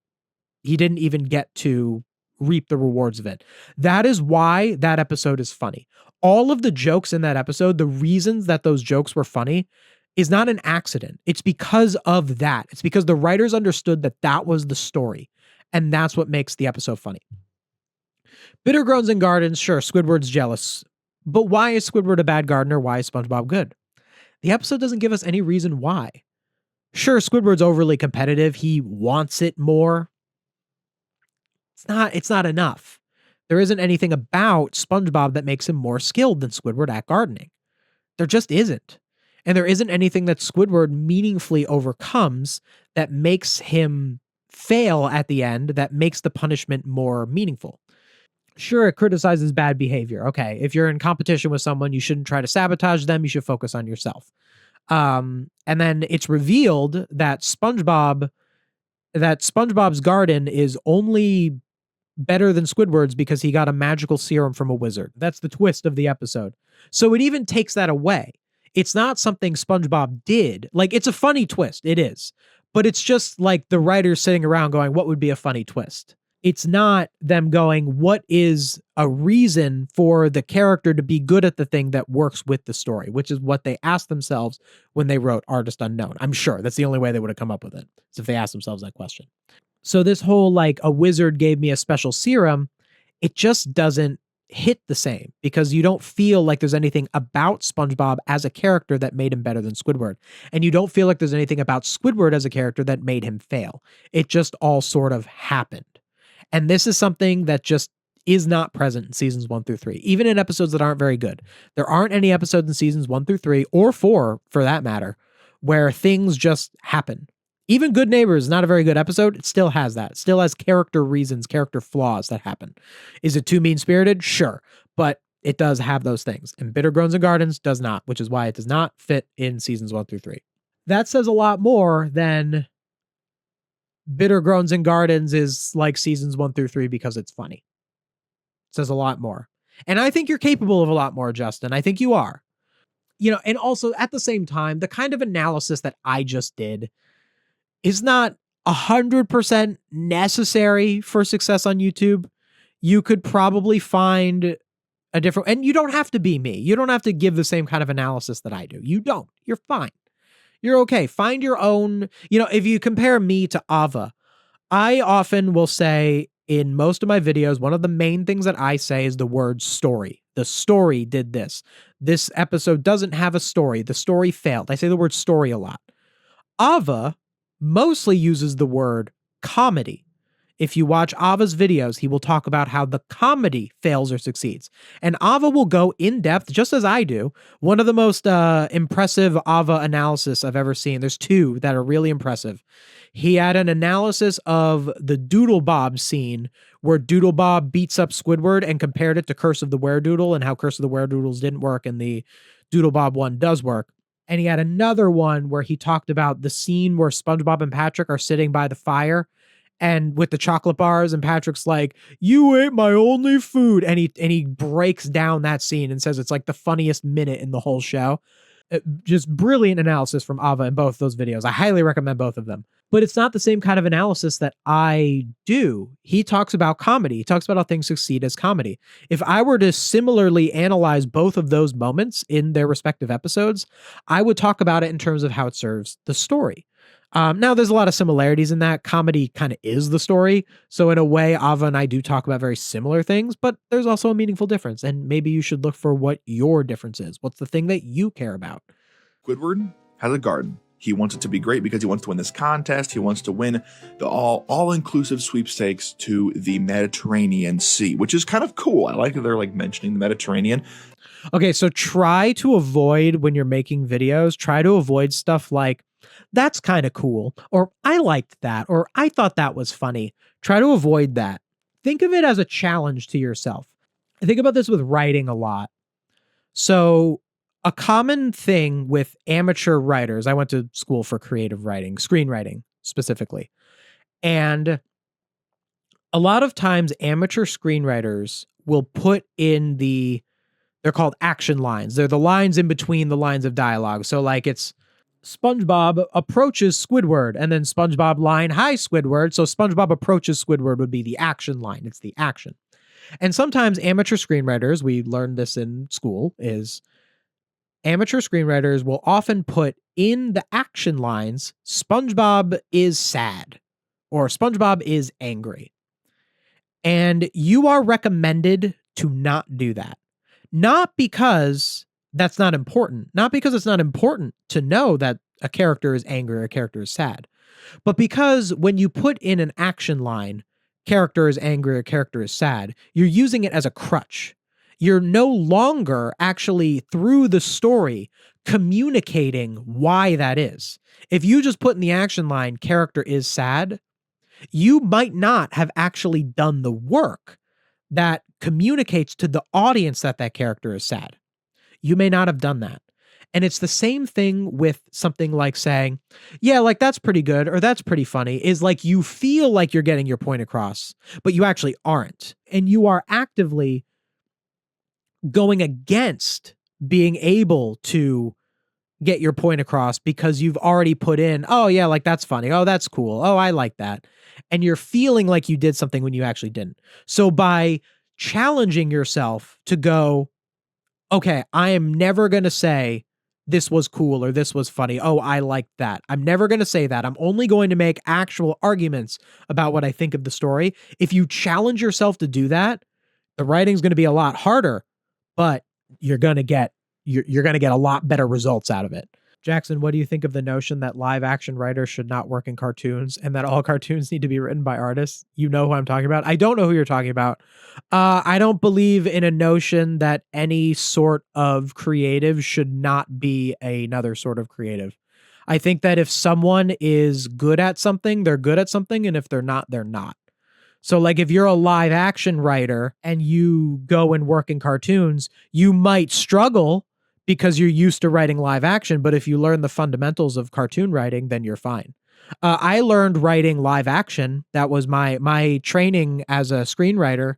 get to reap the rewards of it. That is why that episode is funny. All of the jokes in that episode, the reasons that those jokes were funny is not an accident. It's because of that. It's because the writers understood that that was the story. And that's what makes the episode funny. Bitter Groans and Gardens, sure, Squidward's jealous. But why is Squidward a bad gardener? Why is SpongeBob good? The episode doesn't give us any reason why. Sure, Squidward's overly competitive. He wants it more. It's not enough. There isn't anything about SpongeBob that makes him more skilled than Squidward at gardening. There just isn't. And there isn't anything that Squidward meaningfully overcomes that makes him fail at the end, that makes the punishment more meaningful. Sure, it criticizes bad behavior. Okay, if you're in competition with someone, you shouldn't try to sabotage them. You should focus on yourself. And then it's revealed that SpongeBob's garden is only better than Squidward's because he got a magical serum from a wizard. That's the twist of the episode. So it even takes that away. It's not something SpongeBob did. Like, it's a funny twist. It is. But it's just like the writers sitting around going, what would be a funny twist? It's not them going, what is a reason for the character to be good at the thing that works with the story, which is what they asked themselves when they wrote Artist Unknown. I'm sure that's the only way they would have come up with it, is if they asked themselves that question. So this whole, like, a wizard gave me a special serum, it just doesn't hit the same because you don't feel like there's anything about SpongeBob as a character that made him better than Squidward. And you don't feel like there's anything about Squidward as a character that made him fail. It just all sort of happened. And this is something that just is not present in seasons 1 through 3, even in episodes that aren't very good. There aren't any episodes in seasons 1 through 3 or 4 for that matter, where things just happen. Even Good Neighbors is not a very good episode. It still has that. It still has character reasons, character flaws that happen. Is it too mean-spirited? Sure. But it does have those things. And Bitter Groans and Gardens does not, which is why it does not fit in seasons 1 through 3. That says a lot more than Bitter Groans and Gardens is like seasons 1 through 3 because it's funny. It says a lot more. And I think you're capable of a lot more, Justin. I think you are. You know, and also at the same time, the kind of analysis that I just did is not 100% necessary for success on YouTube. You could probably find a different, and you don't have to be me. You don't have to give the same kind of analysis that I do. You don't. You're fine. You're okay. Find your own, you know, if you compare me to Ava, I often will say in most of my videos, one of the main things that I say is the word story. The story did this. This episode doesn't have a story. The story failed. I say the word story a lot. Ava mostly uses the word comedy. If you watch Ava's videos, he will talk about how the comedy fails or succeeds. And Ava will go in depth, just as I do. One of the most impressive Ava analysis I've ever seen. There's two that are really impressive. He had an analysis of the Doodle Bob scene where Doodle Bob beats up Squidward and compared it to Curse of the Weredoodle and how Curse of the Weredoodles didn't work and the Doodle Bob one does work. And he had another one where he talked about the scene where SpongeBob and Patrick are sitting by the fire and with the chocolate bars, and Patrick's like, "You ate my only food." And he breaks down that scene and says it's like the funniest minute in the whole show. Just brilliant analysis from Ava in both those videos. I highly recommend both of them. But it's not the same kind of analysis that I do. He talks about comedy. He talks about how things succeed as comedy. If I were to similarly analyze both of those moments in their respective episodes, I would talk about it in terms of how it serves the story. Now, there's a lot of similarities in that. Comedy kind of is the story. So in a way, Ava and I do talk about very similar things, but there's also a meaningful difference. And maybe you should look for what your difference is. What's the thing that you care about? Squidward has a garden. He wants it to be great because he wants to win this contest. He wants to win the all-inclusive sweepstakes to the Mediterranean Sea, which is kind of cool. I like that they're like mentioning the Mediterranean. Okay, so try to avoid, when you're making videos, try to avoid stuff like, "That's kind of cool," or "I liked that," or "I thought that was funny." Try to avoid that. Think of it as a challenge to yourself. I think about this with writing a lot. So a common thing with amateur writers, I went to school for creative writing, screenwriting specifically. And a lot of times amateur screenwriters will put in they're called action lines. They're the lines in between the lines of dialogue. So like it's SpongeBob approaches Squidward and then SpongeBob line, "Hi Squidward." So SpongeBob approaches Squidward would be the action line. It's the action. And sometimes amateur screenwriters, we learned this in school, is amateur screenwriters will often put in the action lines, "SpongeBob is sad," or "SpongeBob is angry." And you are recommended to not do that. Not because that's not important. Not because it's not important to know that a character is angry or a character is sad. But because when you put in an action line, character is angry or character is sad, you're using it as a crutch. You're no longer actually, through the story, communicating why that is. If you just put in the action line, "Character is sad," you might not have actually done the work that communicates to the audience that that character is sad. You may not have done that. And it's the same thing with something like saying, "Yeah, like that's pretty good," or "That's pretty funny," is like you feel like you're getting your point across, but you actually aren't. And you are actively going against being able to get your point across because you've already put in, "Oh yeah, like that's funny. Oh, that's cool. Oh, I like that." And you're feeling like you did something when you actually didn't. So by challenging yourself to go, "Okay, I am never going to say this was cool or this was funny. Oh, I liked that. I'm never going to say that. I'm only going to make actual arguments about what I think of the story." If you challenge yourself to do that, the writing's going to be a lot harder, but you're going to get a lot better results out of it. Jackson, what do you think of the notion that live action writers should not work in cartoons and that all cartoons need to be written by artists? You know who I'm talking about. I don't know who you're talking about. I don't believe in a notion that any sort of creative should not be another sort of creative. I think that if someone is good at something, they're good at something. And if they're not, they're not. So like if you're a live action writer and you go and work in cartoons, you might struggle because you're used to writing live action. But if you learn the fundamentals of cartoon writing, then you're fine. I learned writing live action. That was my training as a screenwriter.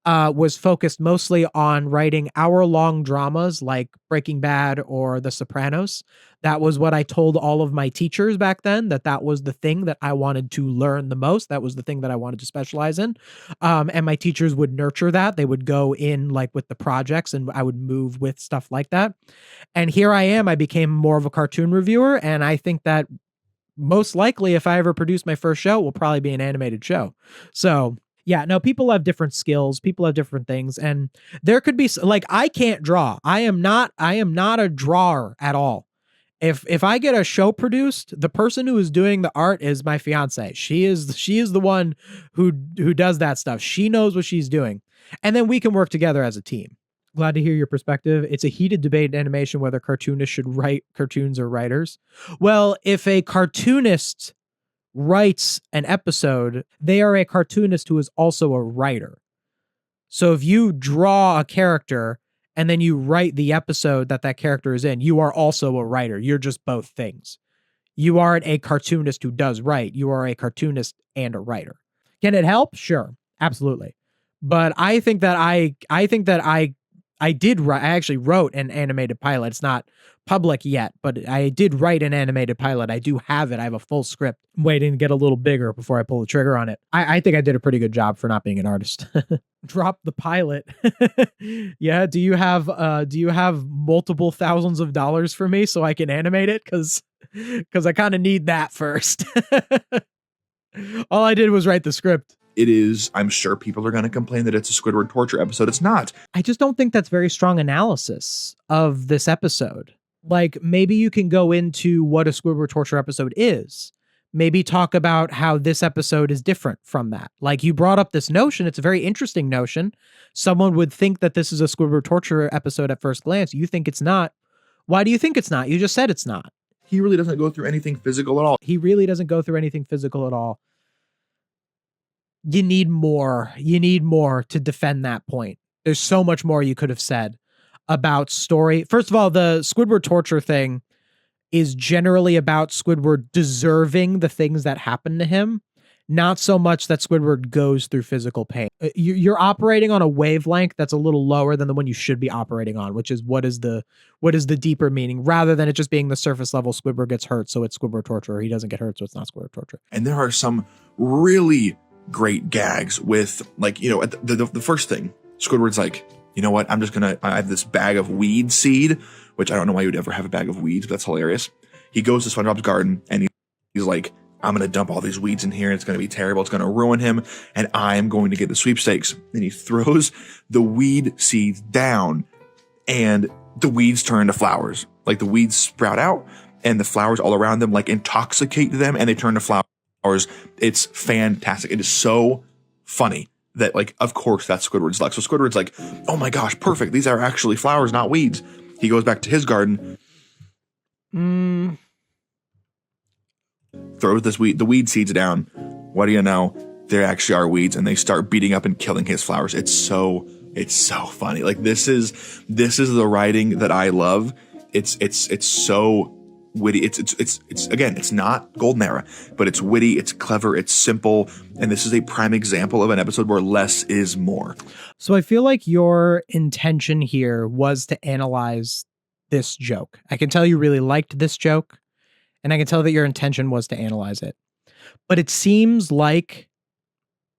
Was focused mostly on writing hour-long dramas like Breaking Bad or The Sopranos. That was what I told all of my teachers back then, that was the thing that I wanted to learn the most. That was the thing that I wanted to specialize in. And my teachers would nurture that. They would go in like with the projects and I would move with stuff like that. And here I am. I became more of a cartoon reviewer. And I think that most likely if I ever produce my first show, it will probably be an animated show. So yeah, no, people have different skills. People have different things. And there could be like, I can't draw. I am not a drawer at all. If I get a show produced, the person who is doing the art is my fiance. She is the one who does that stuff. She knows what she's doing. And then we can work together as a team. Glad to hear your perspective. It's a heated debate in animation whether cartoonists should write cartoons or writers. Well, if a cartoonist writes an episode, they are a cartoonist who is also a writer. So if you draw a character and then you write the episode that character is in, you are also a writer. You're just both things. You aren't a cartoonist who does write. You are a cartoonist and a writer. Can it help? Sure, absolutely. But I think that I actually wrote an animated pilot. It's not public yet, but I did write an animated pilot. I do have it. I have a full script. I'm waiting to get a little bigger before I pull the trigger on it. I think I did a pretty good job for not being an artist. Drop the pilot. Yeah. Do you have multiple thousands of dollars for me so I can animate it? Cause I kind of need that first. All I did was write the script. It is, I'm sure people are going to complain that it's a Squidward torture episode. It's not. I just don't think that's very strong analysis of this episode. Like, maybe you can go into what a Squidward torture episode is. Maybe talk about how this episode is different from that. Like, you brought up this notion. It's a very interesting notion. Someone would think that this is a Squidward torture episode at first glance. You think it's not. Why do you think it's not? You just said it's not. He really doesn't go through anything physical at all. He really doesn't go through anything physical at all. You need more. You need more to defend that point. There's so much more you could have said about story. First of all, the Squidward torture thing is generally about Squidward deserving the things that happen to him, not so much that Squidward goes through physical pain. You're operating on a wavelength that's a little lower than the one you should be operating on, which is what is the deeper meaning, rather than it just being the surface level Squidward gets hurt, so it's Squidward torture, or he doesn't get hurt, so it's not Squidward torture. And there are some really great gags with, like, at the first thing, Squidward's like, you know what, I have this bag of weed seed, which I don't know why you would ever have a bag of weeds, but that's hilarious. He goes to SpongeBob's garden and he's like, I'm going to dump all these weeds in here. It's going to be terrible. It's going to ruin him. And I'm going to get the sweepstakes. And he throws the weed seeds down and the weeds turn into flowers. Like, the weeds sprout out and the flowers all around them like intoxicate them and they turn to flowers. It's fantastic. It is so funny that, like, of course that's Squidward's luck. So Squidward's like, oh my gosh, perfect. These are actually flowers, not weeds. He goes back to his garden. Throws the weed seeds down. What do you know? There actually are weeds, and they start beating up and killing his flowers. It's so funny. Like, this is the writing that I love. It's so witty. It's again, it's not golden era, but it's witty, it's clever, it's simple, and this is a prime example of an episode where less is more. So I feel like your intention here was to analyze this joke. I can tell you really liked this joke, and I can tell that your intention was to analyze it. But it seems like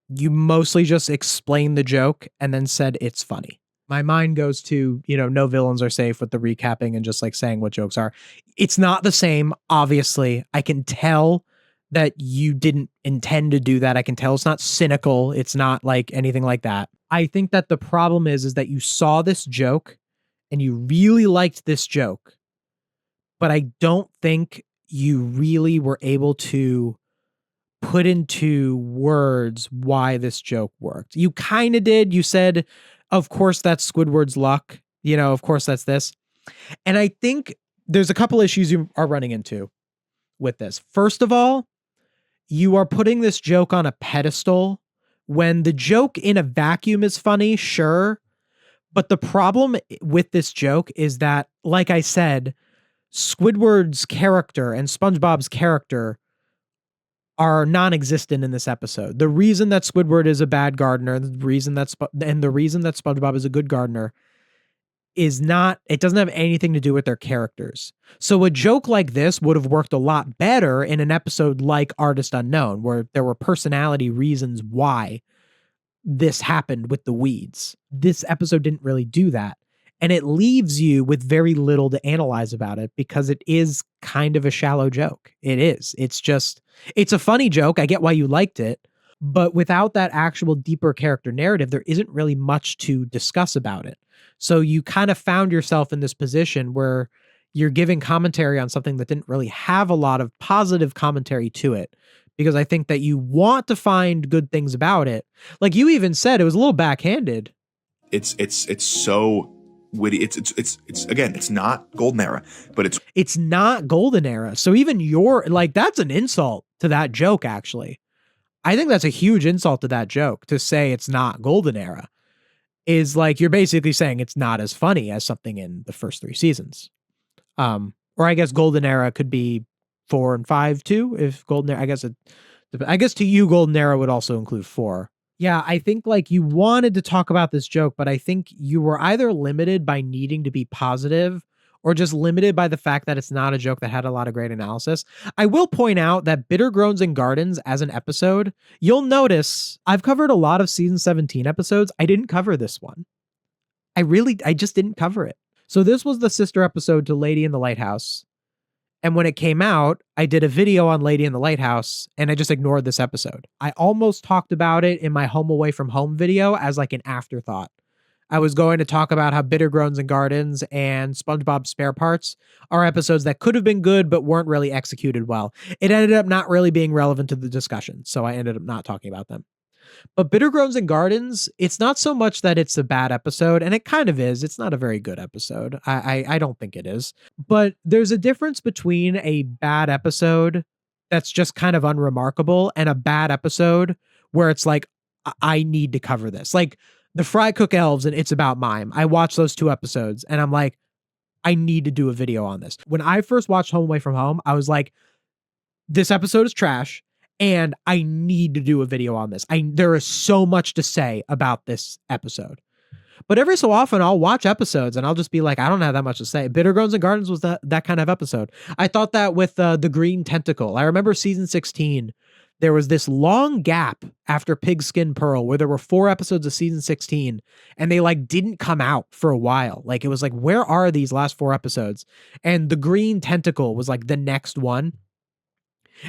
you mostly just explained the joke and then said it's funny. My mind goes to, no villains are safe with the recapping and just like saying what jokes are. It's not the same, obviously. I can tell that you didn't intend to do that. I can tell it's not cynical. It's not like anything like that. I think that the problem is that you saw this joke and you really liked this joke, but I don't think you really were able to put into words why this joke worked. You kind of did. You said, of course, that's Squidward's luck. Of course, that's this. And I think there's a couple issues you are running into with this. First of all, you are putting this joke on a pedestal when the joke in a vacuum is funny, sure. But the problem with this joke is that, like I said, Squidward's character and SpongeBob's character are non-existent in this episode. The reason that Squidward is a bad gardener, the reason that SpongeBob is a good gardener is not, it doesn't have anything to do with their characters. So a joke like this would have worked a lot better in an episode like Artist Unknown, where there were personality reasons why this happened with the weeds. This episode didn't really do that. And it leaves you with very little to analyze about it because it is kind of a shallow joke. It is. It's a funny joke. I get why you liked it. But without that actual deeper character narrative, there isn't really much to discuss about it. So you kind of found yourself in this position where you're giving commentary on something that didn't really have a lot of positive commentary to it, because I think that you want to find good things about it. Like you even said, it was a little backhanded. It's so witty. It's again, it's not golden era, but it's not golden era. So even that's an insult to that joke, actually. I think that's a huge insult to that joke, to say it's not golden era. Is like you're basically saying it's not as funny as something in the first 3 seasons. Or I guess golden era could be 4 and 5 too. If golden era, I guess to you golden era would also include 4. Yeah, I think like you wanted to talk about this joke, but I think you were either limited by needing to be positive or just limited by the fact that it's not a joke that had a lot of great analysis. I will point out that Bitter Groans and Gardens as an episode, you'll notice I've covered a lot of season 17 episodes. I didn't cover this one. I just didn't cover it. So this was the sister episode to Lady in the Lighthouse. And when it came out, I did a video on Lady in the Lighthouse and I just ignored this episode. I almost talked about it in my Home Away from Home video as like an afterthought. I was going to talk about how Bitter Groans and Gardens and SpongeBob Spare Parts are episodes that could have been good but weren't really executed well. It ended up not really being relevant to the discussion, so I ended up not talking about them. But Bitter Groans and Gardens, it's not so much that it's a bad episode, and it kind of is. It's not a very good episode. I don't think it is. But there's a difference between a bad episode that's just kind of unremarkable and a bad episode where it's like, I need to cover this. Like the Fry Cook Elves and It's About Mime. I watched those 2 episodes and I'm like, I need to do a video on this. When I first watched Home Away from Home, I was like, this episode is trash and I need to do a video on this. There is so much to say about this episode. But every so often I'll watch episodes and I'll just be like, I don't have that much to say. Bitter Groans and Gardens was that kind of episode. I thought that with the Green Tentacle. I remember season 16, there was this long gap after Pigskin Pearl where there were 4 episodes of season 16 and they like didn't come out for a while. Like it was like, where are these last 4 episodes? And the Green Tentacle was like the next one.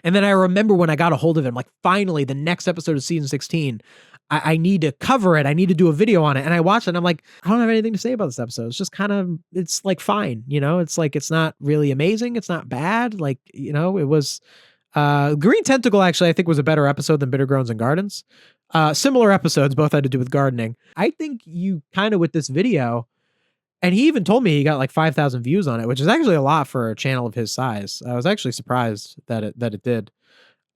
And then I remember when I got a hold of it, I'm like, finally, the next episode of season 16, I need to cover it. I need to do a video on it. And I watched it and I'm like, I don't have anything to say about this episode. It's just kind of, it's like fine. You know, it's like, it's not really amazing. It's not bad. Like, you know, it was, Green Tentacle actually, I think was a better episode than Bitter Groans and Gardens. Similar episodes, both had to do with gardening. I think you kind of with this video, and he even told me he got like 5,000 views on it, which is actually a lot for a channel of his size. I was actually surprised that it did.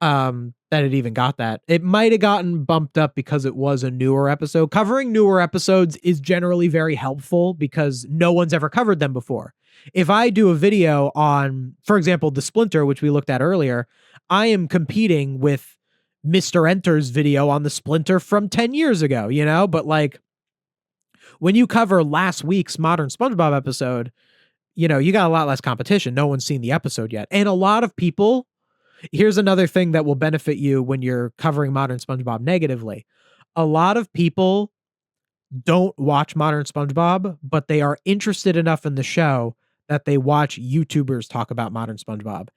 That it even got that. It might have gotten bumped up because it was a newer episode. Covering newer episodes is generally very helpful because no one's ever covered them before. If I do a video on, for example, the Splinter, which we looked at earlier, I am competing with Mr. Enter's video on the Splinter from 10 years ago, you know? But like when you cover last week's Modern SpongeBob episode, you know, you got a lot less competition. No one's seen the episode yet. And a lot of people, here's another thing that will benefit you when you're covering Modern SpongeBob negatively. A lot of people don't watch Modern SpongeBob, but they are interested enough in the show that they watch YouTubers talk about Modern SpongeBob.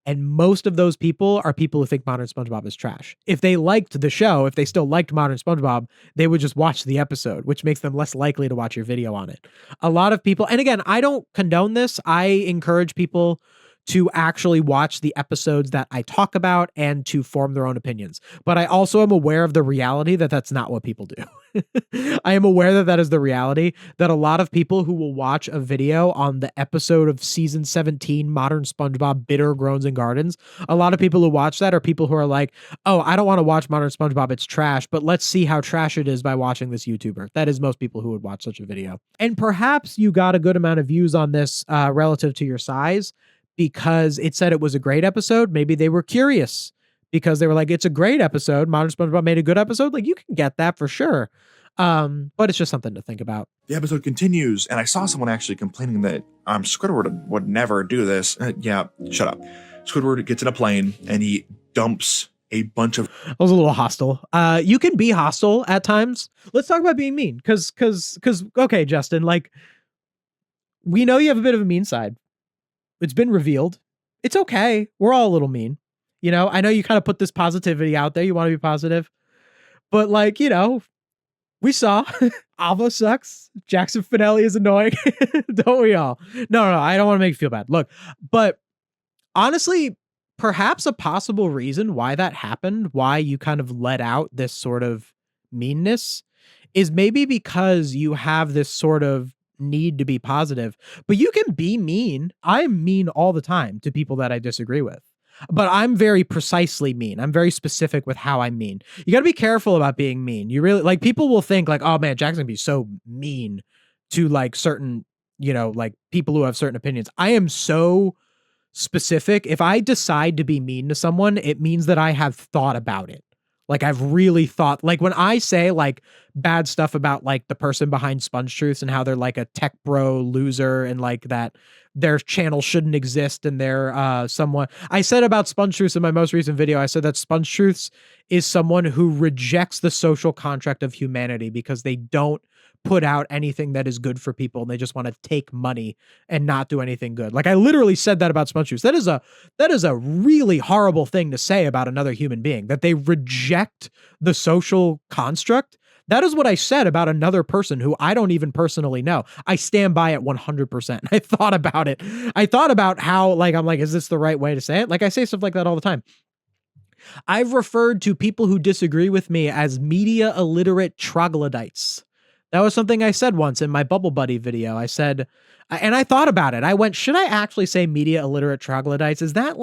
And most of those people are people who think Modern SpongeBob is trash. If they liked the show, if they still liked Modern SpongeBob, they would just watch the episode, which makes them less likely to watch your video on it. A lot of people, and again, I don't condone this. I encourage people to actually watch the episodes that I talk about and to form their own opinions. But I also am aware of the reality that that's not what people do. I am aware that that is the reality, that a lot of people who will watch a video on the episode of season 17, Modern SpongeBob, Bitter Groans and Gardens, a lot of people who watch that are people who are like, oh, I don't want to watch Modern SpongeBob, it's trash, but let's see how trash it is by watching this YouTuber. That is most people who would watch such a video. And perhaps you got a good amount of views on this relative to your size, because it said it was a great episode. Maybe they were curious because they were like, it's a great episode. Modern SpongeBob made a good episode. Like you can get that for sure. But it's just something to think about. The episode continues, and I saw someone actually complaining that Squidward would never do this. Yeah, shut up. Squidward gets in a plane and he dumps a bunch of... I was a little hostile. You can be hostile at times. Let's talk about being mean. Cause okay, Justin, like we know you have a bit of a mean side. It's been revealed. It's okay. We're all a little mean. You know, I know you kind of put this positivity out there. You want to be positive, but like, you know, We saw Ava sucks. Jackson Finelli is annoying. Don't we all? No, I don't want to make you feel bad. Look, but honestly, perhaps a possible reason why that happened, why you kind of let out this sort of meanness, is maybe because you have this sort of need to be positive, but you can be mean. I'm mean all the time to people that I disagree with. But I'm very precisely mean. I'm very specific with how I'm mean. You got to be careful about being mean. You really, like, people will think like, oh man, Jackson can be so mean to like certain, like people who have certain opinions. I am so specific. If I decide to be mean to someone, it means that I have thought about it. Like I've really thought, like when I say like bad stuff about like the person behind SpongeTruths and how they're like a tech bro loser and like that their channel shouldn't exist and they're someone. I said about SpongeTruths in my most recent video, I said that SpongeTruths is someone who rejects the social contract of humanity because they don't put out anything that is good for people and they just want to take money and not do anything good. Like I literally said that about SpongeTruths. That is a really horrible thing to say about another human being, that they reject the social construct. That is what I said about another person who I don't even personally know. I stand by it 100%. I thought about it. I thought about how, like, I'm like, is this the right way to say it? Like I say stuff like that all the time. I've referred to people who disagree with me as media illiterate troglodytes. That was something I said once in my Bubble Buddy video. I said, and I thought about it. I went, should I actually say media illiterate troglodytes? Is that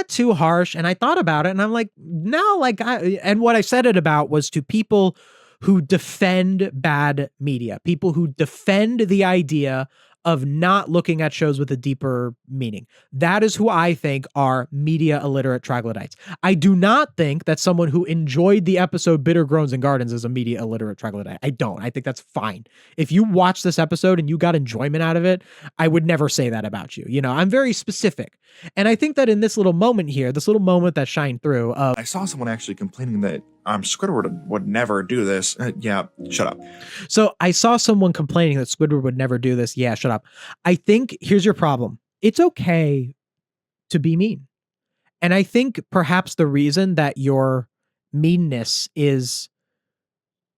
too harsh? And I thought about it and I'm like, no, and what I said it about was to people who defend bad media, people who defend the idea of not looking at shows with a deeper meaning. That is who I think are media illiterate troglodytes. I do not think that someone who enjoyed the episode Bitter Groans and Gardens is a media illiterate troglodyte. I don't. I think that's fine. If you watch this episode and you got enjoyment out of it, I would never say that about you. I'm very specific. And I think that in this little moment here, this little moment that shined through of, I saw someone actually complaining that Squidward would never do this. Yeah, shut up. So I saw someone complaining that Squidward would never do this. Yeah, shut up. I think here's your problem. It's okay to be mean. And I think perhaps the reason that your meanness is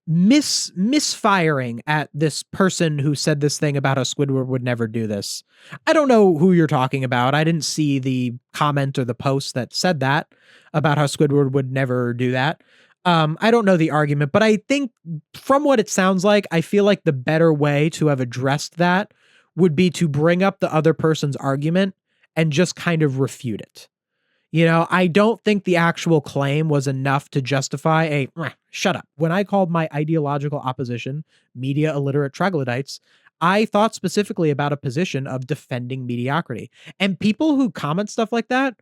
misfiring at this person who said this thing about how Squidward would never do this. I don't know who you're talking about. I didn't see the comment or the post that said that about how Squidward would never do that. I don't know the argument, but I think from what it sounds like, I feel like the better way to have addressed that would be to bring up the other person's argument and just kind of refute it. I don't think the actual claim was enough to justify shut up. When I called my ideological opposition media illiterate troglodytes, I thought specifically about a position of defending mediocrity. And people who comment stuff like that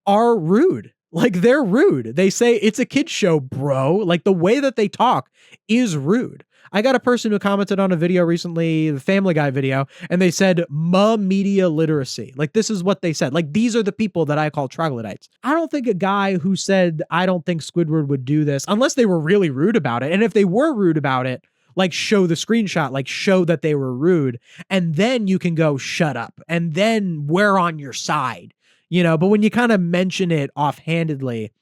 are rude. Like, they're rude. They say it's a kid's show, bro. Like, the way that they talk is rude. I got a person who commented on a video recently, the Family Guy video, and they said, media literacy. Like, this is what they said. Like, these are the people that I call troglodytes. I don't think a guy who said, I don't think Squidward would do this, unless they were really rude about it. And if they were rude about it, like, show the screenshot, like, show that they were rude. And then you can go, shut up. And then we're on your side. But when you kind of mention it offhandedly,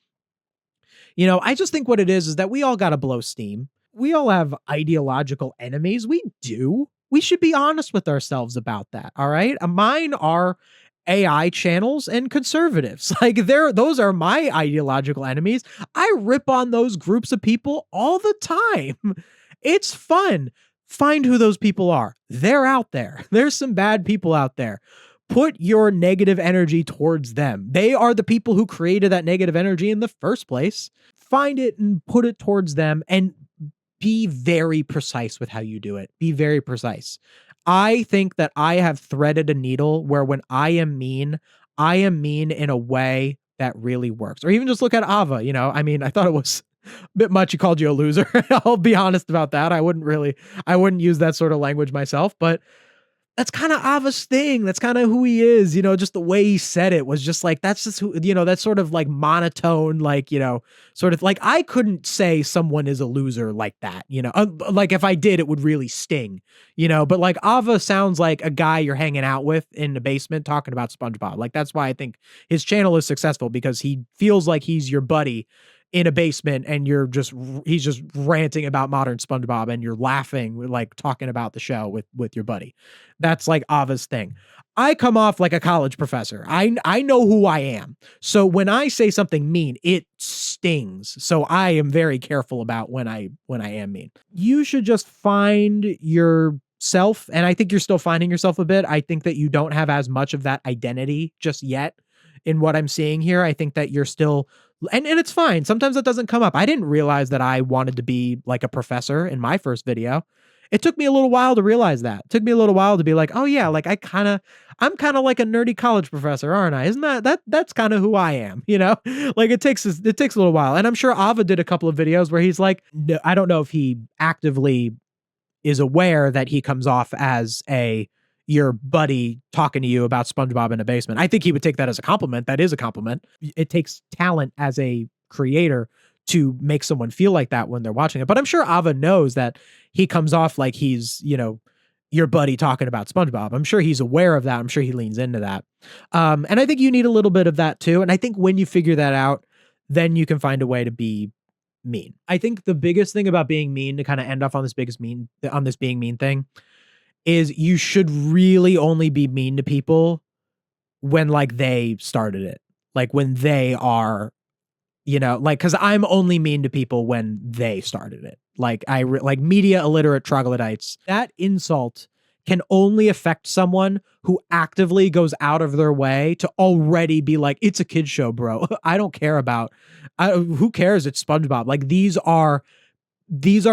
I just think what it is that we all got to blow steam. We all have ideological enemies. We do. We should be honest with ourselves about that. All right. Mine are AI channels and conservatives. Like, those are my ideological enemies. I rip on those groups of people all the time. It's fun. Find who those people are. They're out there. There's some bad people out there. Put your negative energy towards them. They are the people who created that negative energy in the first place. Find it and put it towards them, and be very precise with how you do it. Be very precise. I think that I have threaded a needle where when I am mean in a way that really works. Or even just look at Ava, I thought it was a bit much. He called you a loser. I'll be honest about that. I wouldn't use that sort of language myself, but that's kind of Ava's thing. That's kind of who he is, just the way he said it was just like, that's just who, that's sort of like monotone, like, sort of like, I couldn't say someone is a loser like that, like if I did, it would really sting, but like Ava sounds like a guy you're hanging out with in the basement talking about SpongeBob. Like, that's why I think his channel is successful, because he feels like he's your buddy in a basement and he's just ranting about modern SpongeBob and you're laughing, like talking about the show with your buddy. That's like Ava's thing. I come off like a college professor. I know who I am. So when I say something mean, it stings. So I am very careful about when I am mean. You should just find yourself, and I think you're still finding yourself a bit. I think that you don't have as much of that identity just yet in what I'm seeing here. I think that you're still, and it's fine. Sometimes that doesn't come up. I didn't realize that I wanted to be like a professor in my first video. It took me a little while to realize that. It took me a little while to be like, oh yeah, like I'm kind of like a nerdy college professor, aren't I? Isn't that's kind of who I am, you know? Like it takes a little while. And I'm sure Ava did a couple of videos where he's like, I don't know if he actively is aware that he comes off as your buddy talking to you about SpongeBob in a basement. I think he would take that as a compliment. That is a compliment. It takes talent as a creator to make someone feel like that when they're watching it. But I'm sure Ava knows that he comes off like he's, your buddy talking about SpongeBob. I'm sure he's aware of that. I'm sure he leans into that. And I think you need a little bit of that too. And I think when you figure that out, then you can find a way to be mean. I think the biggest thing about being mean, to kind of end off on this being mean thing, is you should really only be mean to people when like they started it. Like when they are, cause I'm only mean to people when they started it. Like like media illiterate troglodytes. That insult can only affect someone who actively goes out of their way to already be like, it's a kid's show, bro. I don't care who cares? It's SpongeBob. Like these are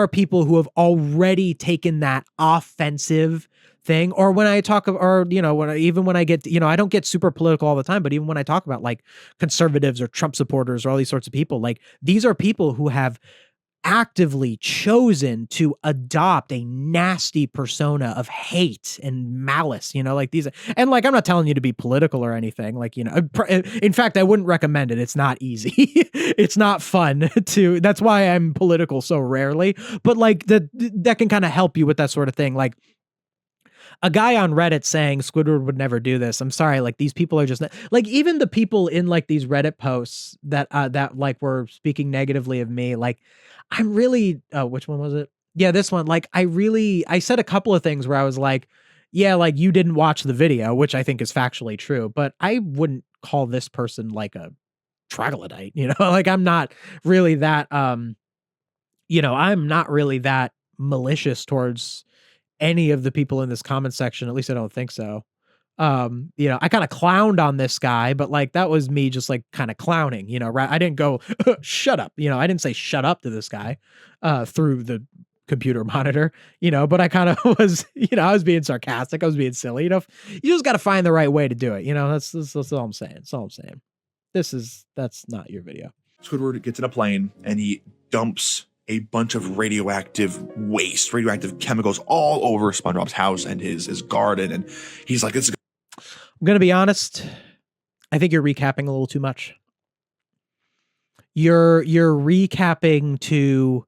people who have already taken that offensive thing. Or when I talk, or, when I get, I don't get super political all the time, but even when I talk about like conservatives or Trump supporters or all these sorts of people, like these are people who have actively chosen to adopt a nasty persona of hate and malice, like these, and like, I'm not telling you to be political or anything, like, in fact, I wouldn't recommend it. It's not easy. It's not fun that's why I'm political so rarely, but like that can kind of help you with that sort of thing. Like a guy on Reddit saying Squidward would never do this. I'm sorry. Like these people are just like, even the people in like these Reddit posts that like were speaking negatively of me. Like I'm really, which one was it? Yeah, this one. Like I said a couple of things where I was like, yeah, like you didn't watch the video, which I think is factually true, but I wouldn't call this person like a troglodyte, like I'm not really that, I'm not really that malicious towards any of the people in this comment section. At least I don't think so. I kind of clowned on this guy, but like that was me just like kind of clowning, right? I didn't go shut up, I didn't say shut up to this guy through the computer monitor, but I kind of was, I was being sarcastic, I was being silly, you just got to find the right way to do it, that's all I'm saying. That's all I'm saying. That's not your video. Squidward gets in a plane and he dumps a bunch of radioactive waste, radioactive chemicals all over SpongeBob's house and his garden. And he's like, I'm going to be honest. I think you're recapping a little too much. Your recapping to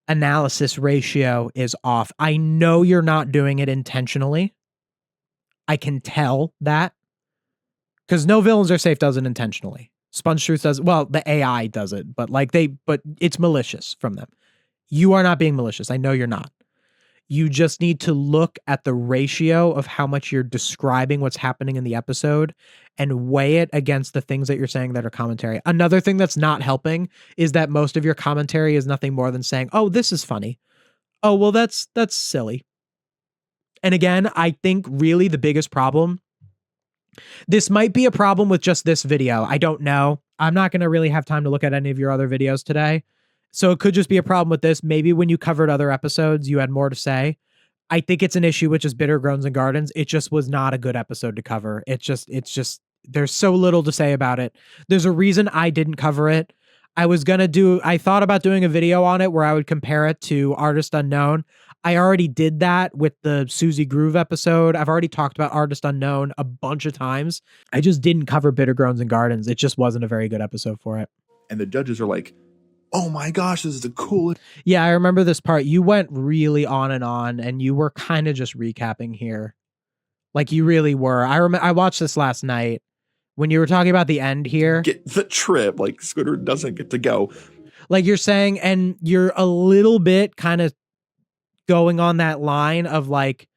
analysis ratio is off. I know you're not doing it intentionally. I can tell that. Because No Villains Are Safe does it intentionally. SpongeTruths does, well, the AI does it, but it's malicious from them. You are not being malicious. I know you're not. You just need to look at the ratio of how much you're describing what's happening in the episode and weigh it against the things that you're saying that are commentary. Another thing that's not helping is that most of your commentary is nothing more than saying, oh, this is funny. Oh, well, that's silly. And again, I think really the biggest problem, this might be a problem with just this video. I don't know. I'm not going to really have time to look at any of your other videos today. So it could just be a problem with this. Maybe when you covered other episodes, you had more to say. I think it's an issue with just Bitter Groans and Gardens. It just was not a good episode to cover. It's just, there's so little to say about it. There's a reason I didn't cover it. I thought about doing a video on it where I would compare it to Artist Unknown. I already did that with the Susie Groove episode. I've already talked about Artist Unknown a bunch of times. I just didn't cover Bitter Groans and Gardens. It just wasn't a very good episode for it. And the judges are like, oh my gosh, this is the coolest. Yeah, I remember this part. You went really on, and you were kind of just recapping here. Like you really were. I watched this last night When you were talking about the end here, get the trip. Like Squidward doesn't get to go. like you're saying, and you're a little bit kind of going on that line of like,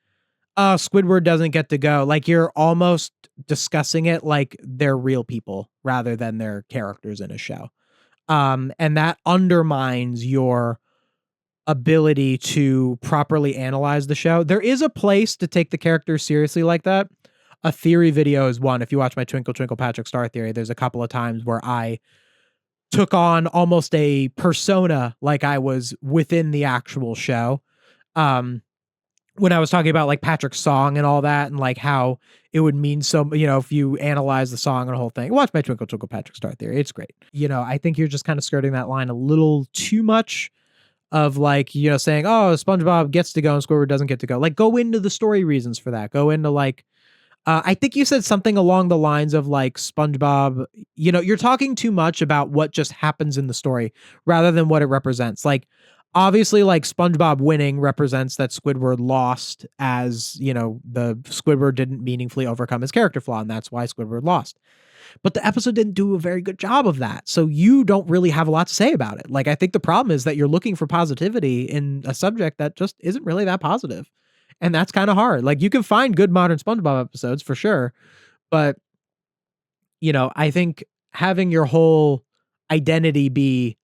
oh, Squidward doesn't get to go. Like you're almost discussing it like they're real people rather than they're characters in a show. And that undermines your ability to properly analyze the show. There is a place to take the characters seriously like that. A theory video is one. If you watch my Twinkle Twinkle Patrick Star theory, there's a couple of times where I took on almost a persona like I was within the actual show. When I was talking about like Patrick's song and all that, and like how it would mean so, if you analyze the song and the whole thing, watch my Twinkle Twinkle Patrick Star theory. It's great. I think you're just kind of skirting that line a little too much of like, saying, oh, SpongeBob gets to go and Squidward doesn't get to go. Like, go into the story reasons for that. Go into like, I think you said something along the lines of like SpongeBob, you're talking too much about what just happens in the story rather than what it represents. Like, obviously, like SpongeBob winning represents that Squidward lost as, the Squidward didn't meaningfully overcome his character flaw, and that's why Squidward lost. But the episode didn't do a very good job of that. So you don't really have a lot to say about it. Like, I think the problem is that you're looking for positivity in a subject that just isn't really that positive. And that's kind of hard. Like, you can find good modern SpongeBob episodes for sure. But, I think having your whole identity be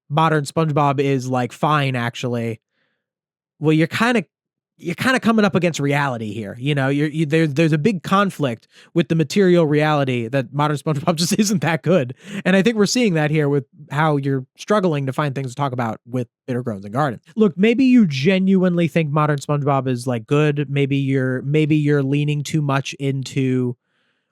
modern SpongeBob is like fine, actually. Well, you're kind of coming up against reality here. There's a big conflict with the material reality that modern SpongeBob just isn't that good. And I think we're seeing that here with how you're struggling to find things to talk about with Bitter Groans and Garden. Look, maybe you genuinely think modern SpongeBob is like good. Maybe you're leaning too much into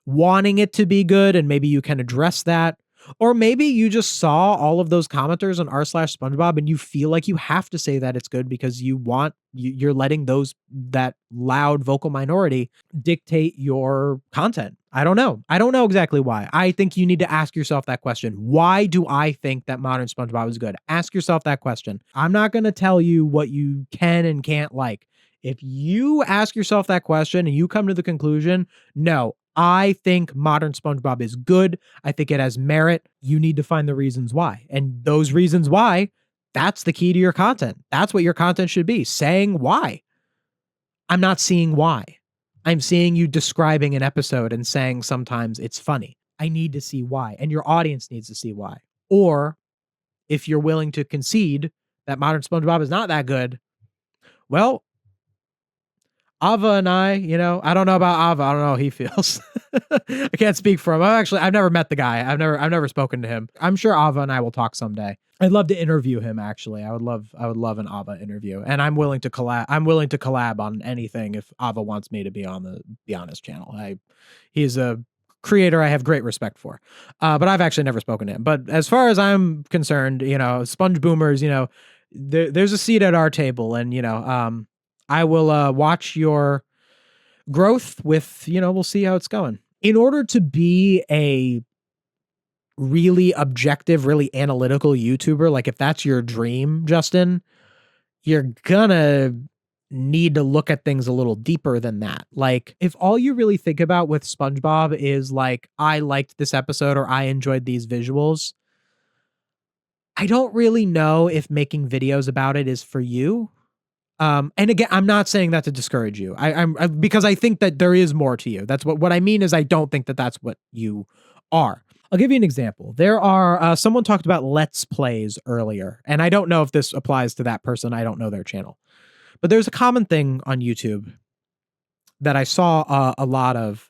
wanting it to be good, and maybe you can address that. Or maybe you just saw all of those commenters on r/SpongeBob and you feel like you have to say that it's good because you're letting that loud vocal minority dictate your content. I don't know. I don't know exactly why. I think you need to ask yourself that question. Why do I think that modern SpongeBob is good? Ask yourself that question. I'm not going to tell you what you can and can't like. If you ask yourself that question and you come to the conclusion, no, I think modern SpongeBob is good. I think it has merit. You need to find the reasons why. And those reasons why, that's the key to your content. That's what your content should be, saying why. I'm not seeing why. I'm seeing you describing an episode and saying sometimes it's funny. I need to see why. And your audience needs to see why. Or if you're willing to concede that modern SpongeBob is not that good, well, Ava and I don't know about Ava. I don't know how he feels. I can't speak for him. I've never met the guy. I've never spoken to him. I'm sure Ava and I will talk someday. I'd love to interview him. Actually, I would love an Ava interview, and I'm willing to collab on anything if Ava wants me to be on the Be Honest channel. He's a creator I have great respect for, but I've actually never spoken to him. But as far as I'm concerned, Sponge Boomers, there's a seat at our table, and I will watch your growth with, we'll see how it's going. In order to be a really objective, really analytical YouTuber, like if that's your dream, Justin, you're gonna need to look at things a little deeper than that. Like if all you really think about with SpongeBob is like, I liked this episode or I enjoyed these visuals, I don't really know if making videos about it is for you. And again, I'm not saying that to discourage you. I'm because I think that there is more to you. That's what I mean is I don't think that that's what you are. I'll give you an example. There are someone talked about Let's Plays earlier, and I don't know if this applies to that person. I don't know their channel, but there's a common thing on YouTube that I saw a lot of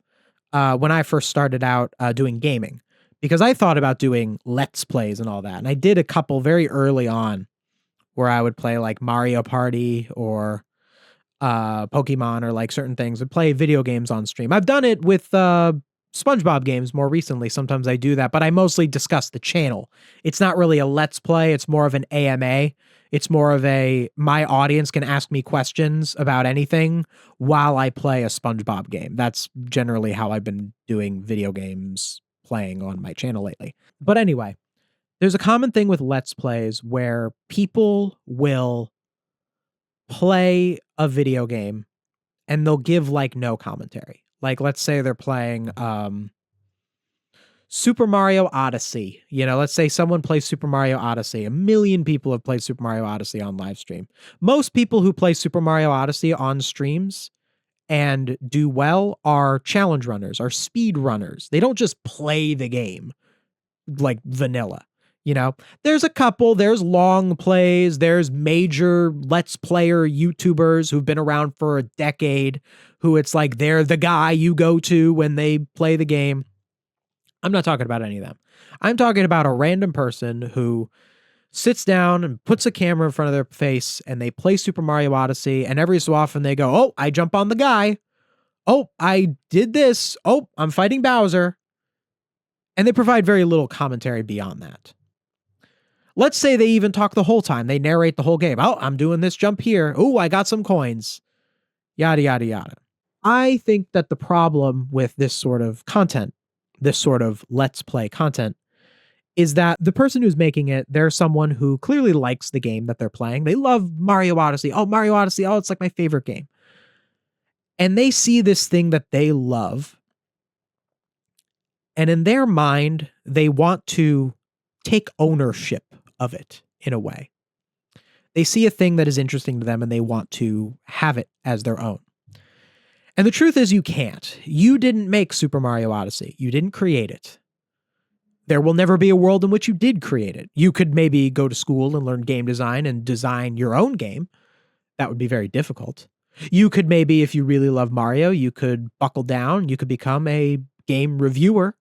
when I first started out doing gaming, because I thought about doing Let's Plays and all that, and I did a couple very early on, where I would play like Mario Party or Pokemon or like certain things, and play video games on stream. I've done it with SpongeBob games more recently. Sometimes I do that, but I mostly discuss the channel. It's not really a Let's Play. It's more of an AMA. It's more of my audience can ask me questions about anything while I play a SpongeBob game. That's generally how I've been doing video games playing on my channel lately. But anyway, there's a common thing with Let's Plays where people will play a video game and they'll give like no commentary. Like let's say they're playing Super Mario Odyssey. Let's say someone plays Super Mario Odyssey. 1 million people have played Super Mario Odyssey on live stream. Most people who play Super Mario Odyssey on streams and do well are challenge runners, are speed runners. They don't just play the game like vanilla. There's a couple, there's long plays, there's major Let's Player YouTubers who've been around for a decade, who it's like they're the guy you go to when they play the game. I'm not talking about any of them. I'm talking about a random person who sits down and puts a camera in front of their face and they play Super Mario Odyssey, and every so often they go, oh, I jump on the guy. Oh, I did this. Oh, I'm fighting Bowser. And they provide very little commentary beyond that. Let's say they even talk the whole time. They narrate the whole game. Oh, I'm doing this jump here. Oh, I got some coins. Yada, yada, yada. I think that the problem with this sort of content, this sort of Let's Play content, is that the person who's making it, they're someone who clearly likes the game that they're playing. They love Mario Odyssey. Oh, Mario Odyssey. Oh, it's like my favorite game. And they see this thing that they love. And in their mind, they want to take ownership of it in a way. They see a thing that is interesting to them and they want to have it as their own. And the truth is you can't. You didn't make Super Mario Odyssey. You didn't create it. There will never be a world in which you did create it. You could maybe go to school and learn game design and design your own game. That would be very difficult. You could maybe, if you really love Mario, you could buckle down. You could become a game reviewer.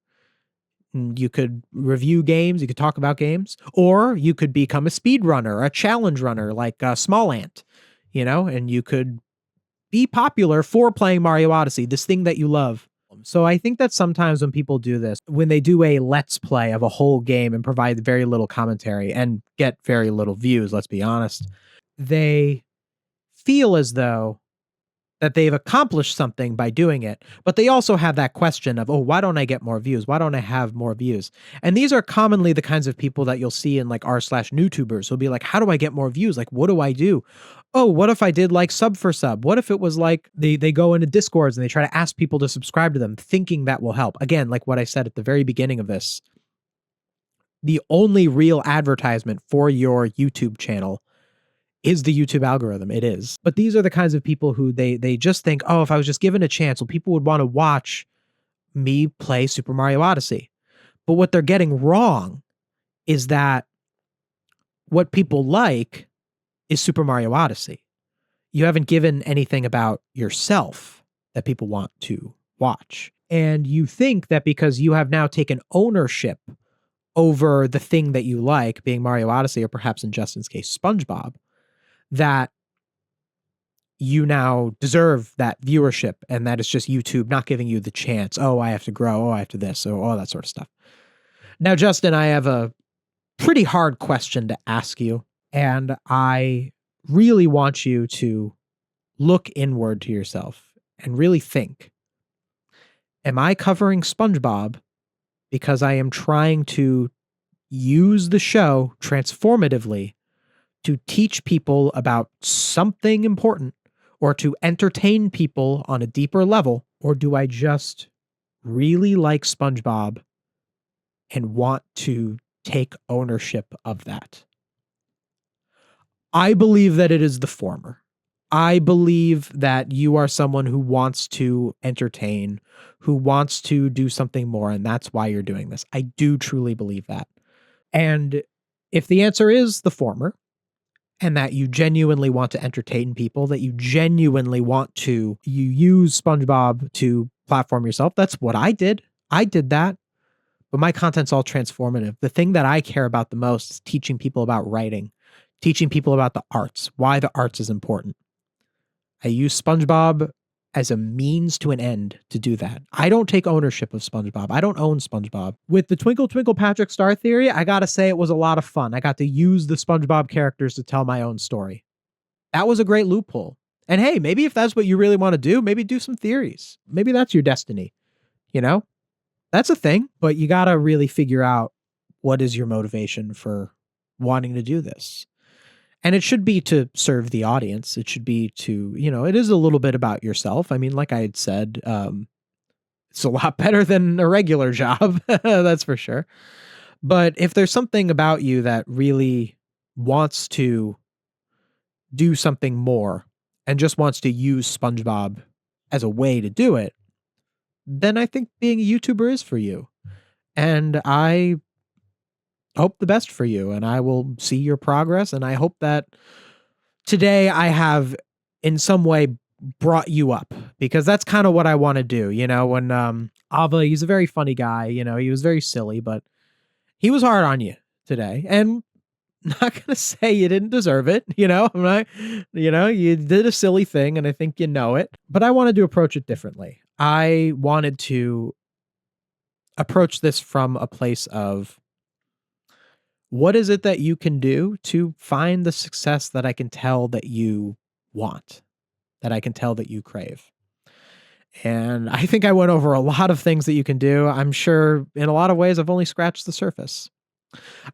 You could review games. You could talk about games. Or you could become a speed runner, a challenge runner like Small Ant, and you could be popular for playing Mario Odyssey, this thing that you love. So I think that sometimes when people do this, when they do a Let's Play of a whole game and provide very little commentary and get very little views, let's be honest, they feel as though that they've accomplished something by doing it, but they also have that question of, oh, why don't I get more views? Why don't I have more views? And these are commonly the kinds of people that you'll see in like r/newtubers who'll be like, how do I get more views? Like, what do I do? Oh, what if I did like sub for sub? What if it was like they go into Discords and they try to ask people to subscribe to them, thinking that will help? Again, like what I said at the very beginning of this, the only real advertisement for your YouTube channel is the YouTube algorithm. It is. But these are the kinds of people who they just think, oh, if I was just given a chance, well, people would want to watch me play Super Mario Odyssey. But what they're getting wrong is that what people like is Super Mario Odyssey. You haven't given anything about yourself that people want to watch. And you think that because you have now taken ownership over the thing that you like, being Mario Odyssey, or perhaps in Justin's case, SpongeBob, that you now deserve that viewership, and that it's just YouTube not giving you the chance. Oh, I have to grow. Oh, I have to this. Oh, all that sort of stuff. Now, Justin, I have a pretty hard question to ask you, and I really want you to look inward to yourself and really think, am I covering SpongeBob because I am trying to use the show transformatively to teach people about something important or to entertain people on a deeper level? Or do I just really like SpongeBob and want to take ownership of that? I believe that it is the former. I believe that you are someone who wants to entertain, who wants to do something more, and that's why you're doing this. I do truly believe that. And if the answer is the former, and that you genuinely want to entertain people, that you genuinely want to, you use SpongeBob to platform yourself. That's what I did. I did that. But my content's all transformative. The thing that I care about the most is teaching people about writing, teaching people about the arts, why the arts is important. I use SpongeBob as a means to an end to do that. I don't take ownership of SpongeBob. I don't own SpongeBob. With the Twinkle Twinkle Patrick Star theory, I gotta say it was a lot of fun. I got to use the SpongeBob characters to tell my own story. That was a great loophole. And hey, maybe if that's what you really want to do, maybe do some theories. Maybe that's your destiny. That's a thing, but you gotta really figure out what is your motivation for wanting to do this. And it should be to serve the audience. It should be to, it is a little bit about yourself. I mean, like I had said, It's a lot better than a regular job. That's for sure. But if there's something about you that really wants to do something more and just wants to use SpongeBob as a way to do it, then I think being a YouTuber is for you. And I hope the best for you, and I will see your progress. And I hope that today I have in some way brought you up, because that's kind of what I want to do. You know, when Ava, he's a very funny guy, you know, he was very silly, but he was hard on you today. And not gonna say you didn't deserve it, you know. I'm not, you know, you did a silly thing, and I think you know it. But I wanted to approach it differently. I wanted to approach this from a place of, what is it that you can do to find the success that I can tell that you want, that I can tell that you crave? And I think I went over a lot of things that you can do. I'm sure in a lot of ways I've only scratched the surface.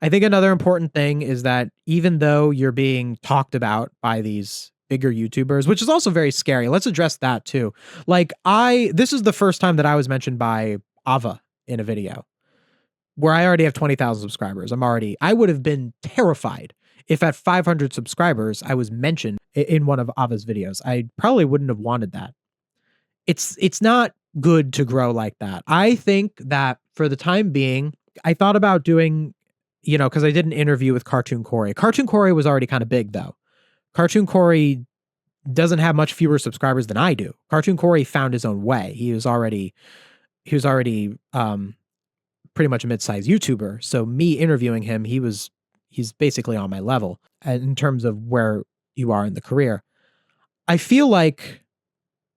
I think another important thing is that even though you're being talked about by these bigger YouTubers, which is also very scary, let's address that too. Like this is the first time that I was mentioned by Ava in a video where I already have 20,000 subscribers. I would have been terrified if at 500 subscribers I was mentioned in one of Ava's videos. I probably wouldn't have wanted that. It's not good to grow like that. I think that for the time being, I thought about doing, you know, because I did an interview with Cartoon Corey. Cartoon Corey was already kind of big, though. Cartoon Corey doesn't have much fewer subscribers than I do. Cartoon Corey found his own way. He was already pretty much a mid-sized YouTuber. So me interviewing him, he's basically on my level in terms of where you are in the career. I feel like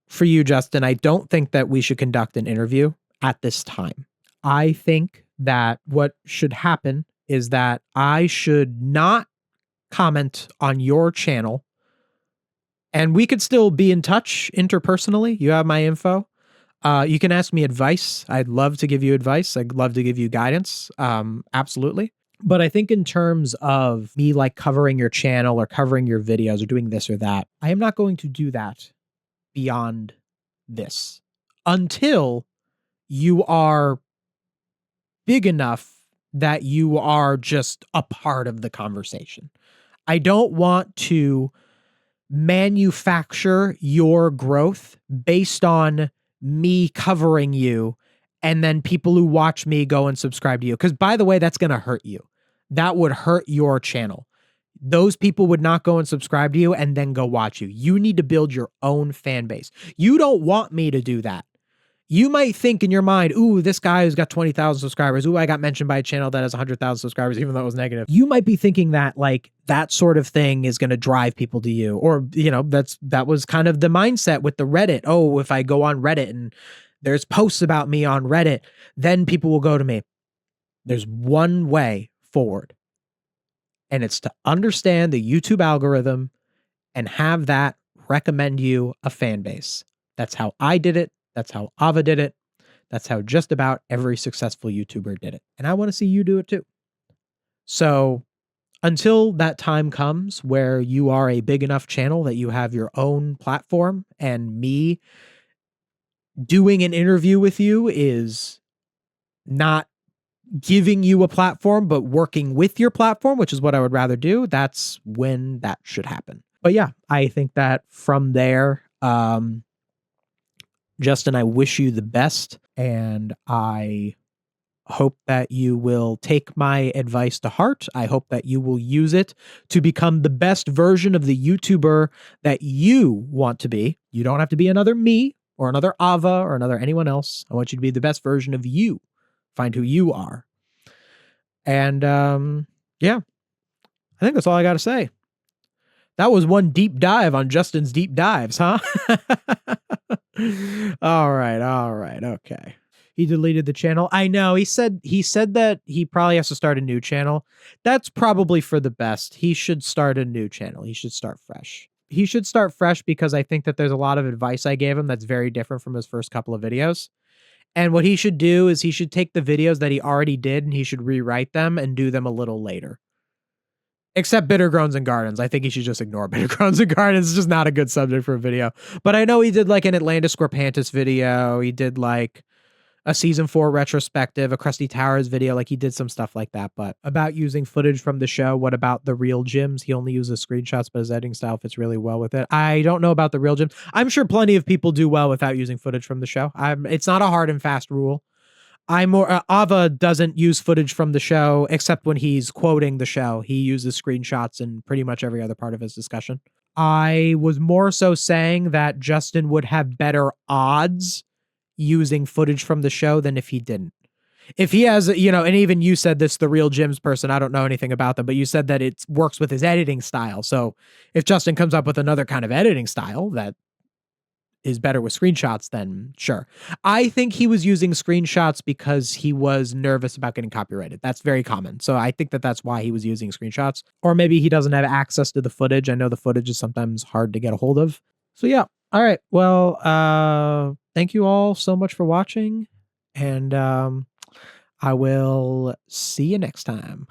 for you, Justin, I don't think that we should conduct an interview at this time. I think that what should happen is that I should not comment on your channel, and we could still be in touch interpersonally. You have my info. You can ask me advice. I'd love to give you advice. I'd love to give you guidance. Absolutely. But I think in terms of me like covering your channel or covering your videos or doing this or that, I am not going to do that beyond this until you are big enough that you are just a part of the conversation. I don't want to manufacture your growth based on me covering you and then people who watch me go and subscribe to you. Because by the way, that's going to hurt you. That would hurt your channel. Those people would not go and subscribe to you and then go watch you. You need to build your own fan base. You don't want me to do that. You might think in your mind, ooh, this guy who's got 20,000 subscribers, ooh, I got mentioned by a channel that has 100,000 subscribers, even though it was negative. You might be thinking that like that sort of thing is going to drive people to you. Or, you know, that was kind of the mindset with the Reddit. Oh, if I go on Reddit and there's posts about me on Reddit, then people will go to me. There's one way forward, and it's to understand the YouTube algorithm and have that recommend you a fan base. That's how I did it. That's how Ava did it. That's how just about every successful YouTuber did it. And I want to see you do it too. So until that time comes where you are a big enough channel that you have your own platform, and me doing an interview with you is not giving you a platform, but working with your platform, which is what I would rather do, that's when that should happen. But yeah, I think that from there, Justin, I wish you the best, and I hope that you will take my advice to heart. I hope that you will use it to become the best version of the YouTuber that you want to be. You don't have to be another me or another Ava or another anyone else. I want you to be the best version of you. Find who you are. And yeah, I think that's all I got to say. That was one deep dive on Justin's deep dives, huh? All right. Okay. He deleted the channel. I know. He said that he probably has to start a new channel. That's probably for the best. He should start a new channel. He should start fresh. He should start fresh because I think that there's a lot of advice I gave him that's very different from his first couple of videos. And what he should do is he should take the videos that he already did and he should rewrite them and do them a little later. Except Bitter Groans and Gardens. I think he should just ignore Bitter Groans and Gardens. It's just not a good subject for a video. But I know he did like an Atlantis Scorpantus video. He did like a season 4 retrospective, a Krusty Towers video. Like he did some stuff like that. But about using footage from the show, what about the real gyms? He only uses screenshots, but his editing style fits really well with it. I don't know about the real gyms. I'm sure plenty of people do well without using footage from the show. It's not a hard and fast rule. Ava doesn't use footage from the show except when he's quoting the show. He uses screenshots in pretty much every other part of his discussion. I was more so saying that Justin would have better odds using footage from the show than if he didn't. If he has, and even you said this, the real Jim's person, I don't know anything about them, but you said that it works with his editing style. So if Justin comes up with another kind of editing style that is better with screenshots, then sure. I think he was using screenshots because he was nervous about getting copyrighted. That's very common. So I think that that's why he was using screenshots. Or maybe he doesn't have access to the footage. I know the footage is sometimes hard to get a hold of. So yeah. All right. Well, thank you all so much for watching. And I will see you next time.